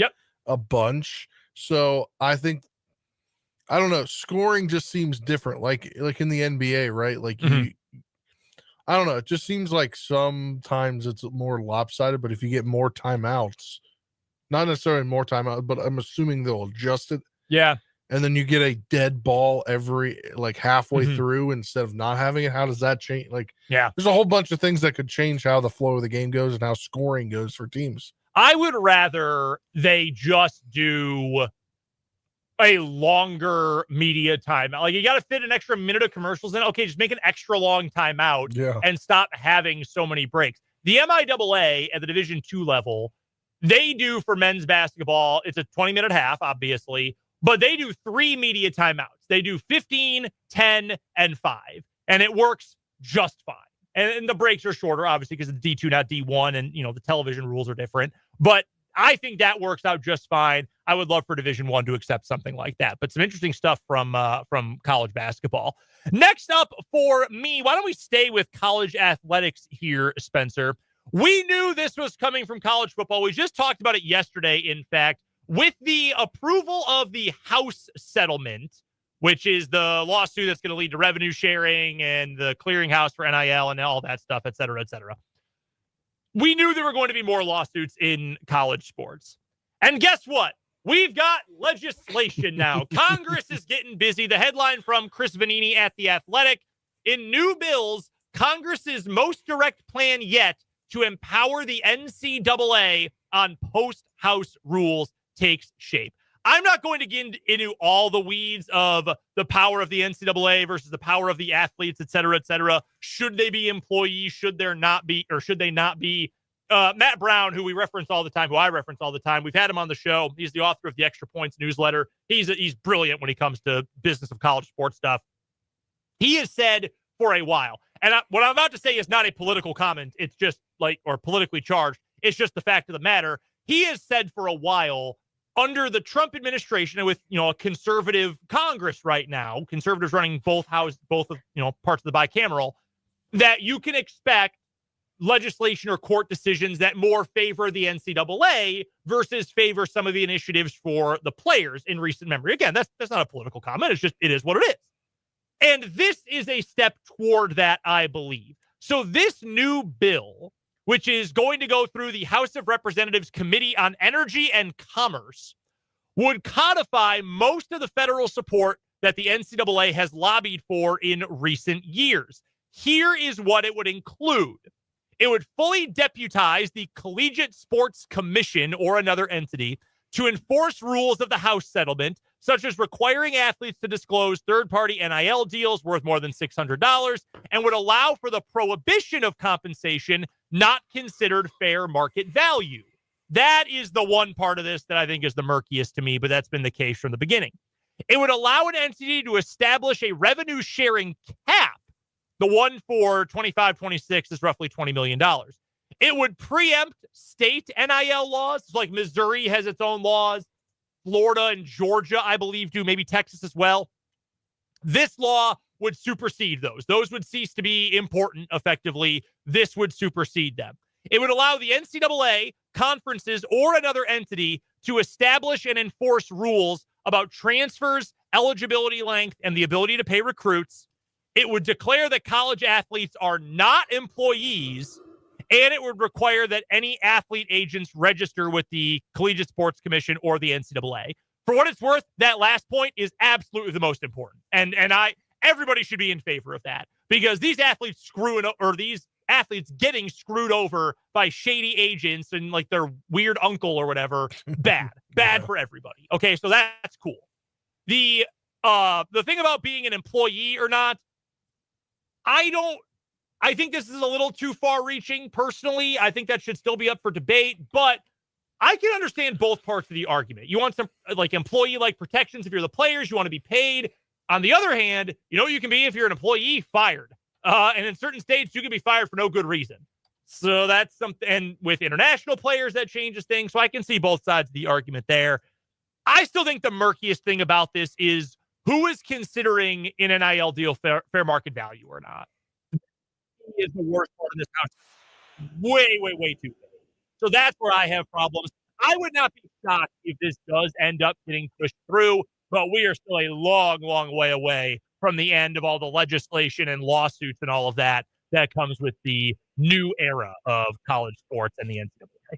a bunch. So I think, I don't know, scoring just seems different. Like in the NBA, right? Like I don't know. It just seems like sometimes it's more lopsided, but if you get more timeouts, not necessarily more timeouts, but I'm assuming they'll adjust it. Yeah. And then you get a dead ball every halfway through instead of not having it. How does that change? There's a whole bunch of things that could change how the flow of the game goes and how scoring goes for teams. I would rather they just do a longer media timeout. Like, you got to fit an extra minute of commercials in. Okay, just make an extra long timeout and stop having so many breaks. The MIAA at the Division II level, they do for men's basketball, it's a 20-minute half, obviously, but they do 3 media timeouts. They do 15, 10, and 5, and it works just fine. And the breaks are shorter, obviously, because it's D2, not D1, and, the television rules are different. But I think that works out just fine. I would love for Division I to accept something like that. But some interesting stuff from college basketball. Next up for me, why don't we stay with college athletics here, Spencer? We knew this was coming from college football. We just talked about it yesterday, in fact, with the approval of the House settlement, which is the lawsuit that's going to lead to revenue sharing and the clearinghouse for NIL and all that stuff, et cetera, et cetera. We knew there were going to be more lawsuits in college sports. And guess what? We've got legislation now. Congress is getting busy. The headline from Chris Vanini at The Athletic: in new bills, Congress's most direct plan yet to empower the NCAA on post-House rules takes shape. I'm not going to get into all the weeds of the power of the NCAA versus the power of the athletes, et cetera, et cetera. Should they be employees? Should there not be, or should they not be? Matt Brown, who I reference all the time, we've had him on the show. He's the author of the Extra Points newsletter. He's brilliant when it comes to business of college sports stuff. He has said for a while, and what I'm about to say is not a political comment. It's just or politically charged. It's just the fact of the matter. He has said for a while, under the Trump administration and with, a conservative Congress right now, conservatives running both parts of the bicameral, that you can expect legislation or court decisions that more favor the NCAA versus favor some of the initiatives for the players in recent memory. Again, that's not a political comment. It's just, it is what it is. And this is a step toward that, I believe. So this new bill, which is going to go through the House of Representatives Committee on Energy and Commerce, would codify most of the federal support that the NCAA has lobbied for in recent years. Here is what it would include. It would fully deputize the Collegiate Sports Commission or another entity to enforce rules of the House settlement, such as requiring athletes to disclose third-party NIL deals worth more than $600, and would allow for the prohibition of compensation not considered fair market value. That is the one part of this that I think is the murkiest to me, but that's been the case from the beginning. It would allow an entity to establish a revenue-sharing cap. The one for 25-26 is roughly $20 million. It would preempt state NIL laws, like Missouri has its own laws. Florida and Georgia, I believe, do, maybe Texas as well. This law would supersede those. Those would cease to be important effectively. This would supersede them. It would allow the NCAA, conferences, or another entity to establish and enforce rules about transfers, eligibility length, and the ability to pay recruits. It would declare that college athletes are not employees, and it would require that any athlete agents register with the Collegiate Sports Commission or the NCAA. For what it's worth, that last point is absolutely the most important. And everybody should be in favor of that because these athletes getting screwed over by shady agents and like their weird uncle or whatever, bad for everybody. Okay, so that's cool. The thing about being an employee or not, I think this is a little too far reaching personally. I think that should still be up for debate, but I can understand both parts of the argument. You want some like employee-like protections if you're the players, you want to be paid. On the other hand, you know what you can be if you're an employee? Fired. And in certain states, you can be fired for no good reason. So that's something. And with international players, that changes things. So I can see both sides of the argument there. I still think the murkiest thing about this is who is considering an NIL deal fair market value or not. Is the worst part of this house. Way too big. So that's where I have problems. I would not be shocked if this does end up getting pushed through, but we are still a long way away from the end of all the legislation and lawsuits and all of that comes with the new era of college sports and the NCAA.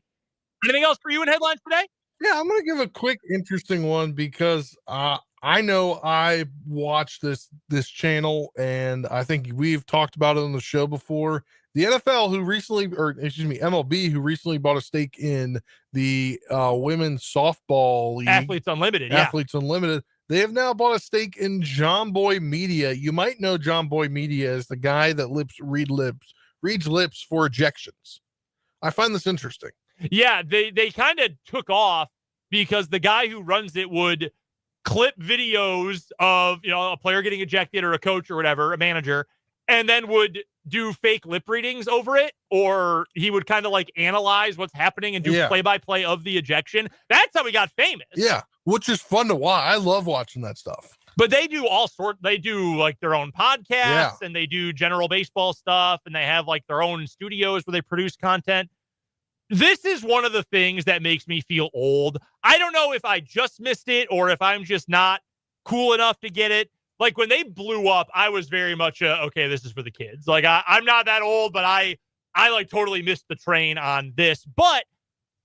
Anything else for you in headlines today? Yeah, I'm going to give a quick, interesting one because I know I watch this channel, and I think we've talked about it on the show before. The NFL, MLB, who recently bought a stake in the women's softball league, Athletes Unlimited. They have now bought a stake in John Boy Media. You might know John Boy Media as the guy that reads lips for ejections. I find this interesting. Yeah, they kind of took off because the guy who runs it would clip videos of, a player getting ejected or a coach or whatever, a manager, and then would do fake lip readings over it, or he would kind of like analyze what's happening and do play-by-play of the ejection. That's how he got famous. Yeah, which is fun to watch. I love watching that stuff. But they do they do like their own podcasts and they do general baseball stuff, and they have like their own studios where they produce content. This is one of the things that makes me feel old. I don't know if I just missed it or if I'm just not cool enough to get it. Like when they blew up, I was very much okay, this is for the kids. Like I'm not that old, but I like totally missed the train on this. But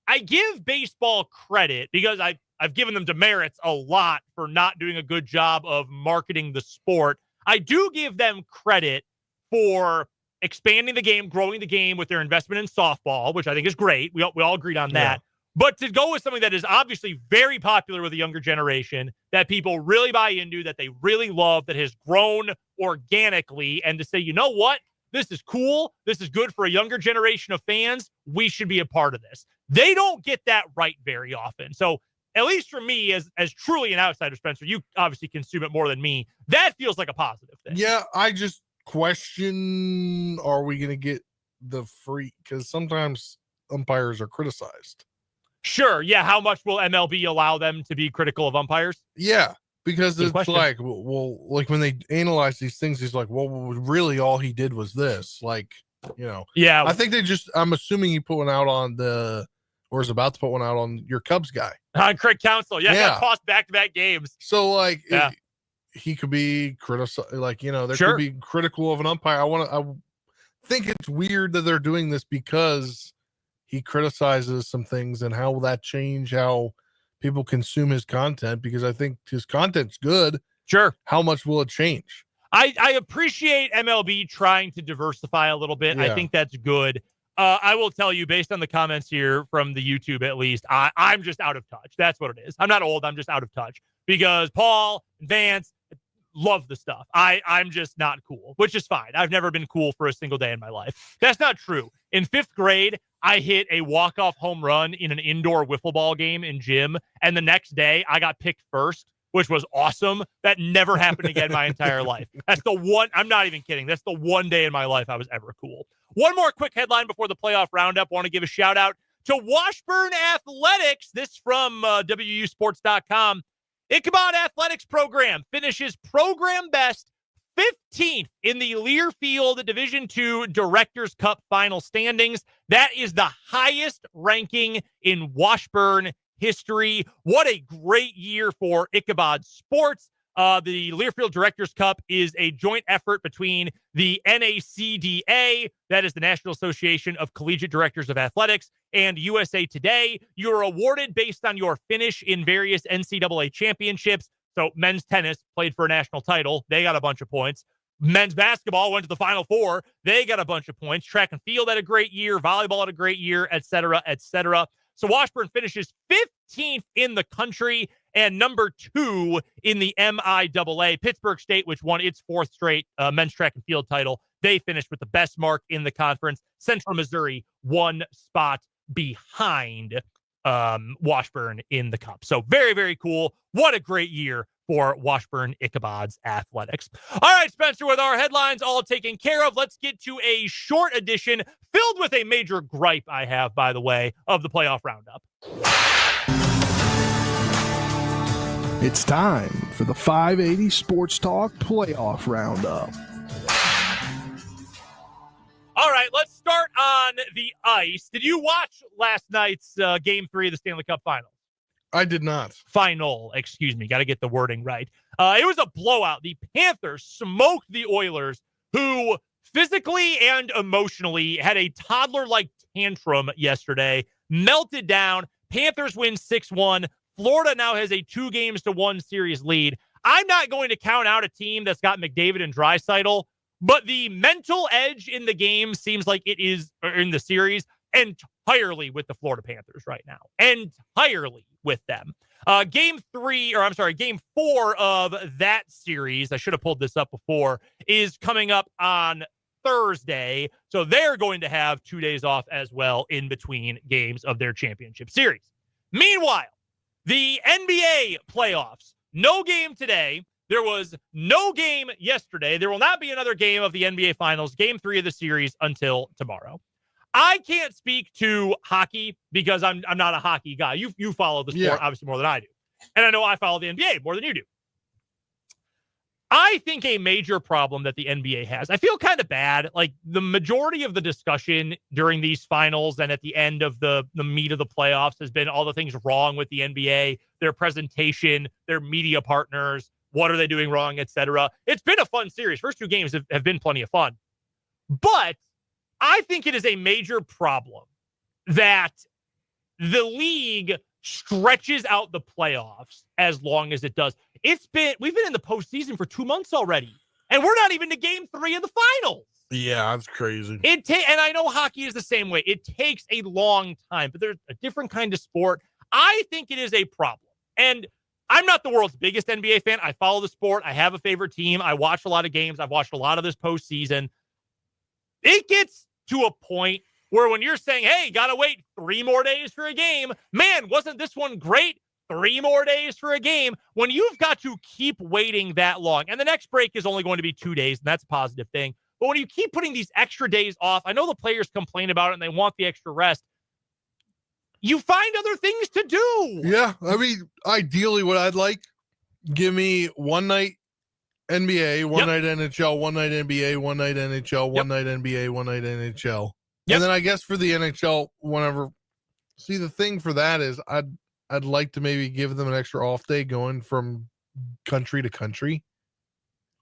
I give baseball credit because I've given them demerits a lot for not doing a good job of marketing the sport. I do give them credit for expanding the game, growing the game with their investment in softball, which I think is great. We all agreed on that. Yeah. But to go with something that is obviously very popular with the younger generation, that people really buy into, that they really love, that has grown organically, and to say, you know what? This is cool. This is good for a younger generation of fans. We should be a part of this. They don't get that right very often. So at least for me, as truly an outsider, Spencer, you obviously consume it more than me. That feels like a positive thing. Yeah, I just question, are we going to get the free? Because sometimes umpires are criticized. Sure. Yeah. How much will MLB allow them to be critical of umpires? Yeah. Because good it's question. Like, well, like when they analyze these things, he's like, well, really all he did was this. Like, Yeah. I think I'm assuming he put one out on or is about to put one out on your Cubs guy. On Craig Counsell. Yeah. Got tossed back-to-back games. So, like, he could be criticized. Like, there could be critical of an umpire. I think it's weird that they're doing this because he criticizes some things, and how will that change how people consume his content? Because I think his content's good. Sure. How much will it change? I appreciate MLB trying to diversify a little bit. Yeah. I think that's good. I will tell you, based on the comments here from the YouTube, at least, I'm just out of touch. That's what it is. I'm not old. I'm just out of touch because Paul and Vance love the stuff. I'm just not cool, which is fine. I've never been cool for a single day in my life. That's not true. In 5th grade, I hit a walk-off home run in an indoor wiffle ball game in gym, and the next day I got picked first, which was awesome. That never happened again my entire life. That's the one, I'm not even kidding. That's the one day in my life I was ever cool. One more quick headline before the playoff roundup. Want to give a shout out to Washburn Athletics. This from WUSports.com. Ichabod Athletics program finishes program best 15th in the Learfield Division II Directors Cup final standings. That is the highest ranking in Washburn history. What a great year for Ichabod sports. The Learfield Directors Cup is a joint effort between the NACDA, that is the National Association of Collegiate Directors of Athletics, and USA Today. You're awarded based on your finish in various NCAA championships, So men's tennis played for a national title. They got a bunch of points. Men's basketball went to the Final Four. They got a bunch of points. Track and field had a great year. Volleyball had a great year, et cetera, et cetera. So Washburn finishes 15th in the country and number 2 in the MIAA. Pittsburgh State, which won its 4th straight men's track and field title, they finished with the best mark in the conference. Central Missouri, 1 spot behind Washburn in the Cup. So very, very cool. What a great year for Washburn Ichabod's athletics. All right, Spencer, with our headlines all taken care of, let's get to a short edition filled with a major gripe I have, by the way, of the playoff roundup. It's time for the 580 Sports Talk Playoff Roundup. All right, let's start on the ice. Did you watch last night's Game 3 of the Stanley Cup Finals? I did not. Final, excuse me. Got to get the wording right. It was a blowout. The Panthers smoked the Oilers, who physically and emotionally had a toddler-like tantrum yesterday, melted down. Panthers win 6-1. Florida now has a 2-1 series lead. I'm not going to count out a team that's got McDavid and Draisaitl, but the mental edge in the game seems like it is, or in the series, entirely with the Florida Panthers right now. Entirely with them. Game 4 of that series, I should have pulled this up before, is coming up on Thursday. So they're going to have 2 days off as well in between games of their championship series. Meanwhile, the NBA playoffs, no game today. There was no game yesterday. There will not be another game of the NBA Finals, Game 3 of the series, until tomorrow. I can't speak to hockey because I'm not a hockey guy. You follow the sport obviously more than I do. And I know I follow the NBA more than you do. I think a major problem that the NBA has, I feel kind of bad. Like the majority of the discussion during these finals and at the end of the meat of the playoffs has been all the things wrong with the NBA, their presentation, their media partners, what are they doing wrong, etc. It's been a fun series. First 2 games have been plenty of fun. But I think it is a major problem that the league stretches out the playoffs as long as it does. We've been in the postseason for 2 months already, and we're not even to Game 3 of the finals. Yeah, that's crazy. And I know hockey is the same way. It takes a long time, but there's a different kind of sport. I think it is a problem. And I'm not the world's biggest NBA fan. I follow the sport. I have a favorite team. I watch a lot of games. I've watched a lot of this postseason. It gets to a point where when you're saying, hey, got to wait 3 more days for a game, man, wasn't this one great? 3 more days for a game. When you've got to keep waiting that long, and the next break is only going to be 2 days, and that's a positive thing. But when you keep putting these extra days off, I know the players complain about it and they want the extra rest. You find other things to do. Yeah, I mean, ideally what I'd like, give me one night NBA, one night NHL, one night NBA, one night NHL, one night NBA, one night NHL. And then I guess for the NHL, whenever, see, the thing for that is I'd like to maybe give them an extra off day going from country to country.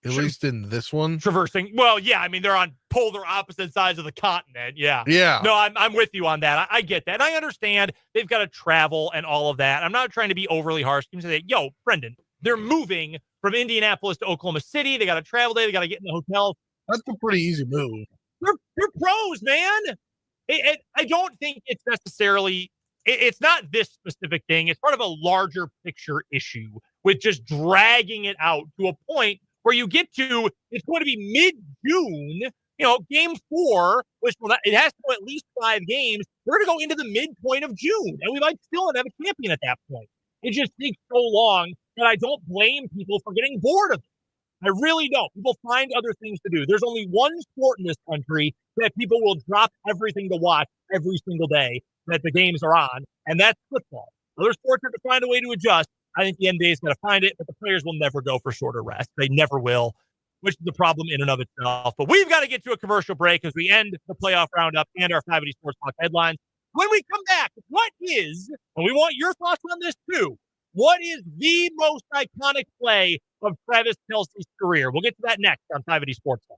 At least in this one. Traversing. Well, yeah, I mean, they're on polar opposite sides of the continent. Yeah. Yeah. No, I'm with you on that. I get that. And I understand they've got to travel and all of that. I'm not trying to be overly harsh. You can say, yo, Brendan, they're moving from Indianapolis to Oklahoma City. They got to travel there. They got to get in the hotel. That's a pretty easy move. They're pros, man. I don't think it's necessarily, it's not this specific thing. It's part of a larger picture issue with just dragging it out to a point where you get to, it's going to be mid-June, Game 4, which it has to go at least 5 games. We're going to go into the midpoint of June, and we might still not have a champion at that point. It just takes so long that I don't blame people for getting bored of it. I really don't. People find other things to do. There's only one sport in this country that people will drop everything to watch every single day that the games are on, and that's football. Other sports have to find a way to adjust. I think the NBA is going to find it, but the players will never go for shorter rest. They never will, which is the problem in and of itself. But we've got to get to a commercial break as we end the playoff roundup and our 580 Sports Talk headlines. When we come back, and we want your thoughts on this too, what is the most iconic play of Travis Kelce's career? We'll get to that next on 580 Sports Talk.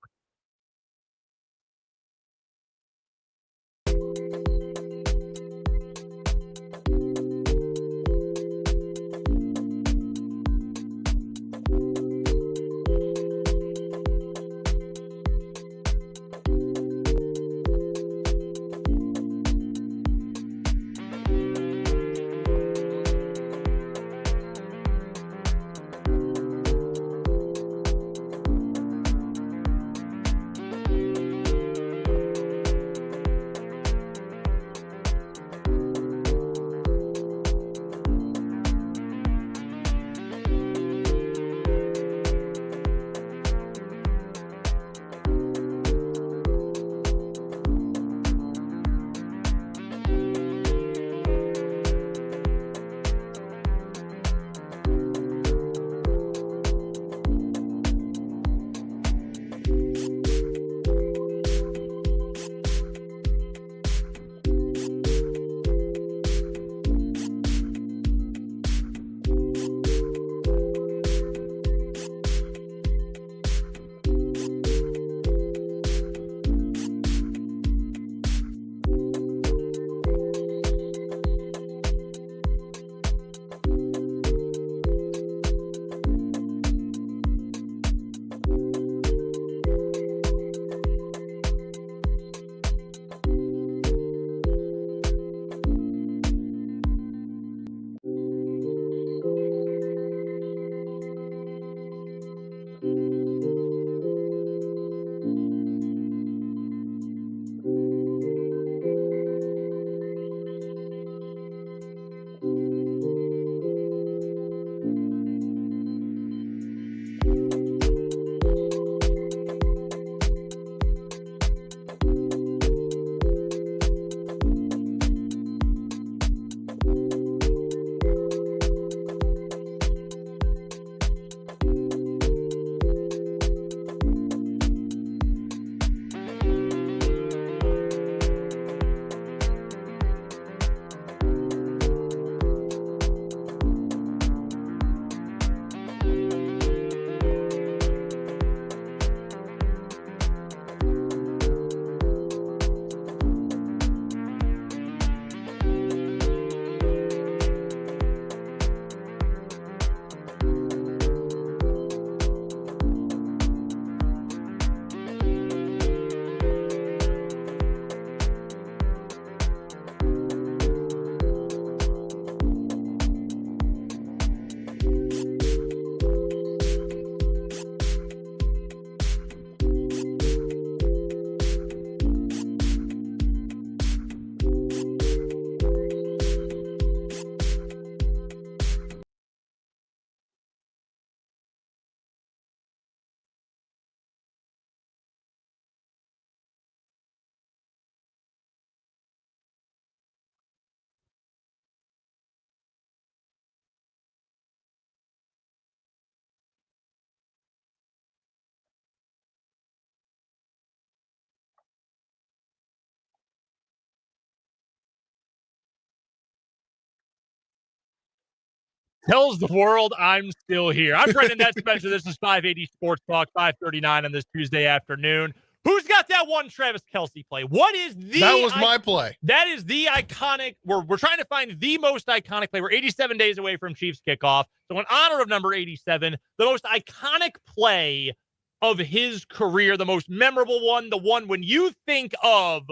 Tells the world I'm still here. I'm Brendan. That's Spencer. This is 580 Sports Talk, 539 on this Tuesday afternoon. Who's got that one Travis Kelce play? What is the... That was my play. That is the iconic... We're trying to find the most iconic play. We're 87 days away from Chiefs kickoff. So in honor of number 87, the most iconic play of his career, the most memorable one, the one when you think of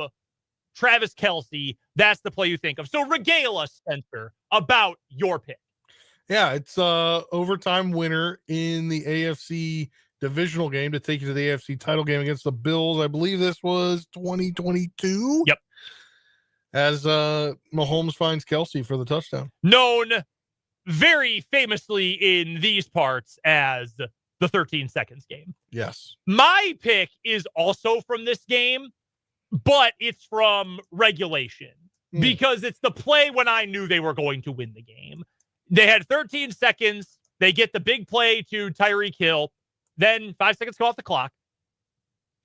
Travis Kelce, that's the play you think of. So regale us, Spencer, about your pick. Yeah, it's overtime winner in the AFC divisional game to take you to the AFC title game against the Bills. I believe this was 2022. Yep. As Mahomes finds Kelce for the touchdown. Known very famously in these parts as the 13 seconds game. Yes. My pick is also from this game, but it's from regulation because it's the play when I knew they were going to win the game. They had 13 seconds. They get the big play to Tyreek Hill. Then 5 seconds go off the clock.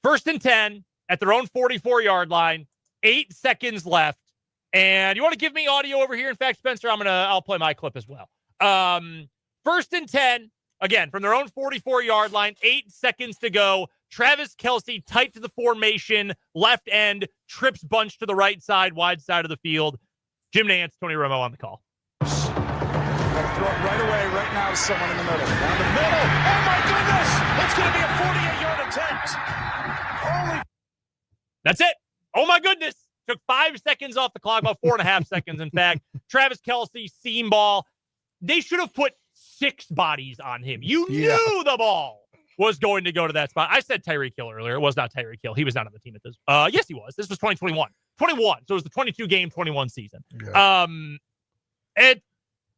1st and 10 at their own 44-yard line. 8 seconds left. And you want to give me audio over here? In fact, Spencer, I'll play my clip as well. 1st and 10, again, from their own 44-yard line. 8 seconds to go. Travis Kelce tight to the formation. Left end. Trips bunch to the right side, wide side of the field. Jim Nantz, Tony Romo on the call. Throw it right away. Right now, someone in the middle. Down the middle. Oh, my goodness. It's going to be a 48-yard attempt. Holy. That's it. Oh, my goodness. Took 5 seconds off the clock, about 4.5 seconds, in fact. Travis Kelce, seam ball. They should have put 6 bodies on him. You knew the ball was going to go to that spot. I said Tyreek Hill earlier. It was not Tyreek Hill. He was not on the team at this. Yes, he was. This was 2021. 21. So it was the 22-game, 21 season. Yeah. And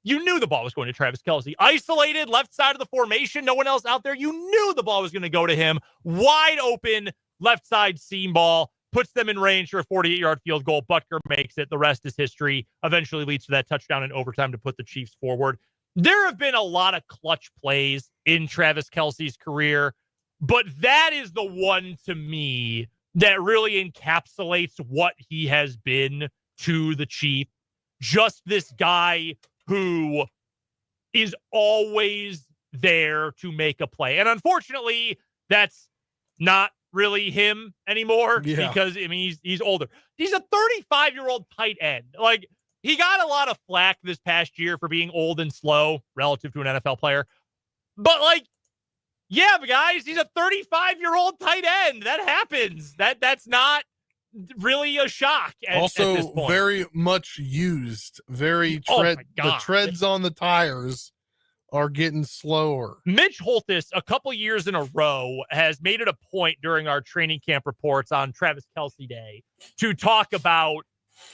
you knew the ball was going to Travis Kelce. Isolated, left side of the formation, no one else out there. You knew the ball was going to go to him. Wide open, left side seam ball. Puts them in range for a 48-yard field goal. Butker makes it. The rest is history. Eventually leads to that touchdown in overtime to put the Chiefs forward. There have been a lot of clutch plays in Travis Kelce's career, but that is the one to me that really encapsulates what he has been to the Chiefs. Just this guy who is always there to make a play. And unfortunately, that's not really him anymore because, I mean, he's older. He's a 35-year-old tight end. Like, he got a lot of flack this past year for being old and slow relative to an NFL player. But, like, yeah, guys, he's a 35-year-old tight end. That happens. That's not really a shock at this point. Very much used. The treads on the tires are getting slower. Mitch Holthus, a couple years in a row, has made it a point during our training camp reports on Travis Kelce Day to talk about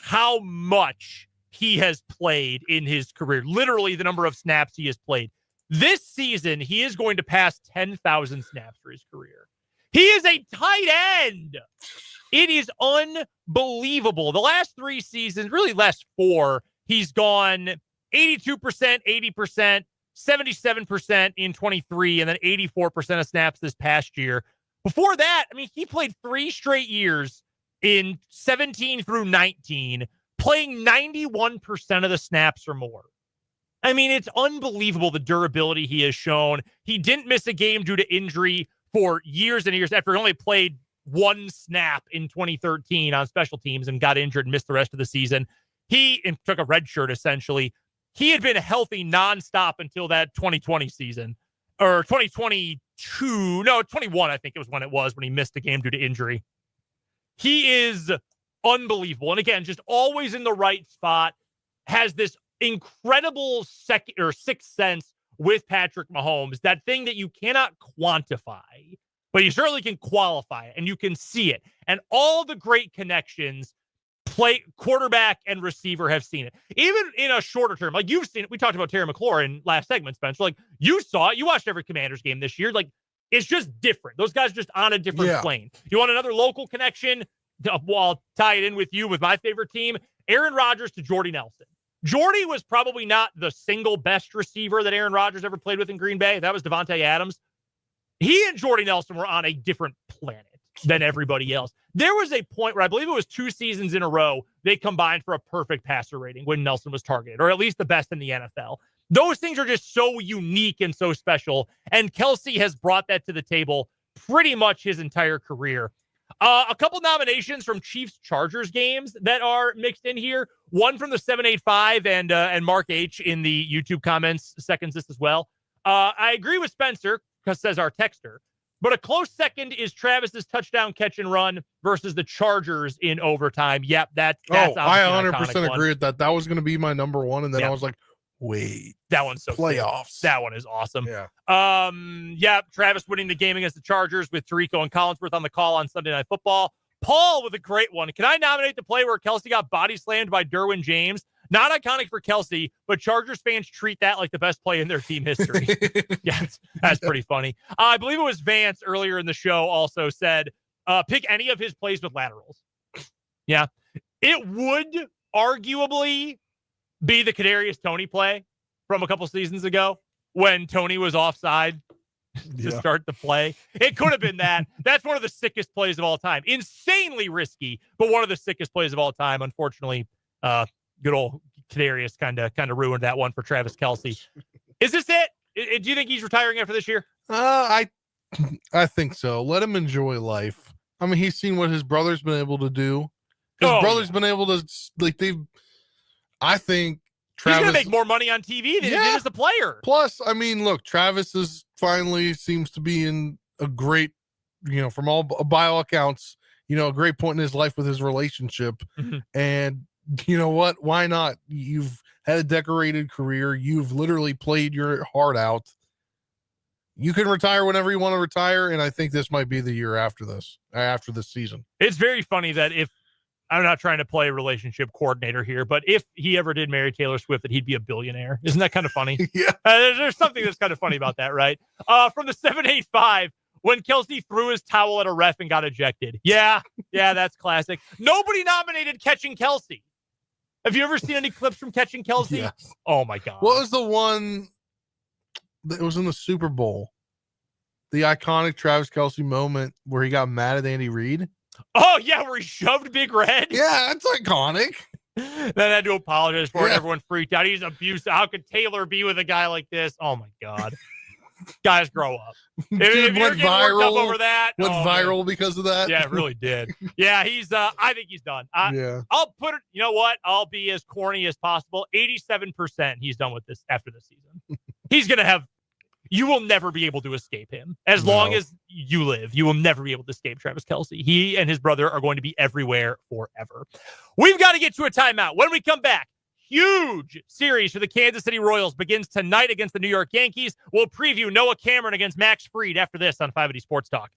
how much he has played in his career, literally the number of snaps he has played. This season, he is going to pass 10,000 snaps for his career. He is a tight end. It is unbelievable. The last 3 seasons, really last 4, he's gone 82%, 80%, 77% in 23, and then 84% of snaps this past year. Before that, I mean, he played 3 straight years in 17 through 19, playing 91% of the snaps or more. I mean, it's unbelievable the durability he has shown. He didn't miss a game due to injury for years and years after he only played 1 snap in 2013 on special teams and got injured and missed the rest of the season. He took a red shirt, essentially. He had been healthy nonstop until that 2020 season, or 2022. No, 21, I think it was when he missed a game due to injury. He is unbelievable. And again, just always in the right spot, has this incredible sixth sense with Patrick Mahomes, that thing that you cannot quantify, but you certainly can qualify it and you can see it. And all the great connections, play quarterback and receiver, have seen it. Even in a shorter term, like you've seen it. We talked about Terry McLaurin last segment, Spencer. Like you saw it. You watched every Commanders game this year. Like it's just different. Those guys are just on a different plane. You want another local connection? Well, I'll tie it in with you with my favorite team, Aaron Rodgers to Jordy Nelson. Jordy was probably not the single best receiver that Aaron Rodgers ever played with in Green Bay. That was Devontae Adams. He and Jordy Nelson were on a different planet than everybody else. There was a point where I believe it was 2 seasons in a row, they combined for a perfect passer rating when Nelson was targeted, or at least the best in the NFL. Those things are just so unique and so special. And Kelce has brought that to the table pretty much his entire career. A couple nominations from Chiefs-Chargers games that are mixed in here. One from the 785 and Mark H in the YouTube comments seconds this as well. I agree with Spencer, because says our texter, but a close second is Travis's touchdown catch and run versus the Chargers in overtime. Yep, that's I 100% agree with that. That was going to be my number 1, and then I was like, wait, that one's so playoffs. Sick. That one is awesome. Yeah. Travis winning the game against the Chargers with Tirico and Collinsworth on the call on Sunday Night Football. Paul with a great one. Can I nominate the play where Kelce got body slammed by Derwin James? Not iconic for Kelce, but Chargers fans treat that like the best play in their team history. Yeah, that's pretty funny. I believe it was Vance earlier in the show also said, pick any of his plays with laterals. Yeah. It would arguably be the Kadarius Toney play from a couple seasons ago when Toney was offside to start the play. It could have been that. That's one of the sickest plays of all time. Insanely risky, but one of the sickest plays of all time. Unfortunately, good old Kadarius kind of ruined that one for Travis Kelce. Is this it? Do you think he's retiring after this year? I think so. Let him enjoy life. I mean, he's seen what his brother's been able to do. His brother's been able to, I think Travis, he's going to make more money on TV than he did as a player. Plus, I mean, look, Travis is finally seems to be in a great, from by all accounts, a great point in his life with his relationship. Mm-hmm. And you know what? Why not? You've had a decorated career. You've literally played your heart out. You can retire whenever you want to retire, and I think this might be the year after this season. It's very funny that if I'm not trying to play relationship coordinator here, but if he ever did marry Taylor Swift, that he'd be a billionaire. Isn't that kind of funny? Yeah. There's something that's kind of funny about that, right? From the 785, when Kelce threw his towel at a ref and got ejected. Yeah, that's classic. Nobody nominated Catching Kelce. Have you ever seen any clips from Catching Kelce? Yes. Oh, my God. What was the one that was in the Super Bowl? The iconic Travis Kelce moment where he got mad at Andy Reid? Oh, yeah, where he shoved Big Red? Yeah, that's iconic. Then I had to apologize for it. Everyone freaked out. He's abusive. How could Taylor be with a guy like this? Oh, my God. Guys, grow up. If you're getting worked up over that. Went viral because of that. Yeah, it really did. Yeah, I think he's done. I'll put it, you know what? I'll be as corny as possible. 87% he's done with this after this season. He's going to have, you will never be able to escape him. As long as you live, you will never be able to escape Travis Kelce. He and his brother are going to be everywhere forever. We've got to get to a timeout. When we come back, huge series for the Kansas City Royals begins tonight against the New York Yankees. We'll preview Noah Cameron against Max Fried after this on 580 Sports Talk.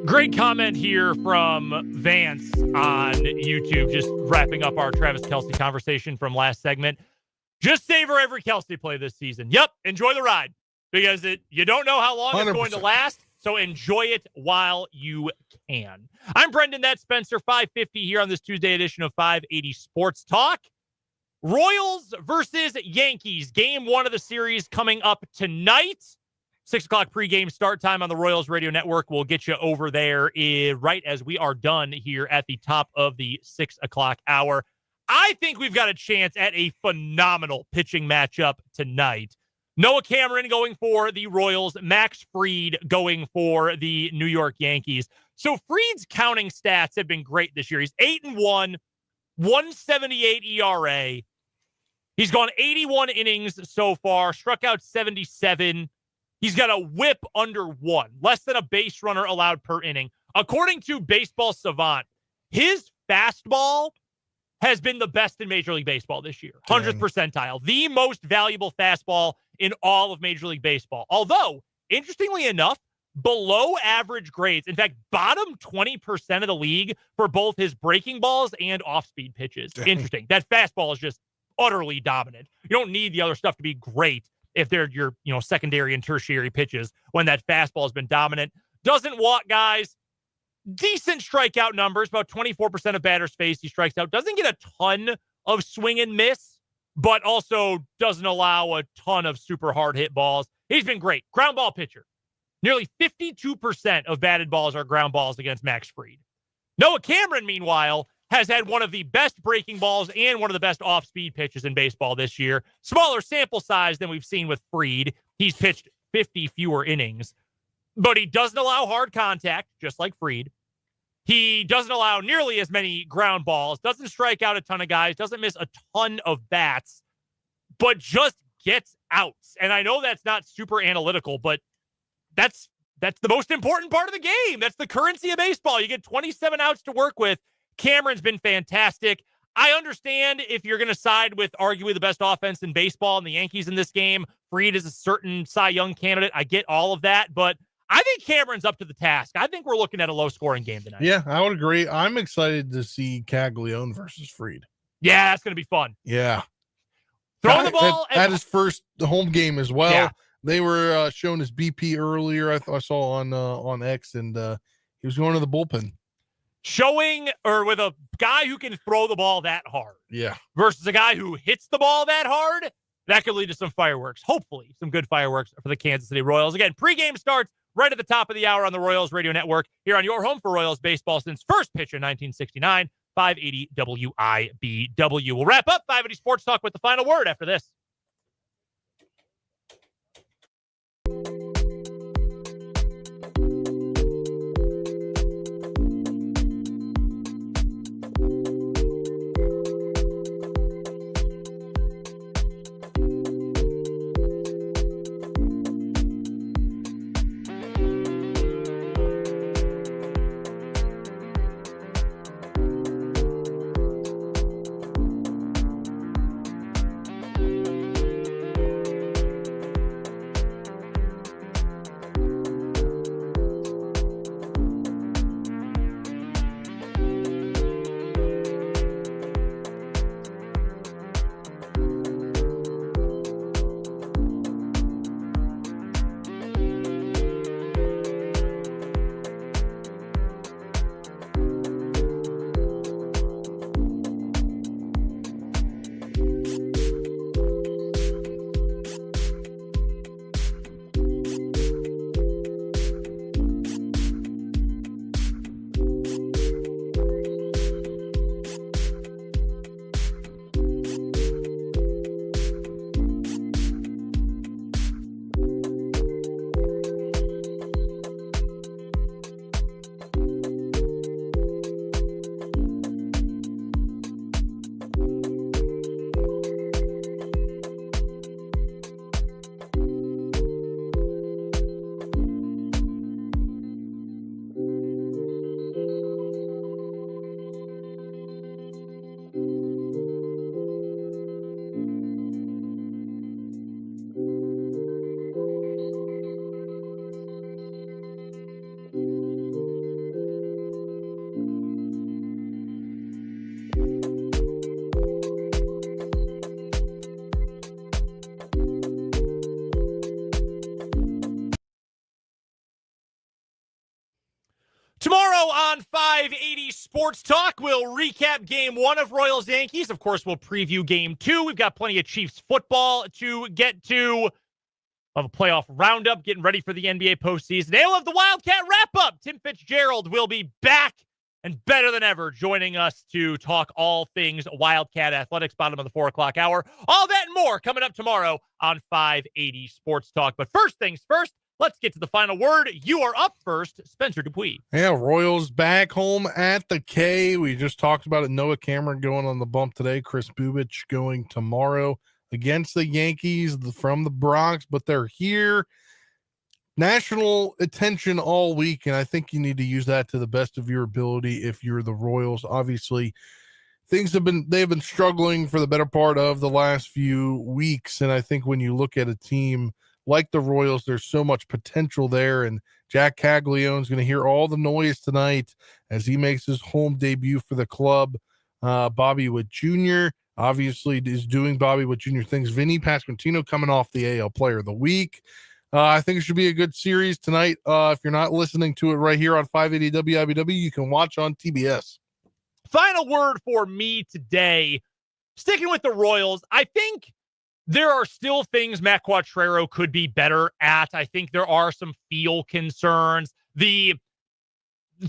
Great comment here from Vance on YouTube, just wrapping up our Travis Kelce conversation from last segment. Just savor every Kelce play this season. Yep, enjoy the ride because you don't know how long 100%. It's going to last, so enjoy it while you can. I'm Brendan, that's Spencer, 550 here on this Tuesday edition of 580 Sports Talk. Royals versus Yankees, game one of the series coming up tonight. 6 o'clock pregame start time on the Royals Radio Network. We'll get you over there right as we are done here at the top of the 6 o'clock hour. I think we've got a chance at a phenomenal pitching matchup tonight. Noah Cameron going for the Royals, Max Fried going for the New York Yankees. So Fried's counting stats have been great this year. He's 8-1, 178 ERA. He's gone 81 innings so far, struck out 77. He's got a whip under 1, less than a base runner allowed per inning. According to Baseball Savant, his fastball has been the best in Major League Baseball this year. 100th percentile. The most valuable fastball in all of Major League Baseball. Although, interestingly enough, below average grades. In fact, bottom 20% of the league for both his breaking balls and off-speed pitches. Dang. Interesting. That fastball is just utterly dominant. You don't need the other stuff to be great if they're your, secondary and tertiary pitches when that fastball has been dominant. Doesn't walk guys. Decent strikeout numbers, about 24% of batters faced he strikes out. Doesn't get a ton of swing and miss, but also doesn't allow a ton of super hard hit balls. He's been great. Ground ball pitcher. Nearly 52% of batted balls are ground balls against Max Fried. Noah Cameron, meanwhile, has had one of the best breaking balls and one of the best off-speed pitches in baseball this year. Smaller sample size than we've seen with Fried. He's pitched 50 fewer innings, but he doesn't allow hard contact, just like Fried. He doesn't allow nearly as many ground balls, doesn't strike out a ton of guys, doesn't miss a ton of bats, but just gets outs. And I know that's not super analytical, but that's that's the most important part of the game. That's the currency of baseball. You get 27 outs to work with. Cameron's been fantastic. I understand if you're going to side with arguably the best offense in baseball and the Yankees in this game. Fried is a certain Cy Young candidate. I get all of that, but I think Cameron's up to the task. I think we're looking at a low-scoring game tonight. Yeah, I would agree. I'm excited to see Caglione versus Fried. Yeah, that's going to be fun. Yeah. Throwing the ball at his first home game as well. Yeah. They were shown his BP earlier. I saw on X, and he was going to the bullpen. Showing or with a guy who can throw the ball that hard. Yeah. Versus a guy who hits the ball that hard, that could lead to some fireworks. Hopefully, some good fireworks for the Kansas City Royals. Again, pregame starts right at the top of the hour on the Royals Radio Network here on your home for Royals baseball since first pitch in 1969, 580 WIBW. We'll wrap up 580 Sports Talk with the final word after this. Tomorrow on 580 Sports Talk, we'll recap Game 1 of Royals-Yankees. Of course, we'll preview Game 2. We've got plenty of Chiefs football to get to. Of a playoff roundup, getting ready for the NBA postseason. They'll have the Wildcat wrap-up. Tim Fitzgerald will be back and better than ever, joining us to talk all things Wildcat athletics, bottom of the 4 o'clock hour. All that and more coming up tomorrow on 580 Sports Talk. But first things first, let's get to the final word. You are up first, Spencer Dupuis. Yeah, Royals back home at the K. We just talked about it. Noah Cameron going on the bump today. Chris Bubich going tomorrow against the Yankees from the Bronx, but they're here. National attention all week, and I think you need to use that to the best of your ability if you're the Royals. Obviously, they've been struggling for the better part of the last few weeks, and I think when you look at a team like the Royals, there's so much potential there, and Jack Caglione is going to hear all the noise tonight as he makes his home debut for the club. Bobby Witt Jr. obviously is doing Bobby Witt Jr. things. Vinny Pasquantino coming off the AL Player of the Week. I think it should be a good series tonight. If you're not listening to it right here on 580 WIBW, you can watch on TBS. Final word for me today, sticking with the Royals, I think there are still things Matt Quatraro could be better at. I think there are some feel concerns. The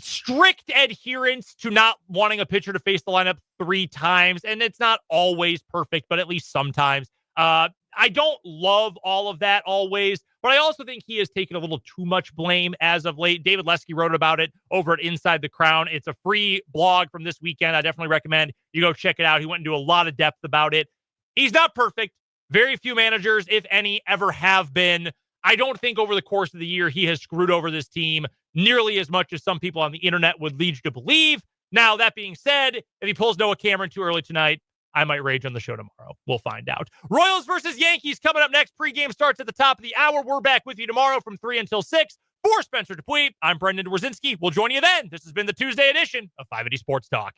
strict adherence to not wanting a pitcher to face the lineup 3 times, and it's not always perfect, but at least sometimes. I don't love all of that always, but I also think he has taken a little too much blame as of late. David Lesky wrote about it over at Inside the Crown. It's a free blog from this weekend. I definitely recommend you go check it out. He went into a lot of depth about it. He's not perfect. Very few managers, if any, ever have been. I don't think over the course of the year he has screwed over this team nearly as much as some people on the internet would lead you to believe. Now, that being said, if he pulls Noah Cameron too early tonight, I might rage on the show tomorrow. We'll find out. Royals versus Yankees coming up next. Pregame starts at the top of the hour. We're back with you tomorrow from 3 until 6. For Spencer Dupuis, I'm Brendan Dworzinski. We'll join you then. This has been the Tuesday edition of 580 Sports Talk.